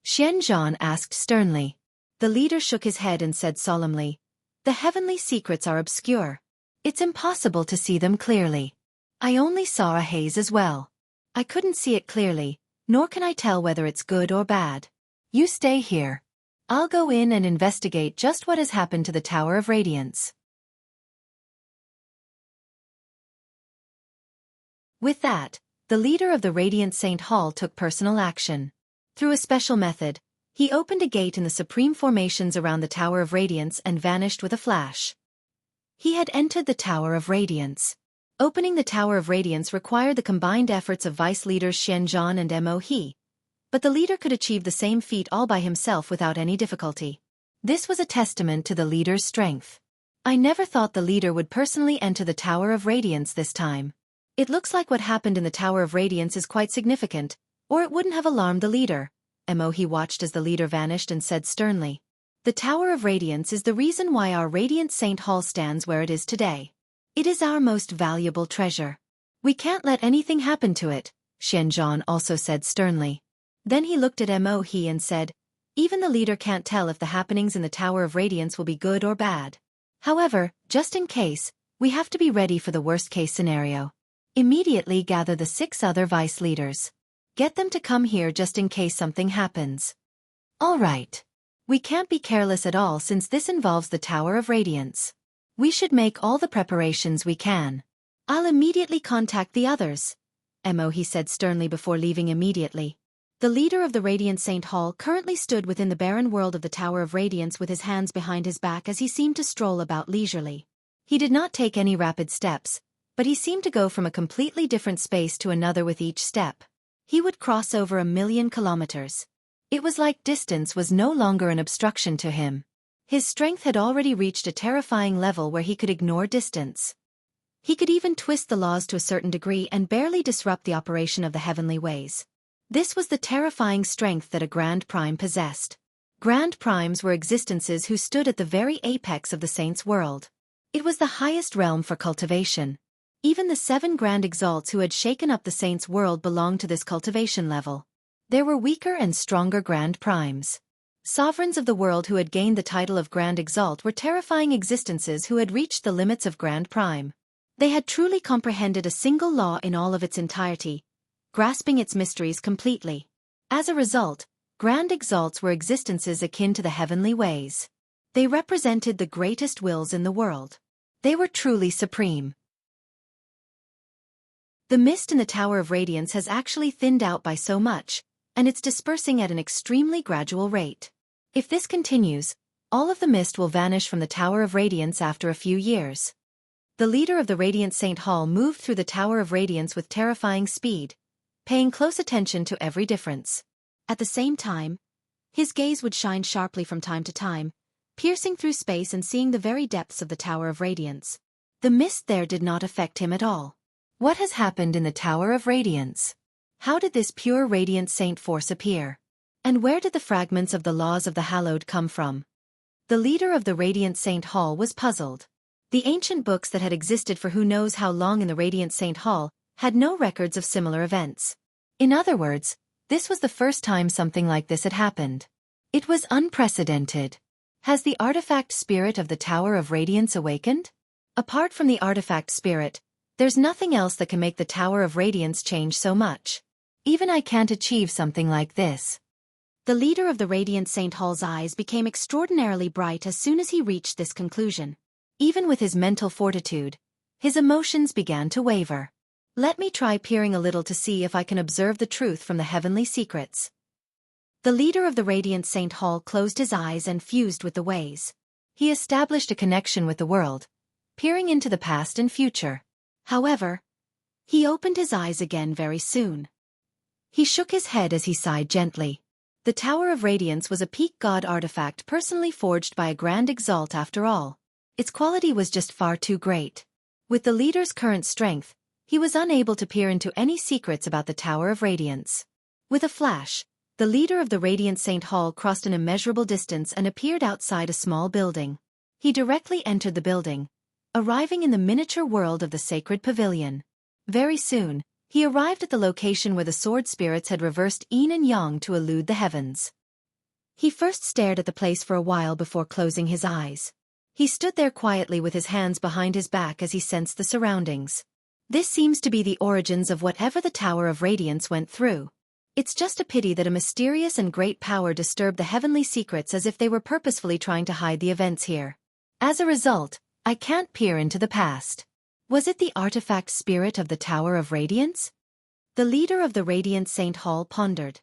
Xianzhan asked sternly. The leader shook his head and said solemnly, "The heavenly secrets are obscure. It's impossible to see them clearly. I only saw a haze as well. I couldn't see it clearly, nor can I tell whether it's good or bad. You stay here. I'll go in and investigate just what has happened to the Tower of Radiance." With that, the leader of the Radiant Saint Hall took personal action. Through a special method, he opened a gate in the supreme formations around the Tower of Radiance and vanished with a flash. He had entered the Tower of Radiance. Opening the Tower of Radiance required the combined efforts of Vice Leaders Xianzhan and Mo He, but the leader could achieve the same feat all by himself without any difficulty. This was a testament to the leader's strength. "I never thought the leader would personally enter the Tower of Radiance this time. It looks like what happened in the Tower of Radiance is quite significant, or it wouldn't have alarmed the leader." Mo He watched as the leader vanished and said sternly, "The Tower of Radiance is the reason why our Radiant Saint Hall stands where it is today. It is our most valuable treasure. We can't let anything happen to it," Xianzhan also said sternly. Then he looked at Mo He and said, "Even the leader can't tell if the happenings in the Tower of Radiance will be good or bad. However, just in case, we have to be ready for the worst-case scenario. Immediately gather the 6 other vice leaders. Get them to come here just in case something happens." "All right. We can't be careless at all since this involves the Tower of Radiance. We should make all the preparations we can. I'll immediately contact the others," Mo He said sternly before leaving immediately. The leader of the Radiant Saint Hall currently stood within the barren world of the Tower of Radiance with his hands behind his back as he seemed to stroll about leisurely. He did not take any rapid steps, but he seemed to go from a completely different space to another with each step. He would cross over 1,000,000 kilometers. It was like distance was no longer an obstruction to him. His strength had already reached a terrifying level where he could ignore distance. He could even twist the laws to a certain degree and barely disrupt the operation of the heavenly ways. This was the terrifying strength that a Grand Prime possessed. Grand Primes were existences who stood at the very apex of the saint's world. It was the highest realm for cultivation. Even the 7 Grand Exalts who had shaken up the saint's world belonged to this cultivation level. There were weaker and stronger Grand Primes. Sovereigns of the world who had gained the title of Grand Exalt were terrifying existences who had reached the limits of Grand Prime. They had truly comprehended a single law in all of its entirety, grasping its mysteries completely. As a result, Grand Exalts were existences akin to the heavenly ways. They represented the greatest wills in the world. They were truly supreme. The mist in the Tower of Radiance has actually thinned out by so much, and it's dispersing at an extremely gradual rate. If this continues, all of the mist will vanish from the Tower of Radiance after a few years. The leader of the Radiant Saint Hall moved through the Tower of Radiance with terrifying speed, paying close attention to every difference. At the same time, his gaze would shine sharply from time to time, piercing through space and seeing the very depths of the Tower of Radiance. The mist there did not affect him at all. What has happened in the Tower of Radiance? How did this pure radiant saint force appear? And where did the fragments of the laws of the hallowed come from? The leader of the Radiant Saint Hall was puzzled. The ancient books that had existed for who knows how long in the Radiant Saint Hall had no records of similar events. In other words, this was the first time something like this had happened. It was unprecedented. Has the artifact spirit of the Tower of Radiance awakened? Apart from the artifact spirit, there's nothing else that can make the Tower of Radiance change so much. Even I can't achieve something like this. The leader of the Radiant Saint Hall's eyes became extraordinarily bright as soon as he reached this conclusion. Even with his mental fortitude, his emotions began to waver. Let me try peering a little to see if I can observe the truth from the heavenly secrets. The leader of the Radiant Saint Hall closed his eyes and fused with the ways. He established a connection with the world, peering into the past and future. However, he opened his eyes again very soon. He shook his head as he sighed gently. The Tower of Radiance was a peak god artifact personally forged by a Grand Exalt after all. Its quality was just far too great. With the leader's current strength, he was unable to peer into any secrets about the Tower of Radiance. With a flash, the leader of the Radiant Saint Hall crossed an immeasurable distance and appeared outside a small building. He directly entered the building, arriving in the miniature world of the Sacred Pavilion. Very soon, he arrived at the location where the sword spirits had reversed yin and yang to elude the heavens. He first stared at the place for a while before closing his eyes. He stood there quietly with his hands behind his back as he sensed the surroundings. This seems to be the origins of whatever the Tower of Radiance went through. It's just a pity that a mysterious and great power disturbed the heavenly secrets as if they were purposefully trying to hide the events here. As a result, I can't peer into the past. Was it the artifact spirit of the Tower of Radiance? The leader of the Radiant Saint Hall pondered.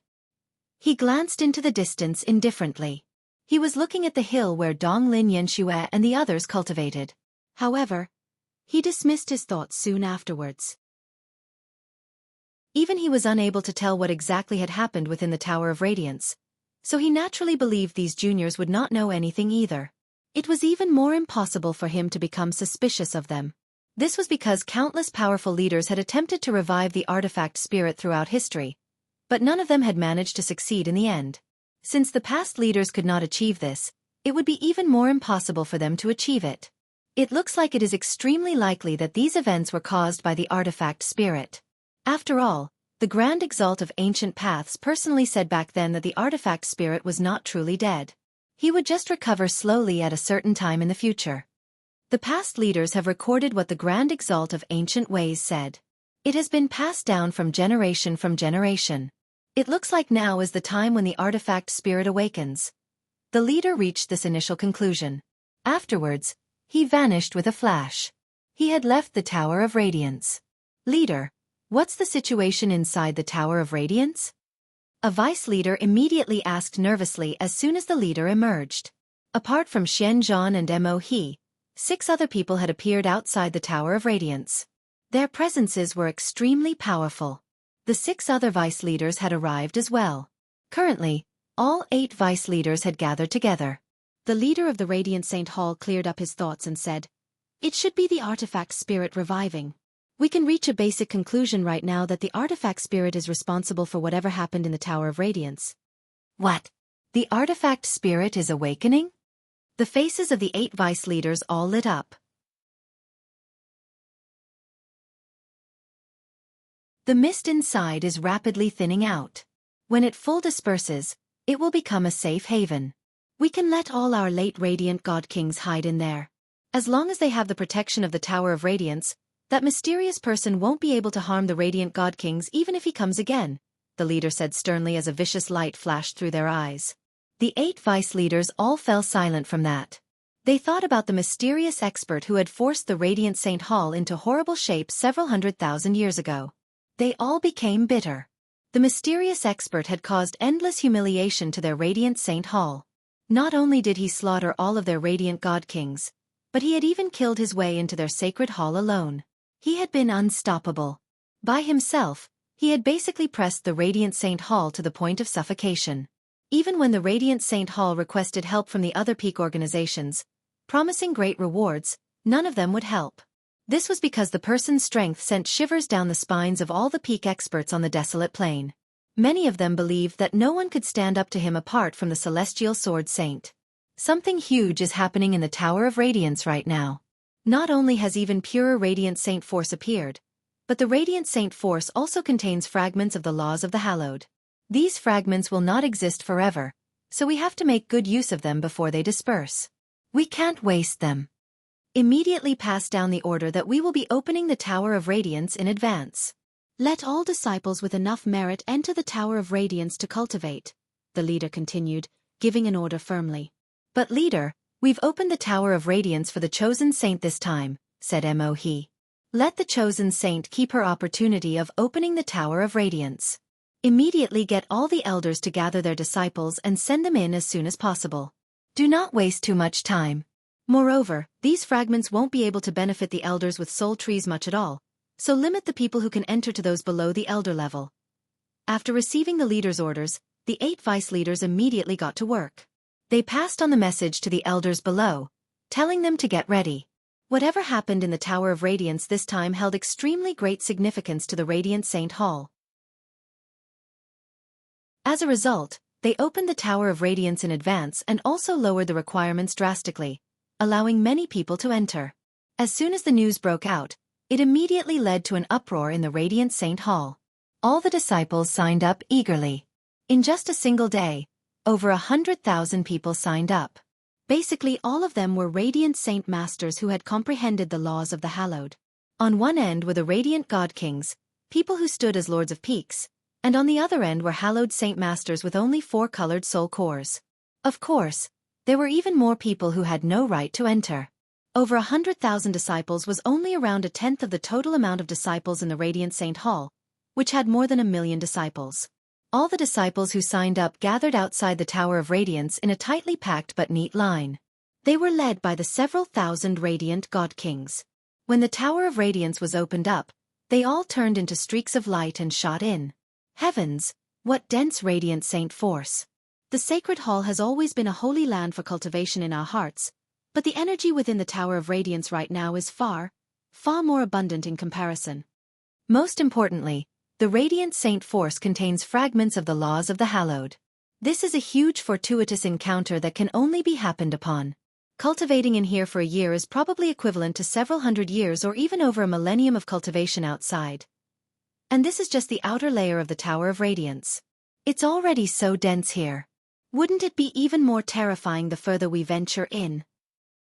He glanced into the distance indifferently. He was looking at the hill where Donglin Yanxue and the others cultivated. However, he dismissed his thoughts soon afterwards. Even he was unable to tell what exactly had happened within the Tower of Radiance, so he naturally believed these juniors would not know anything either. It was even more impossible for him to become suspicious of them. This was because countless powerful leaders had attempted to revive the artifact spirit throughout history, but none of them had managed to succeed in the end. Since the past leaders could not achieve this, it would be even more impossible for them to achieve it. It looks like it is extremely likely that these events were caused by the artifact spirit. After all, the Grand Exalt of Ancient Paths personally said back then that the artifact spirit was not truly dead. He would just recover slowly at a certain time in the future. The past leaders have recorded what the Grand Exalt of Ancient Ways said. It has been passed down from generation. It looks like now is the time when the artifact spirit awakens. The leader reached this initial conclusion. Afterwards, he vanished with a flash. He had left the Tower of Radiance. Leader, what's the situation inside the Tower of Radiance? A vice leader immediately asked nervously as soon as the leader emerged. Apart from Xian Zhan and Mo He, 6 other people had appeared outside the Tower of Radiance. Their presences were extremely powerful. The 6 other vice leaders had arrived as well. Currently, all 8 vice leaders had gathered together. The leader of the Radiant Saint Hall cleared up his thoughts and said, "It should be the artifact spirit reviving. We can reach a basic conclusion right now that the artifact spirit is responsible for whatever happened in the Tower of Radiance." What? The artifact spirit is awakening? The faces of the 8 vice leaders all lit up. The mist inside is rapidly thinning out. When it full disperses, it will become a safe haven. We can let all our late radiant god kings hide in there. As long as they have the protection of the Tower of Radiance, that mysterious person won't be able to harm the radiant god kings even if he comes again, the leader said sternly as a vicious light flashed through their eyes. The 8 vice leaders all fell silent from that. They thought about the mysterious expert who had forced the Radiant Saint Hall into horrible shape several 100,000 years ago. They all became bitter. The mysterious expert had caused endless humiliation to their Radiant Saint Hall. Not only did he slaughter all of their radiant god kings, but he had even killed his way into their sacred hall alone. He had been unstoppable. By himself, he had basically pressed the Radiant Saint Hall to the point of suffocation. Even when the Radiant Saint Hall requested help from the other peak organizations, promising great rewards, none of them would help. This was because the person's strength sent shivers down the spines of all the peak experts on the desolate plain. Many of them believed that no one could stand up to him apart from the Celestial Sword Saint. Something huge is happening in the Tower of Radiance right now. Not only has even purer Radiant Saint Force appeared, but the Radiant Saint Force also contains fragments of the laws of the Hallowed. These fragments will not exist forever, so we have to make good use of them before they disperse. We can't waste them. Immediately pass down the order that we will be opening the Tower of Radiance in advance. Let all disciples with enough merit enter the Tower of Radiance to cultivate, the leader continued, giving an order firmly. But leader, we've opened the Tower of Radiance for the chosen saint this time, said Mo-he. Let the chosen saint keep her opportunity of opening the Tower of Radiance. Immediately get all the elders to gather their disciples and send them in as soon as possible. Do not waste too much time. Moreover, these fragments won't be able to benefit the elders with soul trees much at all, so limit the people who can enter to those below the elder level. After receiving the leader's orders, the 8 vice leaders immediately got to work. They passed on the message to the elders below, telling them to get ready. Whatever happened in the Tower of Radiance this time held extremely great significance to the Radiant Saint Hall. As a result, they opened the Tower of Radiance in advance and also lowered the requirements drastically, allowing many people to enter. As soon as the news broke out, it immediately led to an uproar in the Radiant Saint Hall. All the disciples signed up eagerly. In just a single day, over 100,000 people signed up. Basically all of them were Radiant Saint Masters who had comprehended the laws of the Hallowed. On one end were the Radiant God Kings, people who stood as Lords of Peaks, and on the other end were Hallowed Saint Masters with only 4 colored soul cores. Of course, there were even more people who had no right to enter. Over 100,000 disciples was only around a tenth of the total amount of disciples in the Radiant Saint Hall, which had more than 1 million disciples. All the disciples who signed up gathered outside the Tower of Radiance in a tightly packed but neat line. They were led by the several thousand Radiant God Kings. When the Tower of Radiance was opened up, they all turned into streaks of light and shot in. Heavens, what dense Radiant Saint force! The Sacred Hall has always been a holy land for cultivation in our hearts, but the energy within the Tower of Radiance right now is far, far more abundant in comparison. Most importantly, the Radiant Saint force contains fragments of the laws of the Hallowed. This is a huge fortuitous encounter that can only be happened upon. Cultivating in here for a year is probably equivalent to several hundred years or even over a millennium of cultivation outside. And this is just the outer layer of the Tower of Radiance. It's already so dense here. Wouldn't it be even more terrifying the further we venture in?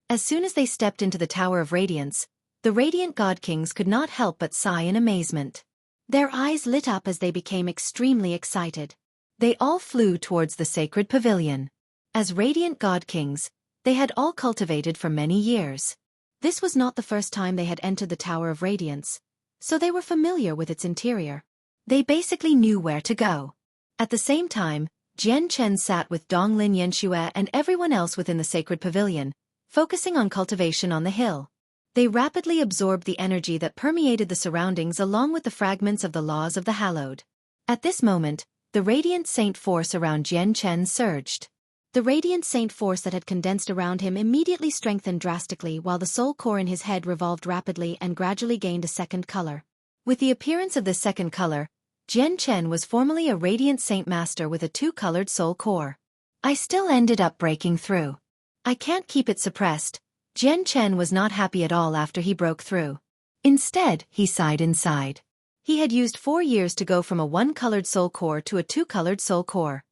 As soon as they stepped into the Tower of Radiance, the Radiant God Kings could not help but sigh in amazement. Their eyes lit up as they became extremely excited. They all flew towards the sacred pavilion. As Radiant God Kings, they had all cultivated for many years. This was not the first time they had entered the Tower of Radiance, so they were familiar with its interior. They basically knew where to go. At the same time, Jian Chen sat with Donglin Yanxue and everyone else within the sacred pavilion, focusing on cultivation on the hill. They rapidly absorbed the energy that permeated the surroundings along with the fragments of the laws of the Hallowed. At this moment, the Radiant Saint force around Jian Chen surged. The Radiant Saint force that had condensed around him immediately strengthened drastically while the soul core in his head revolved rapidly and gradually gained a second color. With the appearance of this second color, Jian Chen was formerly a Radiant Saint Master with a 2-colored soul core. I still ended up breaking through. I can't keep it suppressed. Jian Chen was not happy at all after he broke through. Instead, he sighed inside. He had used 4 years to go from a 1-colored soul core to a 2-colored soul core.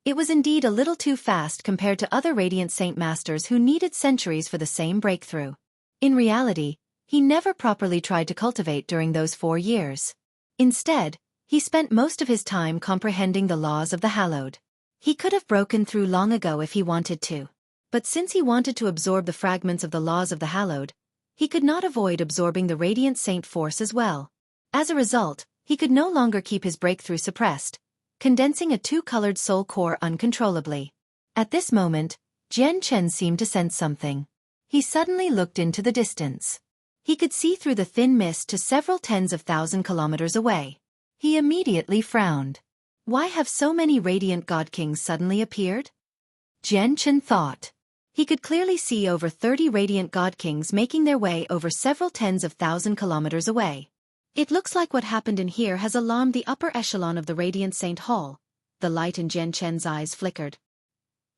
It was indeed a little too fast compared to other Radiant Saint Masters who needed centuries for the same breakthrough. In reality, he never properly tried to cultivate during those 4 years. Instead, he spent most of his time comprehending the laws of the Hallowed. He could have broken through long ago if he wanted to. But since he wanted to absorb the fragments of the laws of the Hallowed, he could not avoid absorbing the Radiant Saint force as well. As a result, he could no longer keep his breakthrough suppressed, condensing a 2-colored soul core uncontrollably. At this moment, Jian Chen seemed to sense something. He suddenly looked into the distance. He could see through the thin mist to several tens of thousand kilometers away. He immediately frowned. Why have so many Radiant God Kings suddenly appeared? Jian Chen thought. He could clearly see over 30 Radiant God Kings making their way over several tens of thousand kilometers away. It looks like what happened in here has alarmed the upper echelon of the Radiant Saint Hall. The light in Jian Chen's eyes flickered.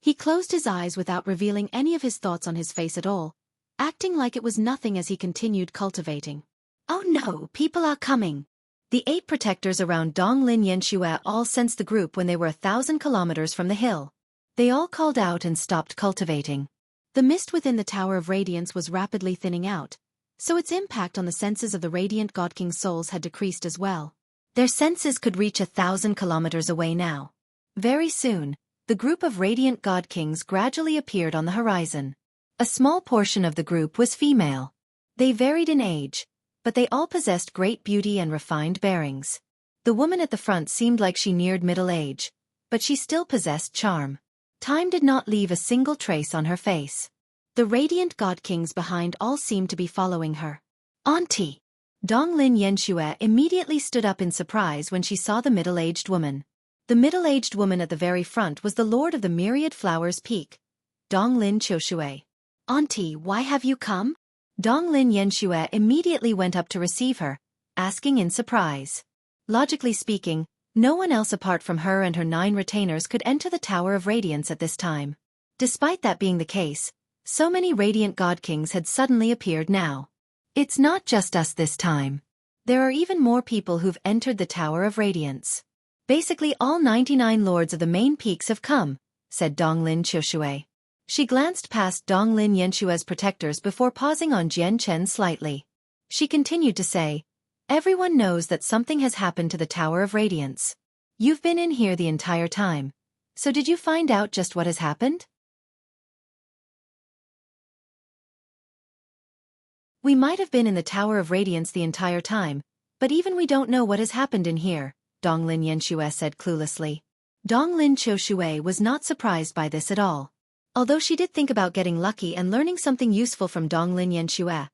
He closed his eyes without revealing any of his thoughts on his face at all, acting like it was nothing as he continued cultivating. Oh no, people are coming! The 8 protectors around Donglin Yanxue all sensed the group when they were 1,000 kilometers from the hill. They all called out and stopped cultivating. The mist within the Tower of Radiance was rapidly thinning out, so its impact on the senses of the radiant God King's souls had decreased as well. Their senses could reach 1,000 kilometers away now. Very soon, the group of radiant God Kings gradually appeared on the horizon. A small portion of the group was female. They varied in age, but they all possessed great beauty and refined bearings. The woman at the front seemed like she neared middle age, but she still possessed charm. Time did not leave a single trace on her face. The radiant God Kings behind all seemed to be following her. Auntie! Donglin Yanxue immediately stood up in surprise when she saw the middle-aged woman. The middle-aged woman at the very front was the Lord of the Myriad Flowers Peak, Donglin Xueqi. Auntie, why have you come? Donglin Yanxue immediately went up to receive her, asking in surprise. Logically speaking, no one else apart from her and her 9 retainers could enter the Tower of Radiance at this time. Despite that being the case, so many radiant God Kings had suddenly appeared now. It's not just us this time. There are even more people who've entered the Tower of Radiance. Basically all 99 lords of the main peaks have come, said Donglin Xueqi. She glanced past Donglin Yanxue's protectors before pausing on Jian Chen slightly. She continued to say, everyone knows that something has happened to the Tower of Radiance. You've been in here the entire time. So did you find out just what has happened? We might have been in the Tower of Radiance the entire time, but even we don't know what has happened in here, Donglin Yanxue said cluelessly. Donglin Xueqi was not surprised by this at all. Although she did think about getting lucky and learning something useful from Donglin Yanxue,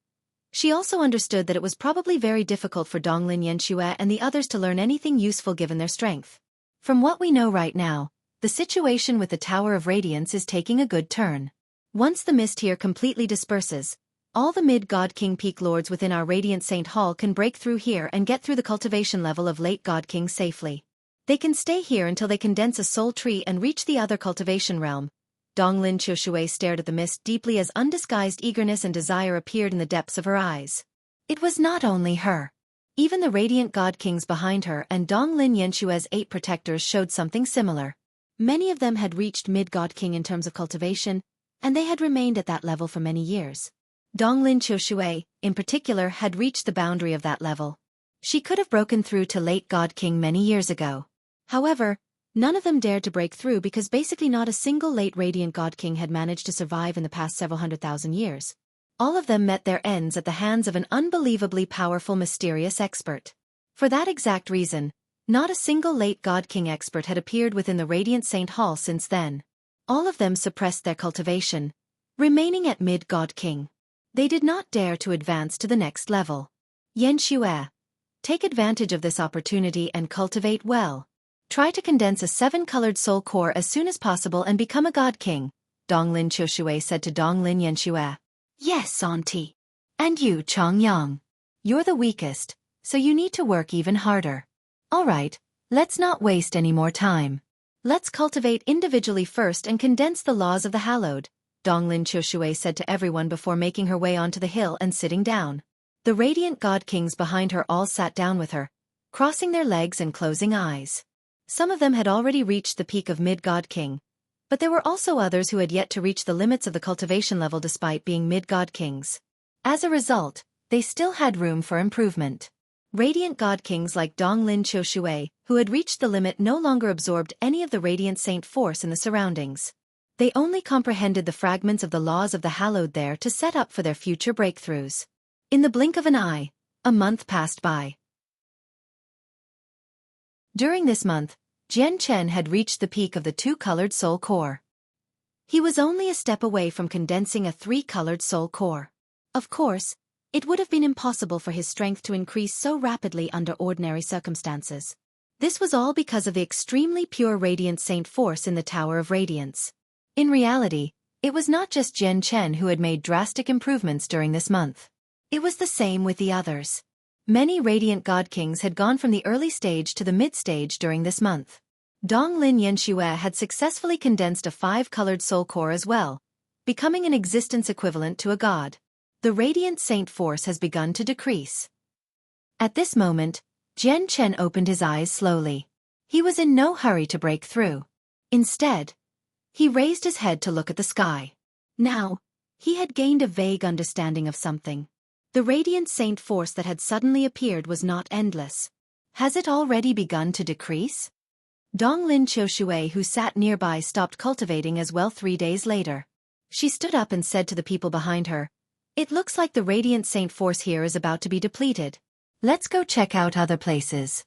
she also understood that it was probably very difficult for Donglin Yanxue and the others to learn anything useful given their strength. From what we know right now, the situation with the Tower of Radiance is taking a good turn. Once the mist here completely disperses, all the mid-God King peak lords within our Radiant Saint Hall can break through here and get through the cultivation level of late God King safely. They can stay here until they condense a soul tree and reach the other cultivation realm. Donglin Xueqi stared at the mist deeply as undisguised eagerness and desire appeared in the depths of her eyes. It was not only her. Even the radiant God Kings behind her and Donglin Yanxue's 8 protectors showed something similar. Many of them had reached mid-God King in terms of cultivation, and they had remained at that level for many years. Donglin Xueqi, in particular, had reached the boundary of that level. She could have broken through to late God King many years ago. However, none of them dared to break through because basically not a single late Radiant God King had managed to survive in the past several 100,000 years. All of them met their ends at the hands of an unbelievably powerful mysterious expert. For that exact reason, not a single late God King expert had appeared within the Radiant Saint Hall since then. All of them suppressed their cultivation, remaining at mid-God King. They did not dare to advance to the next level. Yanxue, take advantage of this opportunity and cultivate well. Try to condense a 7-colored soul core as soon as possible and become a God King, Donglin Xueqi said to Donglin Yanxue. Yes, Auntie. And you, Chongyang. You're the weakest, so you need to work even harder. Alright, let's not waste any more time. Let's cultivate individually first and condense the laws of the hallowed, Donglin Xueqi said to everyone before making her way onto the hill and sitting down. The radiant God Kings behind her all sat down with her, crossing their legs and closing eyes. Some of them had already reached the peak of mid-God King, but there were also others who had yet to reach the limits of the cultivation level despite being mid-God Kings. As a result, they still had room for improvement. Radiant God Kings like Donglin Xueqi, who had reached the limit, no longer absorbed any of the Radiant Saint force in the surroundings. They only comprehended the fragments of the laws of the hallowed there to set up for their future breakthroughs. In the blink of an eye, a month passed by. During this month, Jian Chen had reached the peak of the 2-colored soul core. He was only a step away from condensing a 3-colored soul core. Of course, it would have been impossible for his strength to increase so rapidly under ordinary circumstances. This was all because of the extremely pure Radiant Saint force in the Tower of Radiance. In reality, it was not just Jian Chen who had made drastic improvements during this month. It was the same with the others. Many Radiant God Kings had gone from the early stage to the mid-stage during this month. Donglin Yanxue had successfully condensed a 5-colored soul core as well, becoming an existence equivalent to a god. The Radiant Saint force has begun to decrease. At this moment, Jian Chen opened his eyes slowly. He was in no hurry to break through. Instead, he raised his head to look at the sky. Now, He had gained a vague understanding of something. The radiant saint force that had suddenly appeared was not endless. Has it already begun to decrease? Donglin Xueqi, who sat nearby, stopped cultivating as well 3 days later. She stood up and said to the people behind her, "It looks like the radiant saint force here is about to be depleted. Let's go check out other places."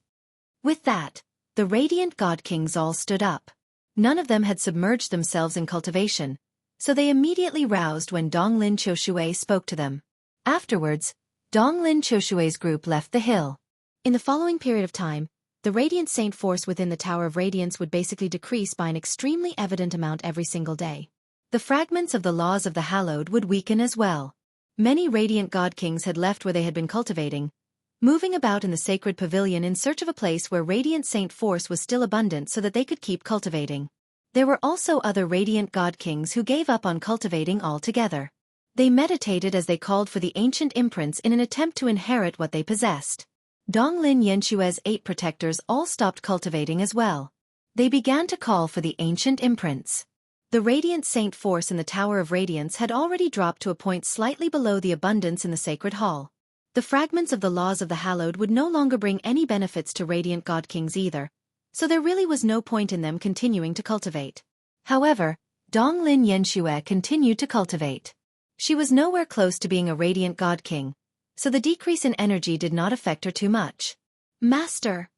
With that, the radiant god kings all stood up. None of them had submerged themselves in cultivation, so they immediately roused when Donglin Xueqi spoke to them. Afterwards, Donglin Xueqi's group left the hill. In the following period of time, the radiant saint force within the Tower of Radiance would basically decrease by an extremely evident amount every single day. The fragments of the laws of the hallowed would weaken as well. Many radiant god kings had left where they had been cultivating, moving about in the sacred pavilion in search of a place where radiant saint force was still abundant so that they could keep cultivating. There were also other radiant god kings who gave up on cultivating altogether. They meditated as they called for the ancient imprints in an attempt to inherit what they possessed. Donglin Yanxue's 8 protectors all stopped cultivating as well. They began to call for the ancient imprints. The radiant saint force in the Tower of Radiance had already dropped to a point slightly below the abundance in the sacred hall. The fragments of the laws of the hallowed would no longer bring any benefits to radiant god kings either, so there really was no point in them continuing to cultivate. However, Donglin Yanxue continued to cultivate. She was nowhere close to being a radiant god king, so the decrease in energy did not affect her too much. "Master!"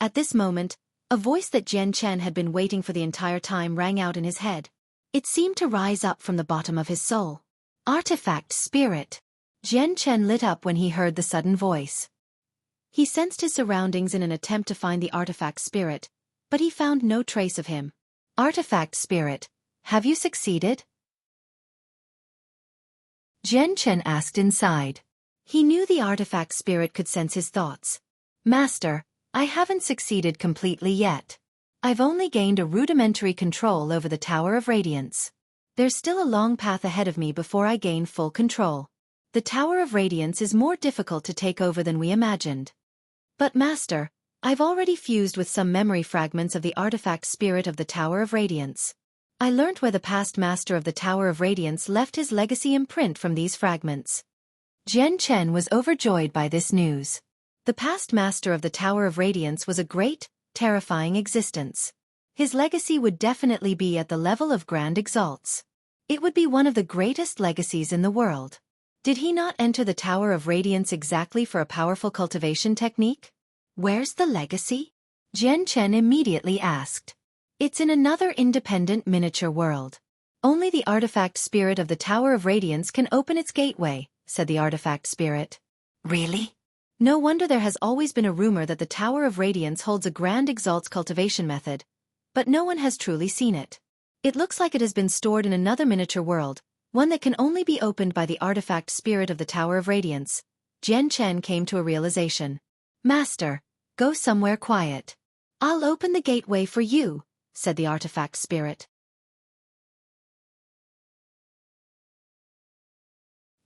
At this moment, a voice that Jian Chen had been waiting for the entire time rang out in his head. It seemed to rise up from the bottom of his soul. "Artifact spirit!" Jian Chen lit up when he heard the sudden voice. He sensed his surroundings in an attempt to find the artifact spirit, but he found no trace of him. "Artifact spirit, have you succeeded?" Jian Chen asked inside. He knew the artifact spirit could sense his thoughts. "Master, I haven't succeeded completely yet. I've only gained a rudimentary control over the Tower of Radiance. There's still a long path ahead of me before I gain full control. The Tower of Radiance is more difficult to take over than we imagined. But Master, I've already fused with some memory fragments of the artifact spirit of the Tower of Radiance. I learnt where the past master of the Tower of Radiance left his legacy imprint from these fragments." Jian Chen was overjoyed by this news. The past master of the Tower of Radiance was a great, terrifying existence. His legacy would definitely be at the level of Grand Exalts. It would be one of the greatest legacies in the world. Did he not enter the Tower of Radiance exactly for a powerful cultivation technique? "Where's the legacy?" Jian Chen immediately asked. "It's in another independent miniature world. Only the artifact spirit of the Tower of Radiance can open its gateway," said the artifact spirit. "Really? No wonder there has always been a rumor that the Tower of Radiance holds a Grand Exalts cultivation method, but no one has truly seen it. It looks like it has been stored in another miniature world, one that can only be opened by the artifact spirit of the Tower of Radiance." Jian Chen came to a realization. "Master, go somewhere quiet. I'll open the gateway for you," said the artifact spirit.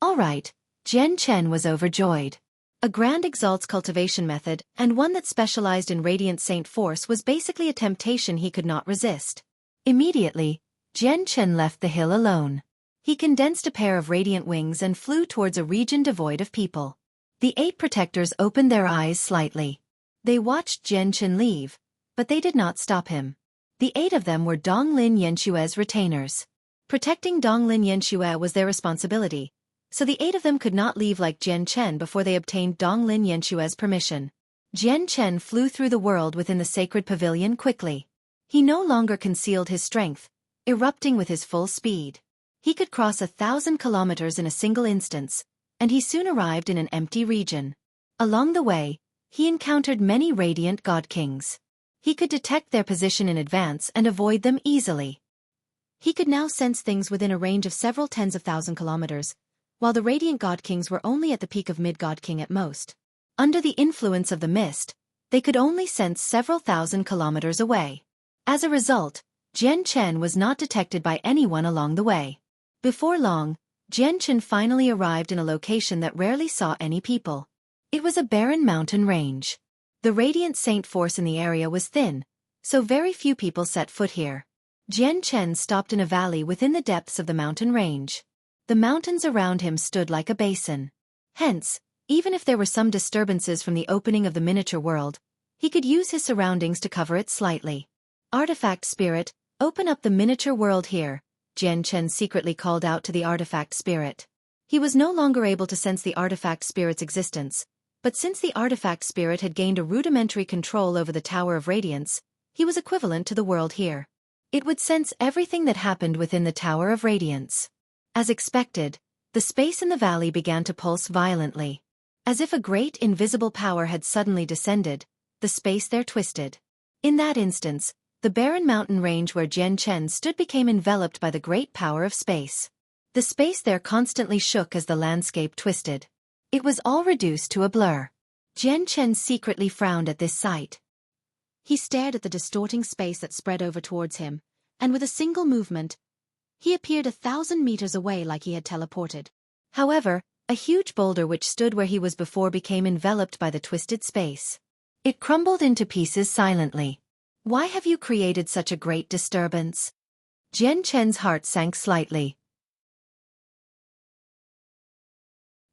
All right, Jian Chen was overjoyed. A Grand Exalts cultivation method, and one that specialized in Radiant Saint Force, was basically a temptation he could not resist. Immediately, Jian Chen left the hill alone. He condensed a pair of radiant wings and flew towards a region devoid of people. The 8 protectors opened their eyes slightly. They watched Jian Chen leave, but they did not stop him. The 8 of them were Donglin Yanxue's retainers. Protecting Donglin Yanxue was their responsibility, so the 8 of them could not leave like Jian Chen before they obtained Donglin Yanxue's permission. Jian Chen flew through the world within the sacred pavilion quickly. He no longer concealed his strength, erupting with his full speed. He could cross 1,000 kilometers in a single instance, and he soon arrived in an empty region. Along the way, he encountered many radiant god kings. He could detect their position in advance and avoid them easily. He could now sense things within a range of several tens of thousand kilometers, while the radiant god kings were only at the peak of mid-god king at most. Under the influence of the mist, they could only sense several thousand kilometers away. As a result, Jian Chen was not detected by anyone along the way. Before long, Jian Chen finally arrived in a location that rarely saw any people. It was a barren mountain range. The radiant saint force in the area was thin, so very few people set foot here. Jian Chen stopped in a valley within the depths of the mountain range. The mountains around him stood like a basin. Hence, even if there were some disturbances from the opening of the miniature world, he could use his surroundings to cover it slightly. Artifact Spirit, open up the miniature world here, Jian Chen secretly called out to the artifact spirit. He was no longer able to sense the artifact spirit's existence, but since the artifact spirit had gained a rudimentary control over the Tower of Radiance, he was equivalent to the world here. It would sense everything that happened within the Tower of Radiance. As expected, the space in the valley began to pulse violently. As if a great invisible power had suddenly descended, the space there twisted. In that instance, the barren mountain range where Jian Chen stood became enveloped by the great power of space. The space there constantly shook as the landscape twisted. It was all reduced to a blur. Jian Chen secretly frowned at this sight. He stared at the distorting space that spread over towards him, and with a single movement, he appeared 1,000 meters away like he had teleported. However, a huge boulder which stood where he was before became enveloped by the twisted space. It crumbled into pieces silently. Why have you created such a great disturbance? Jian Chen's heart sank slightly.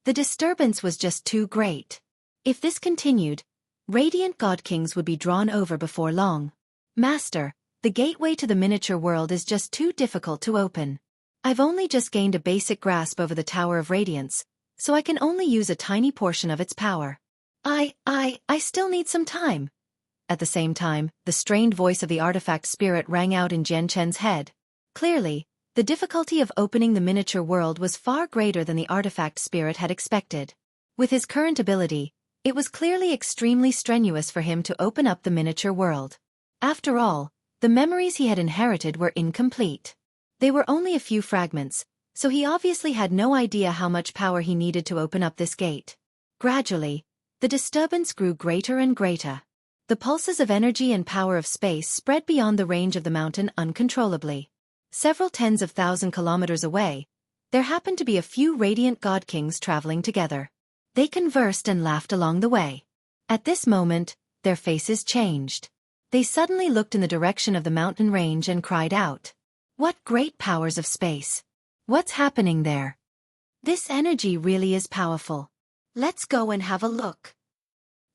The disturbance was just too great. If this continued, radiant god kings would be drawn over before long. Master, the gateway to the miniature world is just too difficult to open. I've only just gained a basic grasp over the Tower of Radiance, so I can only use a tiny portion of its power. I still need some time. At the same time, the strained voice of the artifact spirit rang out in Jian Chen's head. Clearly, the difficulty of opening the miniature world was far greater than the artifact spirit had expected. With his current ability, it was clearly extremely strenuous for him to open up the miniature world. After all, the memories he had inherited were incomplete. They were only a few fragments, so he obviously had no idea how much power he needed to open up this gate. Gradually, the disturbance grew greater and greater. The pulses of energy and power of space spread beyond the range of the mountain uncontrollably. Several tens of thousand kilometers away, there happened to be a few radiant god kings traveling together. They conversed and laughed along the way. At this moment, their faces changed. They suddenly looked in the direction of the mountain range and cried out. What great powers of space! What's happening there? This energy really is powerful. Let's go and have a look.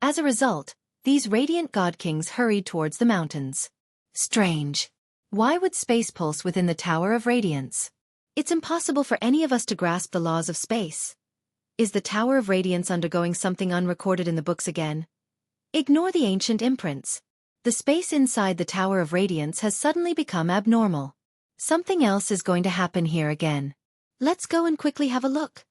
As a result, these radiant god kings hurried towards the mountains. Strange. Why would space pulse within the Tower of Radiance? It's impossible for any of us to grasp the laws of space. Is the Tower of Radiance undergoing something unrecorded in the books again? Ignore the ancient imprints. The space inside the Tower of Radiance has suddenly become abnormal. Something else is going to happen here again. Let's go and quickly have a look.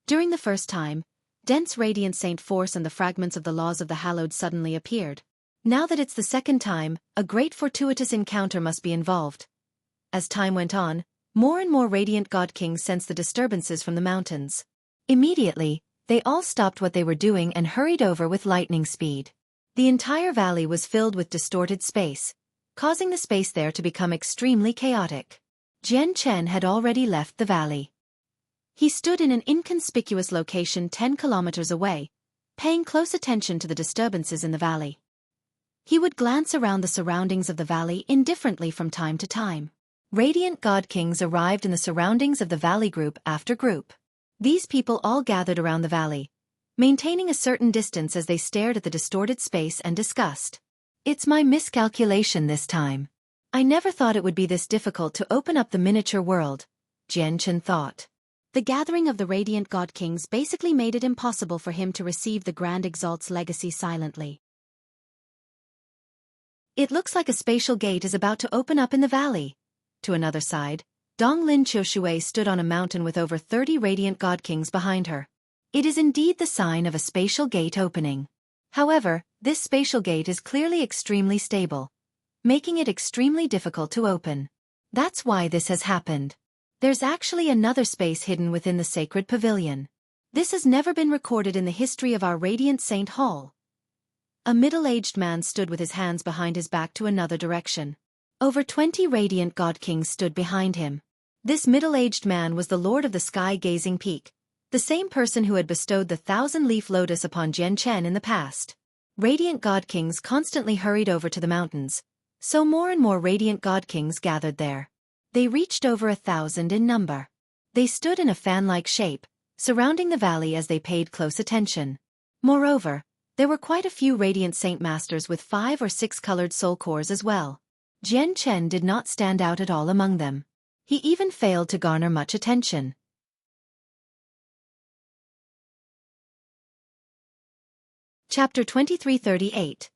During the first time, dense radiant saint force and the fragments of the laws of the hallowed suddenly appeared. Now that it's the second time, a great fortuitous encounter must be involved. As time went on, more and more radiant god kings sensed the disturbances from the mountains. Immediately, they all stopped what they were doing and hurried over with lightning speed. The entire valley was filled with distorted space, causing the space there to become extremely chaotic. Jian Chen had already left the valley. He stood in an inconspicuous location 10 kilometers away, paying close attention to the disturbances in the valley. He would glance around the surroundings of the valley indifferently from time to time. Radiant god kings arrived in the surroundings of the valley group after group. These people all gathered around the valley, maintaining a certain distance as they stared at the distorted space and discussed. It's my miscalculation this time. I never thought it would be this difficult to open up the miniature world, Jian Chen thought. The gathering of the radiant god kings basically made it impossible for him to receive the Grand Exalt's legacy silently. It looks like a spatial gate is about to open up in the valley. To another side, Donglin Xueqi stood on a mountain with over 30 radiant god kings behind her. It is indeed the sign of a spatial gate opening. However, this spatial gate is clearly extremely stable, making it extremely difficult to open. That's why this has happened. There's actually another space hidden within the sacred pavilion. This has never been recorded in the history of our Radiant Saint Hall. A middle-aged man stood with his hands behind his back to another direction. Over 20 radiant god kings stood behind him. This middle-aged man was the lord of the sky-gazing peak, the same person who had bestowed the 1,000-leaf lotus upon Jian Chen in the past. Radiant god kings constantly hurried over to the mountains, so more and more radiant god kings gathered there. They reached over 1,000 in number. They stood in a fan-like shape, surrounding the valley as they paid close attention. Moreover, there were quite a few radiant saint masters with 5 or 6 colored soul cores as well. Jian Chen did not stand out at all among them. He even failed to garner much attention. Chapter 2338.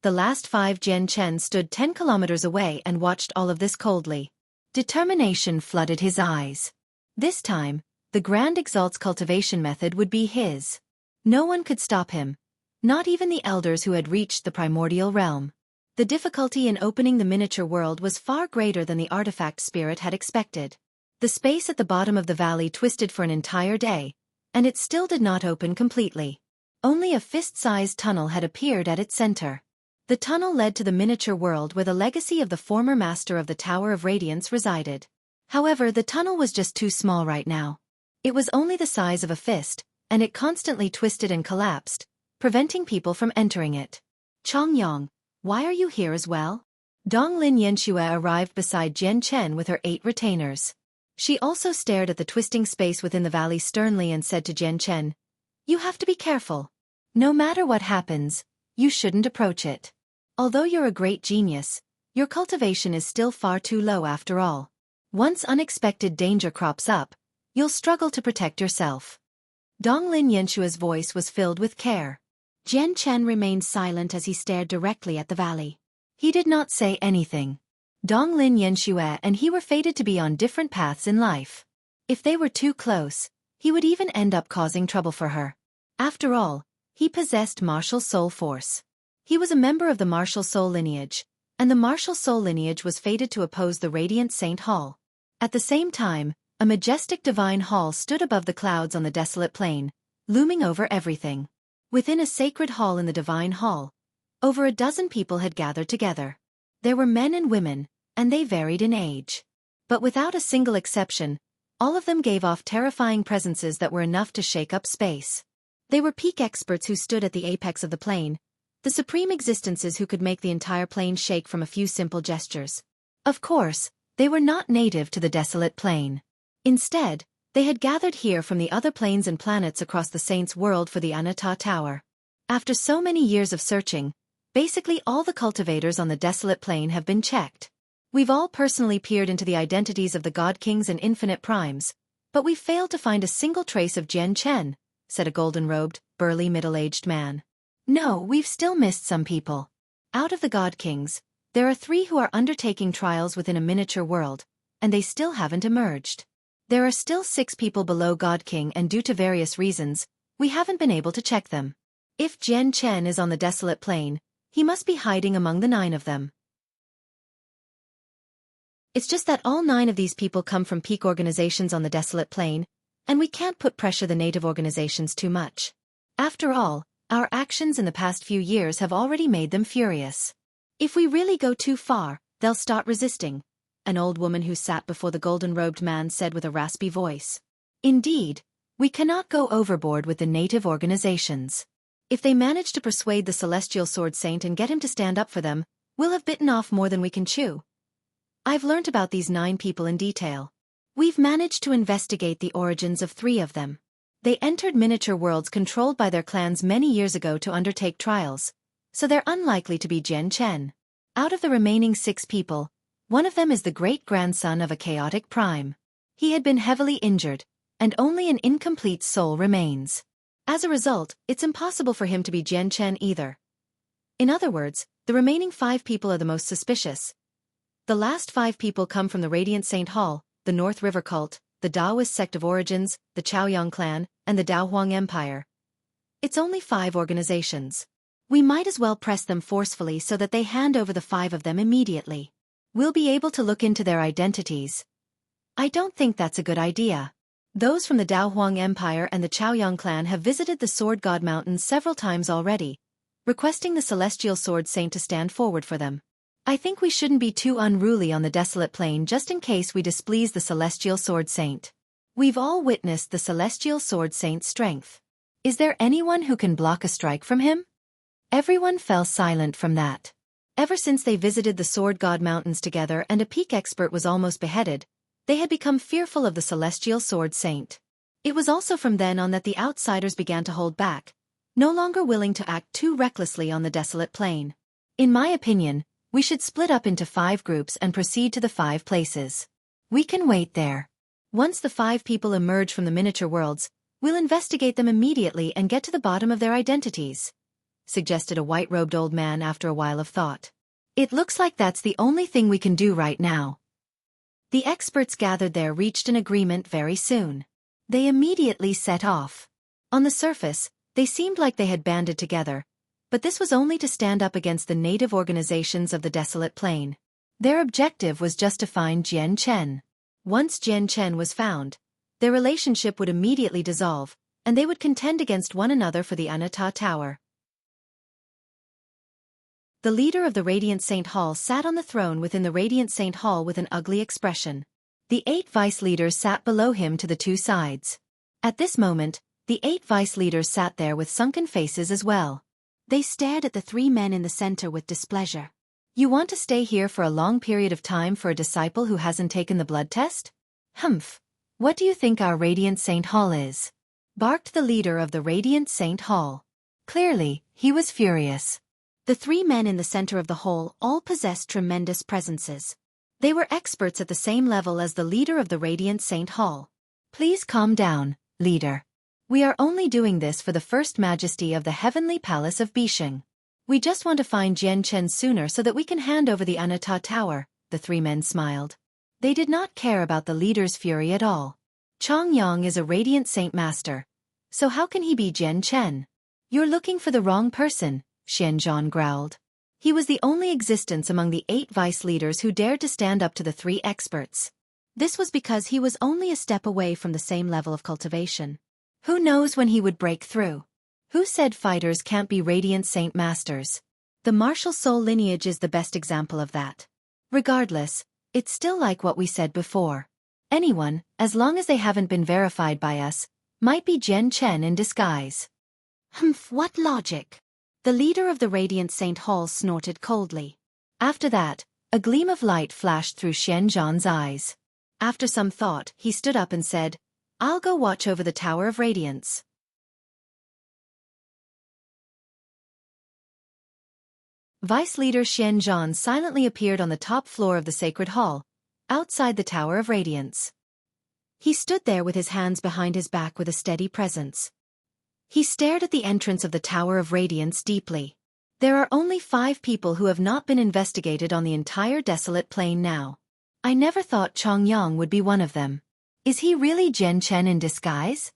The last 5. Jian Chen stood 10 kilometers away and watched all of this coldly. Determination flooded his eyes. This time, the Grand Exalt's cultivation method would be his. No one could stop him, not even the elders who had reached the primordial realm. The difficulty in opening the miniature world was far greater than the artifact spirit had expected. The space at the bottom of the valley twisted for an entire day, and it still did not open completely. Only a fist-sized tunnel had appeared at its center. The tunnel led to the miniature world where the legacy of the former master of the Tower of Radiance resided. However, the tunnel was just too small right now. It was only the size of a fist, and it constantly twisted and collapsed, preventing people from entering it. Chongyang, why are you here as well? Donglin Yanxue arrived beside Jian Chen with her 8 retainers. She also stared at the twisting space within the valley sternly and said to Jian Chen, "You have to be careful. No matter what happens, you shouldn't approach it. Although you're a great genius, your cultivation is still far too low after all. Once unexpected danger crops up, you'll struggle to protect yourself." Donglin Yanshua's voice was filled with care. Jian Chen remained silent as he stared directly at the valley. He did not say anything. Donglin Yanshue and he were fated to be on different paths in life. If they were too close, he would even end up causing trouble for her. After all, he possessed martial soul force. He was a member of the martial soul lineage, and the martial soul lineage was fated to oppose the radiant Saint Hall. At the same time, a majestic divine hall stood above the clouds on the desolate plain, looming over everything. Within a sacred hall in the divine hall, over a dozen people had gathered together. There were men and women, and they varied in age. But without a single exception, all of them gave off terrifying presences that were enough to shake up space. They were peak experts who stood at the apex of the plane, the supreme existences who could make the entire plane shake from a few simple gestures. Of course, they were not native to the desolate plane. Instead, they had gathered here from the other planes and planets across the Saints' world for the Anata Tower. After so many years of searching, basically all the cultivators on the desolate plane have been checked. We've all personally peered into the identities of the God Kings and Infinite Primes, but we failed to find a single trace of Jian Chen, said a golden-robed, burly middle-aged man. No, we've still missed some people. Out of the God Kings, there are 3 who are undertaking trials within a miniature world, and they still haven't emerged. There are still 6 people below God King and due to various reasons, we haven't been able to check them. If Jian Chen is on the desolate plane, he must be hiding among the 9 of them. It's just that all 9 of these people come from peak organizations on the desolate plane, and we can't put pressure the native organizations too much. After all, our actions in the past few years have already made them furious. If we really go too far, they'll start resisting, an old woman who sat before the golden-robed man said with a raspy voice. Indeed, we cannot go overboard with the native organizations. If they manage to persuade the Celestial Sword Saint and get him to stand up for them, we'll have bitten off more than we can chew. I've learnt about these 9 people in detail. We've managed to investigate the origins of 3 of them. They entered miniature worlds controlled by their clans many years ago to undertake trials, so they're unlikely to be Jian Chen. Out of the remaining 6 people, one of them is the great-grandson of a chaotic prime. He had been heavily injured, and only an incomplete soul remains. As a result, it's impossible for him to be Jian Chen either. In other words, the remaining 5 people are the most suspicious. The last 5 people come from the Radiant Saint Hall, the North River Cult, the Taoist Sect of Origins, the Chaoyang Clan, and the Daohuang Empire. It's only 5 organizations. We might as well press them forcefully so that they hand over the 5 of them immediately. We'll be able to look into their identities. I don't think that's a good idea. Those from the Daohuang Empire and the Chaoyang Clan have visited the Sword God Mountains several times already, requesting the Celestial Sword Saint to stand forward for them. I think we shouldn't be too unruly on the desolate plane just in case we displease the Celestial Sword Saint. We've all witnessed the Celestial Sword Saint's strength. Is there anyone who can block a strike from him? Everyone fell silent from that. Ever since they visited the Sword God Mountains together and a peak expert was almost beheaded, They had become fearful of the celestial sword saint. It was also from then on that the outsiders began to hold back, no longer willing to act too recklessly on the desolate plain. In my opinion, we should split up into 5 groups and proceed to the 5 places. We can wait there. Once the 5 people emerge from the miniature worlds, we'll investigate them immediately and get to the bottom of their identities," suggested a white-robed old man after a while of thought. "It looks like that's the only thing we can do right now." The experts gathered there reached an agreement very soon. They immediately set off. On the surface, they seemed like they had banded together, but this was only to stand up against the native organizations of the desolate plain. Their objective was just to find Jian Chen. Once Jian Chen was found, their relationship would immediately dissolve, and they would contend against one another for the Anata Tower. The leader of the Radiant Saint Hall sat on the throne within the Radiant Saint Hall with an ugly expression. The 8 vice leaders sat below him to the 2 sides. At this moment, the 8 vice leaders sat there with sunken faces as well. They stared at the 3 men in the center with displeasure. "You want to stay here for a long period of time for a disciple who hasn't taken the blood test? Humph! What do you think our Radiant Saint Hall is?" barked the leader of the Radiant Saint Hall. Clearly, he was furious. The 3 men in the center of the hall all possessed tremendous presences. They were experts at the same level as the leader of the Radiant Saint Hall. "Please calm down, leader. We are only doing this for the First Majesty of the Heavenly Palace of Bisheng. We just want to find Jian Chen sooner so that we can hand over the Anata Tower," the 3 men smiled. They did not care about the leader's fury at all. Chong Yang is a Radiant Saint Master, so how can he be Jian Chen? "You're looking for the wrong person," Xianzhan growled. He was the only existence among the 8 vice leaders who dared to stand up to the 3 experts. This was because he was only a step away from the same level of cultivation. Who knows when he would break through? Who said fighters can't be Radiant Saint Masters? The martial soul lineage is the best example of that. Regardless, it's still like what we said before. Anyone, as long as they haven't been verified by us, might be Jian Chen in disguise. "Humph, what logic?" The leader of the Radiant Saint Hall snorted coldly. After that, a gleam of light flashed through Xianzhan's eyes. After some thought, he stood up and said, "I'll go watch over the Tower of Radiance." Vice Leader Xianzhan silently appeared on the top floor of the Sacred Hall, outside the Tower of Radiance. He stood there with his hands behind his back with a steady presence. He stared at the entrance of the Tower of Radiance deeply. There are only 5 people who have not been investigated on the entire desolate plain now. I never thought Chong Yang would be one of them. Is he really Jian Chen in disguise?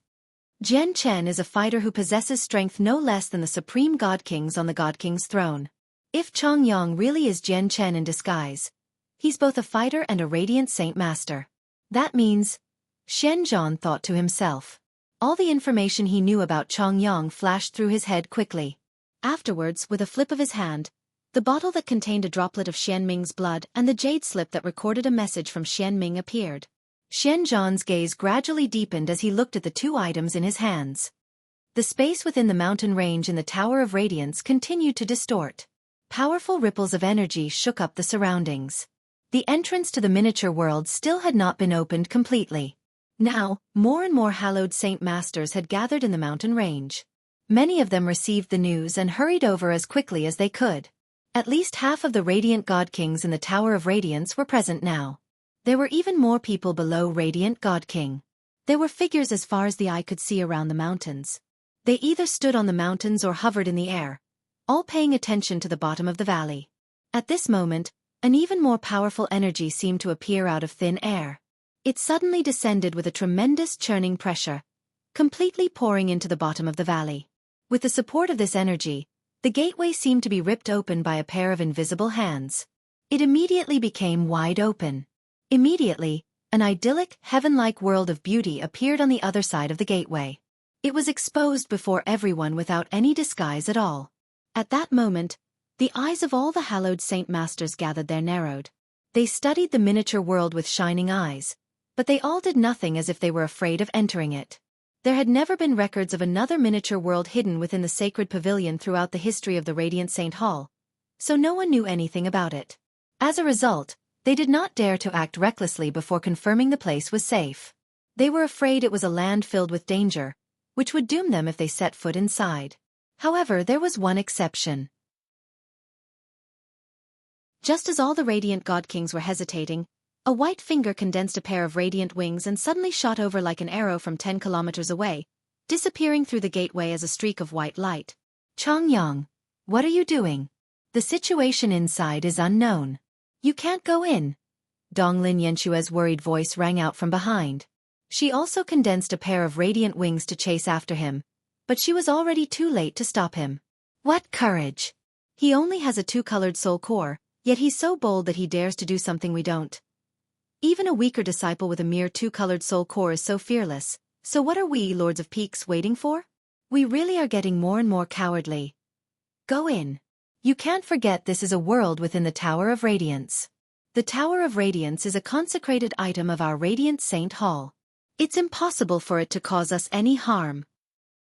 Jian Chen is a fighter who possesses strength no less than the supreme God Kings on the God King's throne. If Chong Yang really is Jian Chen in disguise, he's both a fighter and a Radiant Saint Master. That means, Xianzhan thought to himself. All the information he knew about Chong Yang flashed through his head quickly. Afterwards, with a flip of his hand, the bottle that contained a droplet of Xianming's blood and the jade slip that recorded a message from Xianming appeared. Xianzhan's gaze gradually deepened as he looked at the 2 items in his hands. The space within the mountain range in the Tower of Radiance continued to distort. Powerful ripples of energy shook up the surroundings. The entrance to the miniature world still had not been opened completely. Now, more and more hallowed Saint Masters had gathered in the mountain range. Many of them received the news and hurried over as quickly as they could. At least half of the Radiant God Kings in the Tower of Radiance were present now. There were even more people below Radiant God King. There were figures as far as the eye could see around the mountains. They either stood on the mountains or hovered in the air, all paying attention to the bottom of the valley. At this moment, an even more powerful energy seemed to appear out of thin air. It suddenly descended with a tremendous churning pressure, completely pouring into the bottom of the valley. With the support of this energy, the gateway seemed to be ripped open by a pair of invisible hands. It immediately became wide open. Immediately, an idyllic, heaven-like world of beauty appeared on the other side of the gateway. It was exposed before everyone without any disguise at all. At that moment, the eyes of all the hallowed Saint Masters gathered there narrowed. They studied the miniature world with shining eyes, but they all did nothing as if they were afraid of entering it. There had never been records of another miniature world hidden within the sacred pavilion throughout the history of the Radiant Saint Hall, so no one knew anything about it. As a result, They did not dare to act recklessly before confirming the place was safe. They were afraid it was a land filled with danger, which would doom them if they set foot inside. However, there was one exception. Just as all the radiant god kings were hesitating, a white finger condensed a pair of radiant wings and suddenly shot over like an arrow from 10 kilometers away, disappearing through the gateway as a streak of white light. Chongyang, what are you doing? The situation inside is unknown. You can't go in. Donglin Yenshue's worried voice rang out from behind. She also condensed a pair of radiant wings to chase after him, but she was already too late to stop him. What courage! He only has a two-colored soul core, yet he's so bold that he dares to do something we don't. Even a weaker disciple with a mere two-colored soul core is so fearless, so what are we, Lords of Peaks, waiting for? We really are getting more and more cowardly. Go in. You can't forget this is a world within the Tower of Radiance. The Tower of Radiance is a consecrated item of our Radiant Saint Hall. It's impossible for it to cause us any harm.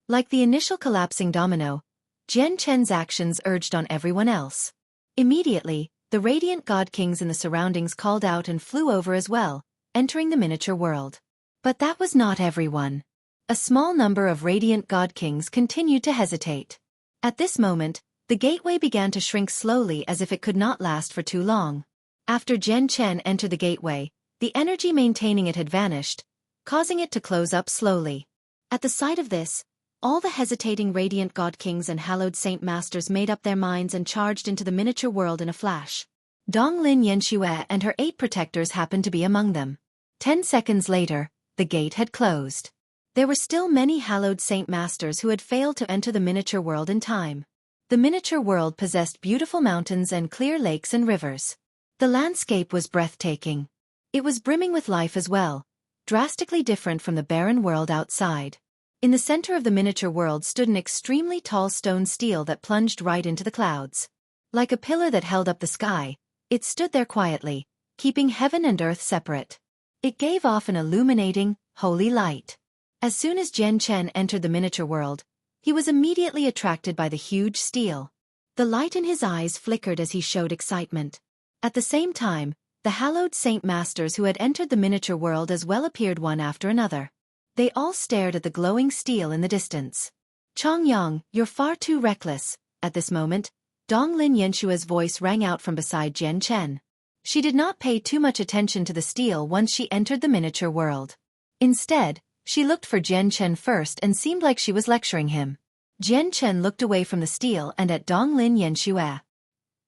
Like the initial collapsing domino, Jian Chen's actions urged on everyone else. Immediately, the radiant god kings in the surroundings called out and flew over as well, entering the miniature world. But that was not everyone. A small number of radiant god kings continued to hesitate. At this moment, the gateway began to shrink slowly as if it could not last for too long. After Jian Chen entered the gateway, the energy maintaining it had vanished, causing it to close up slowly. At the sight of this, all the hesitating radiant god kings and hallowed saint masters made up their minds and charged into the miniature world in a flash. Donglin Yanxue and her 8 protectors happened to be among them. 10 seconds later, the gate had closed. There were still many hallowed saint masters who had failed to enter the miniature world in time. The miniature world possessed beautiful mountains and clear lakes and rivers. The landscape was breathtaking. It was brimming with life as well, drastically different from the barren world outside. In the center of the miniature world stood an extremely tall stone stele that plunged right into the clouds. Like a pillar that held up the sky, it stood there quietly, keeping heaven and earth separate. It gave off an illuminating, holy light. As soon as Jian Chen entered the miniature world, he was immediately attracted by the huge stele. The light in his eyes flickered as he showed excitement. At the same time, the hallowed saint masters who had entered the miniature world as well appeared one after another. They all stared at the glowing stele in the distance. Chongyang, you're far too reckless. At this moment, Donglin Yanshue's voice rang out from beside Jian Chen. She did not pay too much attention to the stele once she entered the miniature world. Instead, she looked for Jian Chen first and seemed like she was lecturing him. Jian Chen looked away from the stele and at Donglin Yanxue.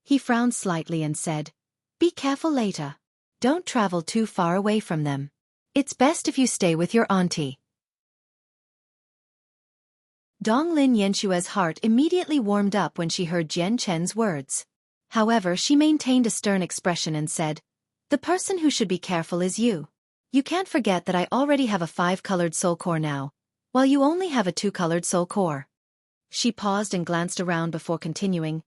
He frowned slightly and said, "Be careful later. Don't travel too far away from them. It's best if you stay with your auntie." Donglin Yanshue's heart immediately warmed up when she heard Jian Chen's words. However, she maintained a stern expression and said, "The person who should be careful is you. You can't forget that I already have a 5-colored soul core now, while you only have a 2-colored soul core." She paused and glanced around before continuing,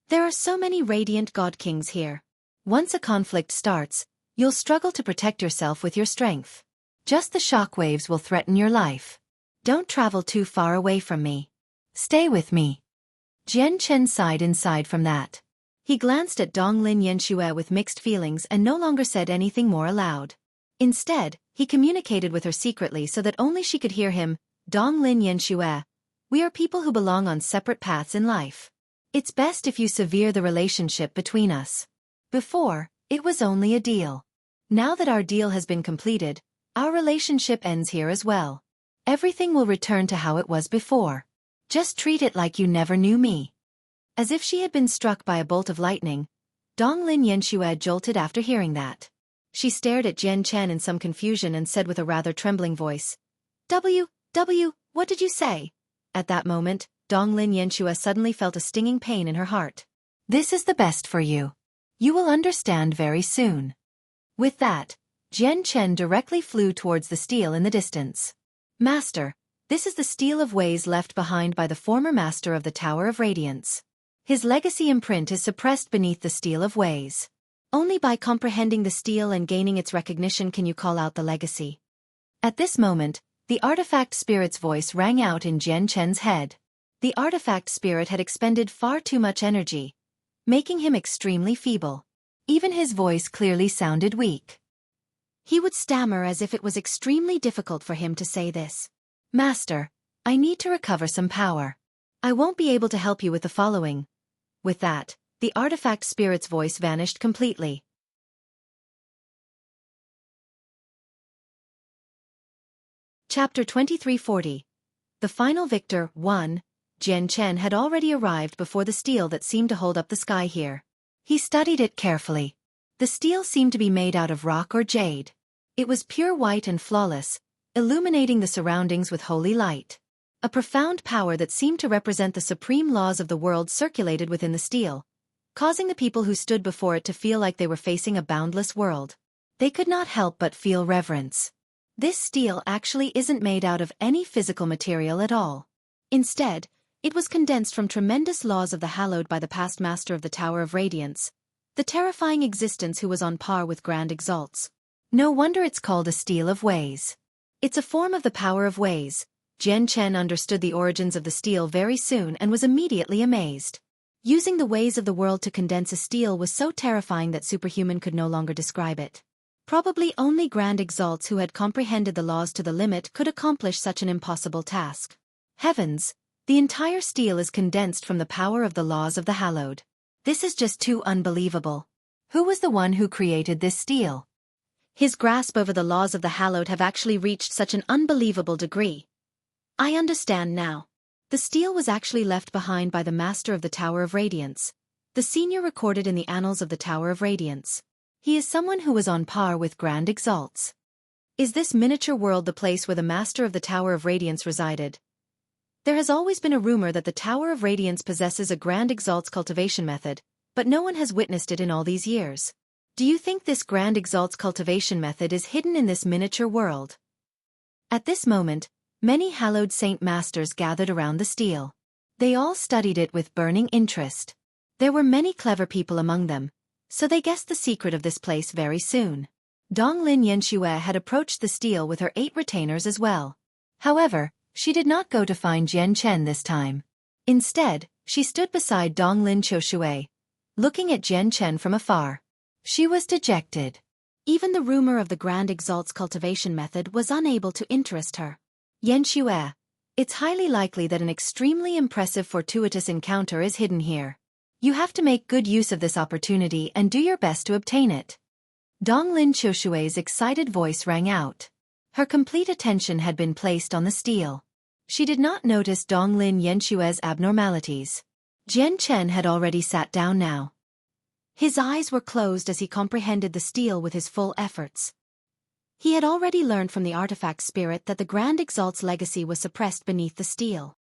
"There are so many radiant god kings here. Once a conflict starts, you'll struggle to protect yourself with your strength. Just the shockwaves will threaten your life. Don't travel too far away from me. Stay with me." Jian Chen sighed inside from that. He glanced at Donglin Yanxue with mixed feelings and no longer said anything more aloud. Instead, he communicated with her secretly so that only she could hear him. "Donglin Yanxue, we are people who belong on separate paths in life. It's best if you sever the relationship between us. Before, it was only a deal. Now that our deal has been completed, our relationship ends here as well. Everything will return to how it was before. Just treat it like you never knew me." As if she had been struck by a bolt of lightning, Donglin Yanxue jolted after hearing that. She stared at Jian Chen in some confusion and said with a rather trembling voice, What did you say?" At that moment, Donglin Yanxue suddenly felt a stinging pain in her heart. "This is the best for you. You will understand very soon." With that, Jian Chen directly flew towards the stele in the distance. "Master, this is the stele of ways left behind by the former master of the Tower of Radiance. His legacy imprint is suppressed beneath the stele of ways. Only by comprehending the stele and gaining its recognition can you call out the legacy." At this moment, the artifact spirit's voice rang out in Jian Chen's head. The artifact spirit had expended far too much energy, making him extremely feeble. Even his voice clearly sounded weak. He would stammer as if it was extremely difficult for him to say this. Master, I need to recover some power. I won't be able to help you with the following. With that, the artifact spirit's voice vanished completely. Chapter 2340. The final victor, 1. Jian Chen had already arrived before the steel that seemed to hold up the sky here. He studied it carefully. The steel seemed to be made out of rock or jade. It was pure white and flawless, illuminating the surroundings with holy light. A profound power that seemed to represent the supreme laws of the world circulated within the steel, causing the people who stood before it to feel like they were facing a boundless world. They could not help but feel reverence. This steel actually isn't made out of any physical material at all. Instead, it was condensed from tremendous laws of the hallowed by the past master of the Tower of Radiance, the terrifying existence who was on par with grand exalts. No wonder it's called a steel of ways. It's a form of the power of ways. Jian Chen understood the origins of the steel very soon and was immediately amazed. Using the ways of the world to condense a steel was so terrifying that superhuman could no longer describe it. Probably only grand exalts who had comprehended the laws to the limit could accomplish such an impossible task. Heavens! The entire steel is condensed from the power of the laws of the hallowed. This is just too unbelievable. Who was the one who created this steel? His grasp over the laws of the hallowed have actually reached such an unbelievable degree. I understand now. The steel was actually left behind by the master of the Tower of Radiance, the senior recorded in the annals of the Tower of Radiance. He is someone who was on par with grand exalts. Is this miniature world the place where the master of the Tower of Radiance resided? There has always been a rumor that the Tower of Radiance possesses a grand exalt's cultivation method, but no one has witnessed it in all these years. Do you think this grand exalt's cultivation method is hidden in this miniature world? At this moment, many hallowed saint masters gathered around the steel. They all studied it with burning interest. There were many clever people among them, so they guessed the secret of this place very soon. Donglin Yanxue had approached the steel with her 8 retainers as well. However, she did not go to find Jian Chen this time. Instead, she stood beside Donglin Xueqi, looking at Jian Chen from afar. She was dejected. Even the rumor of the Grand Exalt's cultivation method was unable to interest her. Yanxue, it's highly likely that an extremely impressive fortuitous encounter is hidden here. You have to make good use of this opportunity and do your best to obtain it. Donglin Xueqi's excited voice rang out. Her complete attention had been placed on the steel. She did not notice Donglin Yanxue's abnormalities. Jian Chen had already sat down now. His eyes were closed as he comprehended the steel with his full efforts. He had already learned from the artifact spirit that the Grand Exalt's legacy was suppressed beneath the steel.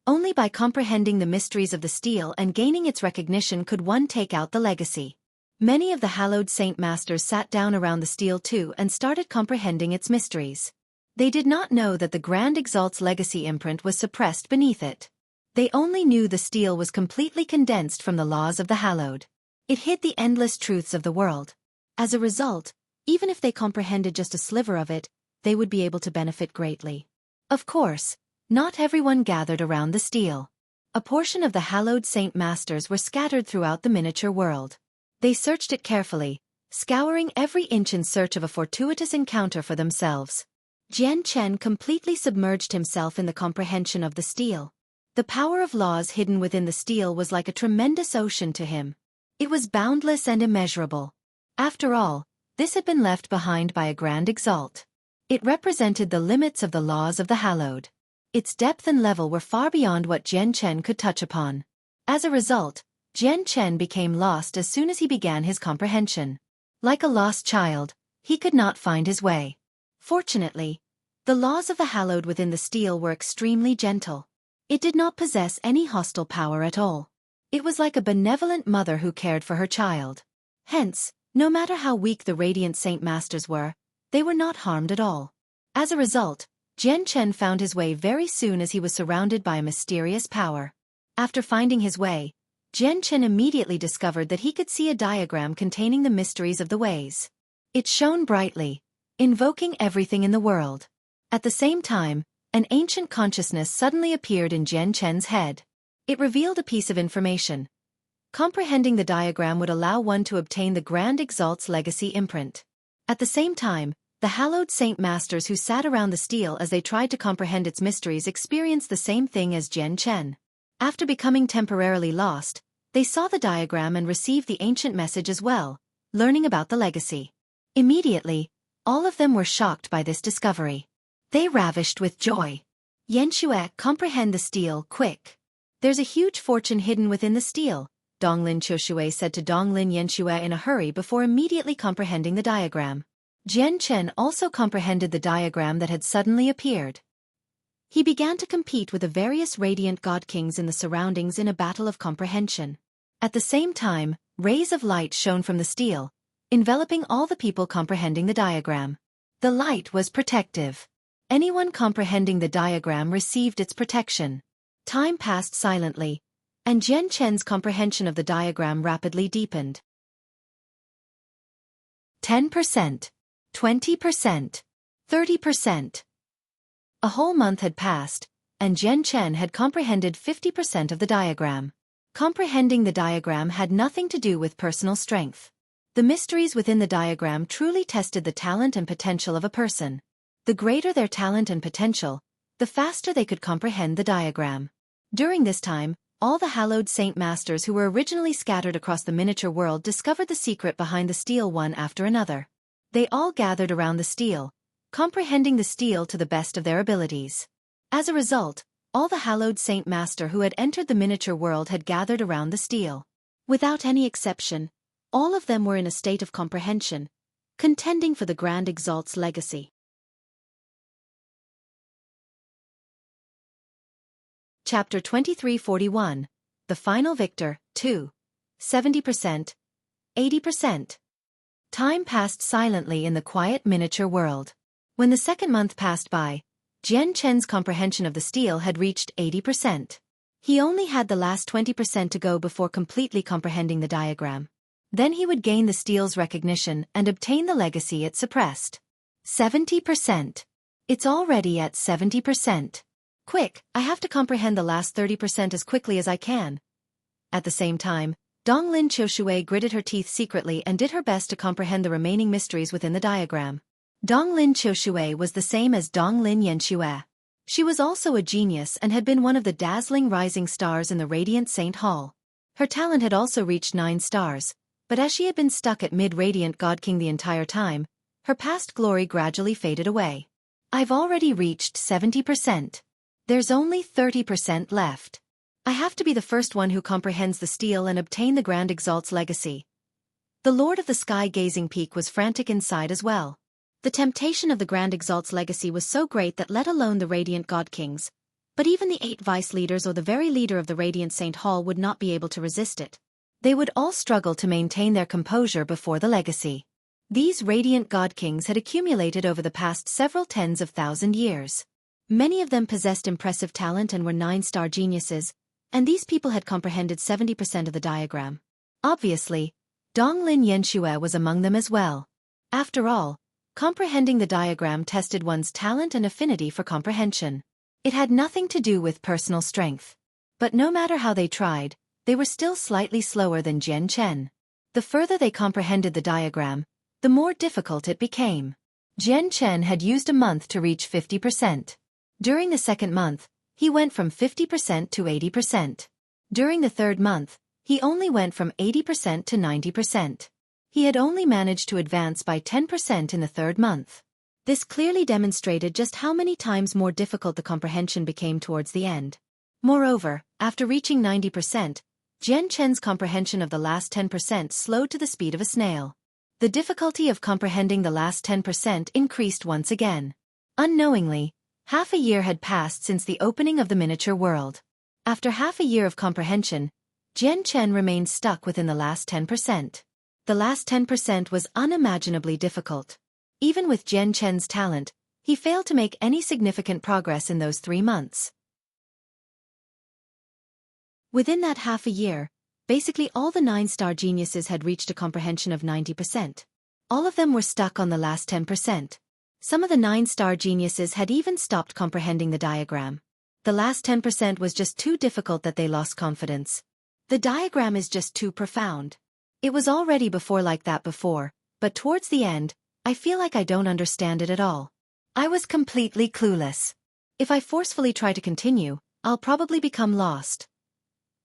Only by comprehending the mysteries of the steel and gaining its recognition could one take out the legacy. Many of the hallowed saint masters sat down around the steel too and started comprehending its mysteries. They did not know that the Grand Exalt's legacy imprint was suppressed beneath it. They only knew the steel was completely condensed from the laws of the hallowed. It hid the endless truths of the world. As a result, even if they comprehended just a sliver of it, they would be able to benefit greatly. Of course, not everyone gathered around the steel. A portion of the hallowed saint masters were scattered throughout the miniature world. They searched it carefully, scouring every inch in search of a fortuitous encounter for themselves. Jian Chen completely submerged himself in the comprehension of the steel. The power of laws hidden within the steel was like a tremendous ocean to him. It was boundless and immeasurable. After all, this had been left behind by a Grand Exalt. It represented the limits of the laws of the hallowed. Its depth and level were far beyond what Jian Chen could touch upon. As a result, Jian Chen became lost as soon as he began his comprehension. Like a lost child, he could not find his way. Fortunately, the laws of the hallowed within the steel were extremely gentle. It did not possess any hostile power at all. It was like a benevolent mother who cared for her child. Hence, no matter how weak the radiant saint masters were, they were not harmed at all. As a result, Jian Chen found his way very soon as he was surrounded by a mysterious power. After finding his way, Jian Chen immediately discovered that he could see a diagram containing the mysteries of the ways. It shone brightly, invoking everything in the world. At the same time, an ancient consciousness suddenly appeared in Jian Chen's head. It revealed a piece of information. Comprehending the diagram would allow one to obtain the Grand Exalt's legacy imprint. At the same time, the hallowed saint masters who sat around the stele as they tried to comprehend its mysteries experienced the same thing as Jian Chen. After becoming temporarily lost, they saw the diagram and received the ancient message as well, learning about the legacy. Immediately, all of them were shocked by this discovery. They ravished with joy. Xueqi, comprehend the stele, quick. There's a huge fortune hidden within the stele, Donglin Xueqi said to Donglin Xueqi in a hurry before immediately comprehending the diagram. Jian Chen also comprehended the diagram that had suddenly appeared. He began to compete with the various radiant god kings in the surroundings in a battle of comprehension. At the same time, rays of light shone from the stele, enveloping all the people comprehending the diagram. The light was protective. Anyone comprehending the diagram received its protection. Time passed silently, and Jian Chen's comprehension of the diagram rapidly deepened. 10%, 20%, 30%. A whole month had passed, and Jian Chen had comprehended 50% of the diagram. Comprehending the diagram had nothing to do with personal strength. The mysteries within the diagram truly tested the talent and potential of a person. The greater their talent and potential, the faster they could comprehend the diagram. During this time, all the hallowed saint masters who were originally scattered across the miniature world discovered the secret behind the stele one after another. They all gathered around the stele, comprehending the stele to the best of their abilities. As a result, all the hallowed saint master who had entered the miniature world had gathered around the stele. Without any exception, all of them were in a state of comprehension, contending for the Grand Exalt's legacy. Chapter 2341, The Final Victor, 2. 70%, 80%. Time passed silently in the quiet miniature world. When the second month passed by, Jian Chen's comprehension of the stele had reached 80%. He only had the last 20% to go before completely comprehending the diagram. Then he would gain the stele's recognition and obtain the legacy it suppressed. 70%. It's already at 70%. Quick, I have to comprehend the last 30% as quickly as I can. At the same time, Donglin Xueqi gritted her teeth secretly and did her best to comprehend the remaining mysteries within the diagram. Donglin Xueqi was the same as Donglin Xueqi. She was also a genius and had been one of the dazzling rising stars in the Radiant Saint Hall. Her talent had also reached 9 stars, but as she had been stuck at mid-Radiant God King the entire time, her past glory gradually faded away. I've already reached 70%. There's only 30% left. I have to be the first one who comprehends the stele and obtain the Grand Exalt's legacy. The Lord of the Sky-Gazing Peak was frantic inside as well. The temptation of the Grand Exalt's legacy was so great that let alone the Radiant God Kings, but even the 8 vice leaders or the very leader of the Radiant Saint Hall would not be able to resist it. They would all struggle to maintain their composure before the legacy. These Radiant God Kings had accumulated over the past several tens of thousand years. Many of them possessed impressive talent and were 9-star geniuses, and these people had comprehended 70% of the diagram. Obviously, Donglin Xueqi was among them as well. After all, comprehending the diagram tested one's talent and affinity for comprehension. It had nothing to do with personal strength. But no matter how they tried, they were still slightly slower than Jian Chen. The further they comprehended the diagram, the more difficult it became. Jian Chen had used a month to reach 50%. During the second month, he went from 50% to 80%. During the third month, he only went from 80% to 90%. He had only managed to advance by 10% in the third month. This clearly demonstrated just how many times more difficult the comprehension became towards the end. Moreover, after reaching 90%, Jian Chen's comprehension of the last 10% slowed to the speed of a snail. The difficulty of comprehending the last 10% increased once again. Unknowingly, half a year had passed since the opening of the miniature world. After half a year of comprehension, Jian Chen remained stuck within the last 10%. The last 10% was unimaginably difficult. Even with Jian Chen's talent, he failed to make any significant progress in those 3 months. Within that half a year, basically all the 9-star geniuses had reached a comprehension of 90%. All of them were stuck on the last 10%. Some of the 9-star geniuses had even stopped comprehending the diagram. The last 10% was just too difficult that they lost confidence. The diagram is just too profound. It was already like that before, but towards the end, I feel like I don't understand it at all. I was completely clueless. If I forcefully try to continue, I'll probably become lost.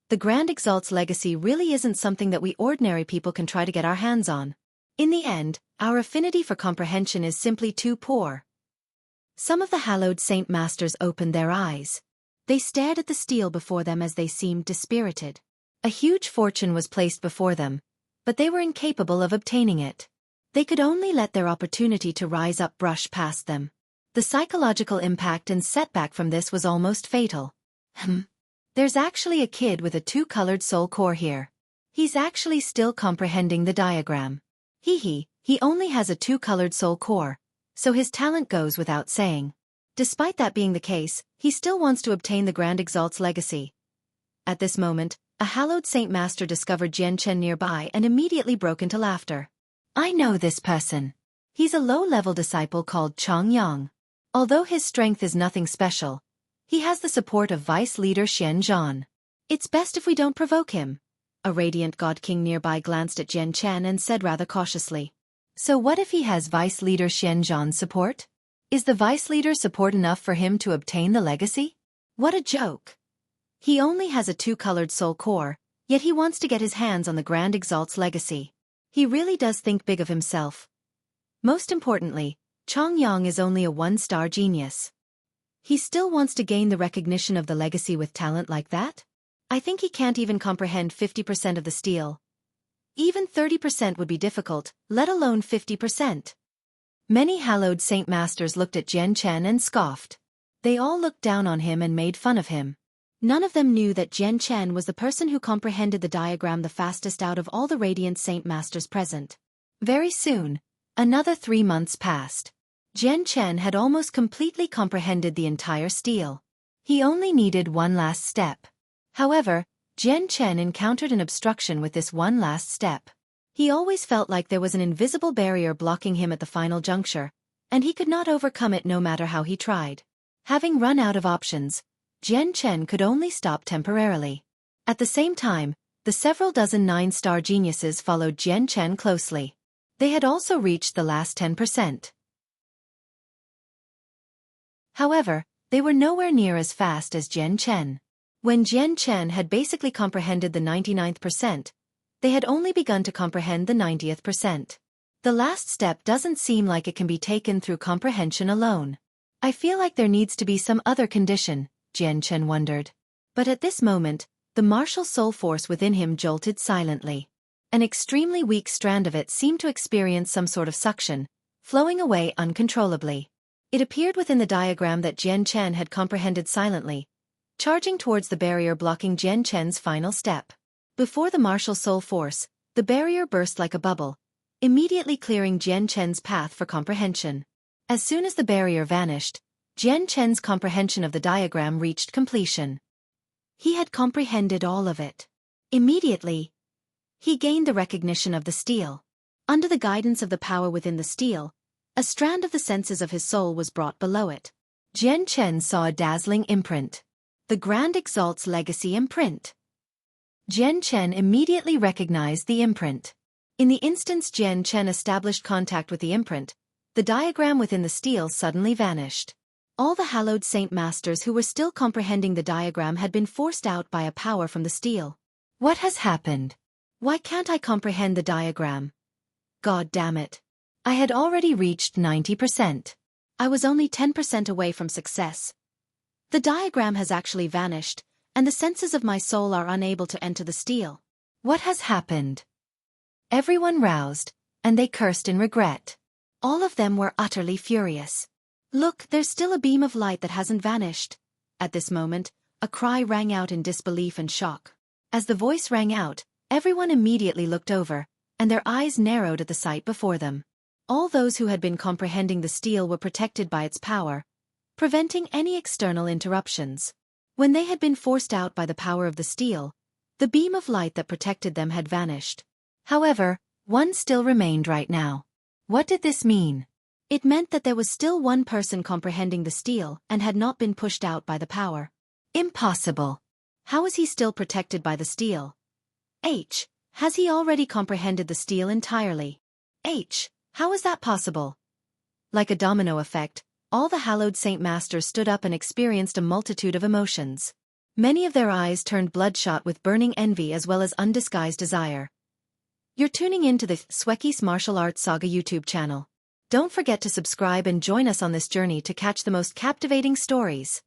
The Grand Exalt's legacy really isn't something that we ordinary people can try to get our hands on. In the end, our affinity for comprehension is simply too poor. Some of the hallowed Saint Masters opened their eyes. They stared at the steel before them as they seemed dispirited. A huge fortune was placed before them, but they were incapable of obtaining it. They could only let their opportunity to rise up brush past them. The psychological impact and setback from this was almost fatal. There's actually a kid with a two-colored soul core here. He's actually still comprehending the diagram. He only has a two-colored soul core, so his talent goes without saying. Despite that being the case, he still wants to obtain the Grand Exalt's legacy. At this moment, a hallowed Saint Master discovered Jian Chen nearby and immediately broke into laughter. I know this person. He's a low-level disciple called Chong Yang. Although his strength is nothing special, he has the support of Vice Leader Xian Zhan. It's best if we don't provoke him. A radiant God King nearby glanced at Jian Chen and said rather cautiously. So what if he has Vice Leader Xian Zhan's support? Is the Vice Leader support enough for him to obtain the legacy? What a joke. He only has a two-colored soul core, yet he wants to get his hands on the Grand Exalt's legacy. He really does think big of himself. Most importantly, Chong Yang is only a one-star genius. He still wants to gain the recognition of the legacy with talent like that? I think he can't even comprehend 50% of the steel. Even 30% would be difficult, let alone 50%. Many hallowed Saint Masters looked at Jian Chen and scoffed. They all looked down on him and made fun of him. None of them knew that Jian Chen was the person who comprehended the diagram the fastest out of all the radiant Saint Masters present. Very soon, another 3 months passed. Jian Chen had almost completely comprehended the entire steel. He only needed one last step. However, Jian Chen encountered an obstruction with this one last step. He always felt like there was an invisible barrier blocking him at the final juncture, and he could not overcome it no matter how he tried. Having run out of options, Jian Chen could only stop temporarily. At the same time, the several dozen 9-star geniuses followed Jian Chen closely. They had also reached the last 10%. However, they were nowhere near as fast as Jian Chen. When Jian Chen had basically comprehended the 99%, they had only begun to comprehend the 90th%. The last step doesn't seem like it can be taken through comprehension alone. I feel like there needs to be some other condition, Jian Chen wondered. But at this moment, the martial soul force within him jolted silently. An extremely weak strand of it seemed to experience some sort of suction, flowing away uncontrollably. It appeared within the diagram that Jian Chen had comprehended silently, charging towards the barrier blocking Jian Chen's final step. Before the martial soul force, the barrier burst like a bubble, immediately clearing Jian Chen's path for comprehension. As soon as the barrier vanished, Jian Chen's comprehension of the diagram reached completion. He had comprehended all of it. Immediately, he gained the recognition of the steel. Under the guidance of the power within the steel, a strand of the senses of his soul was brought below it. Jian Chen saw a dazzling imprint. The Grand Exalt's legacy imprint. Jian Chen immediately recognized the imprint. In the instance Jian Chen established contact with the imprint, the diagram within the steel suddenly vanished. All the hallowed Saint Masters who were still comprehending the diagram had been forced out by a power from the steel. What has happened? Why can't I comprehend the diagram? God damn it. I had already reached 90%. I was only 10% away from success. The diagram has actually vanished, and the senses of my soul are unable to enter the steel. What has happened? Everyone roused, and they cursed in regret. All of them were utterly furious. Look, there's still a beam of light that hasn't vanished. At this moment, a cry rang out in disbelief and shock. As the voice rang out, everyone immediately looked over, and their eyes narrowed at the sight before them. All those who had been comprehending the steel were protected by its power, preventing any external interruptions. When they had been forced out by the power of the steel, the beam of light that protected them had vanished. However, one still remained right now. What did this mean? It meant that there was still one person comprehending the steel and had not been pushed out by the power. Impossible. How was he still protected by the steel? H. Has he already comprehended the steel entirely? H. How is that possible? Like a domino effect, all the hallowed Saint Masters stood up and experienced a multitude of emotions. Many of their eyes turned bloodshot with burning envy as well as undisguised desire. You're tuning in to the Xueqi's Martial Arts Saga YouTube channel. Don't forget to subscribe and join us on this journey to catch the most captivating stories.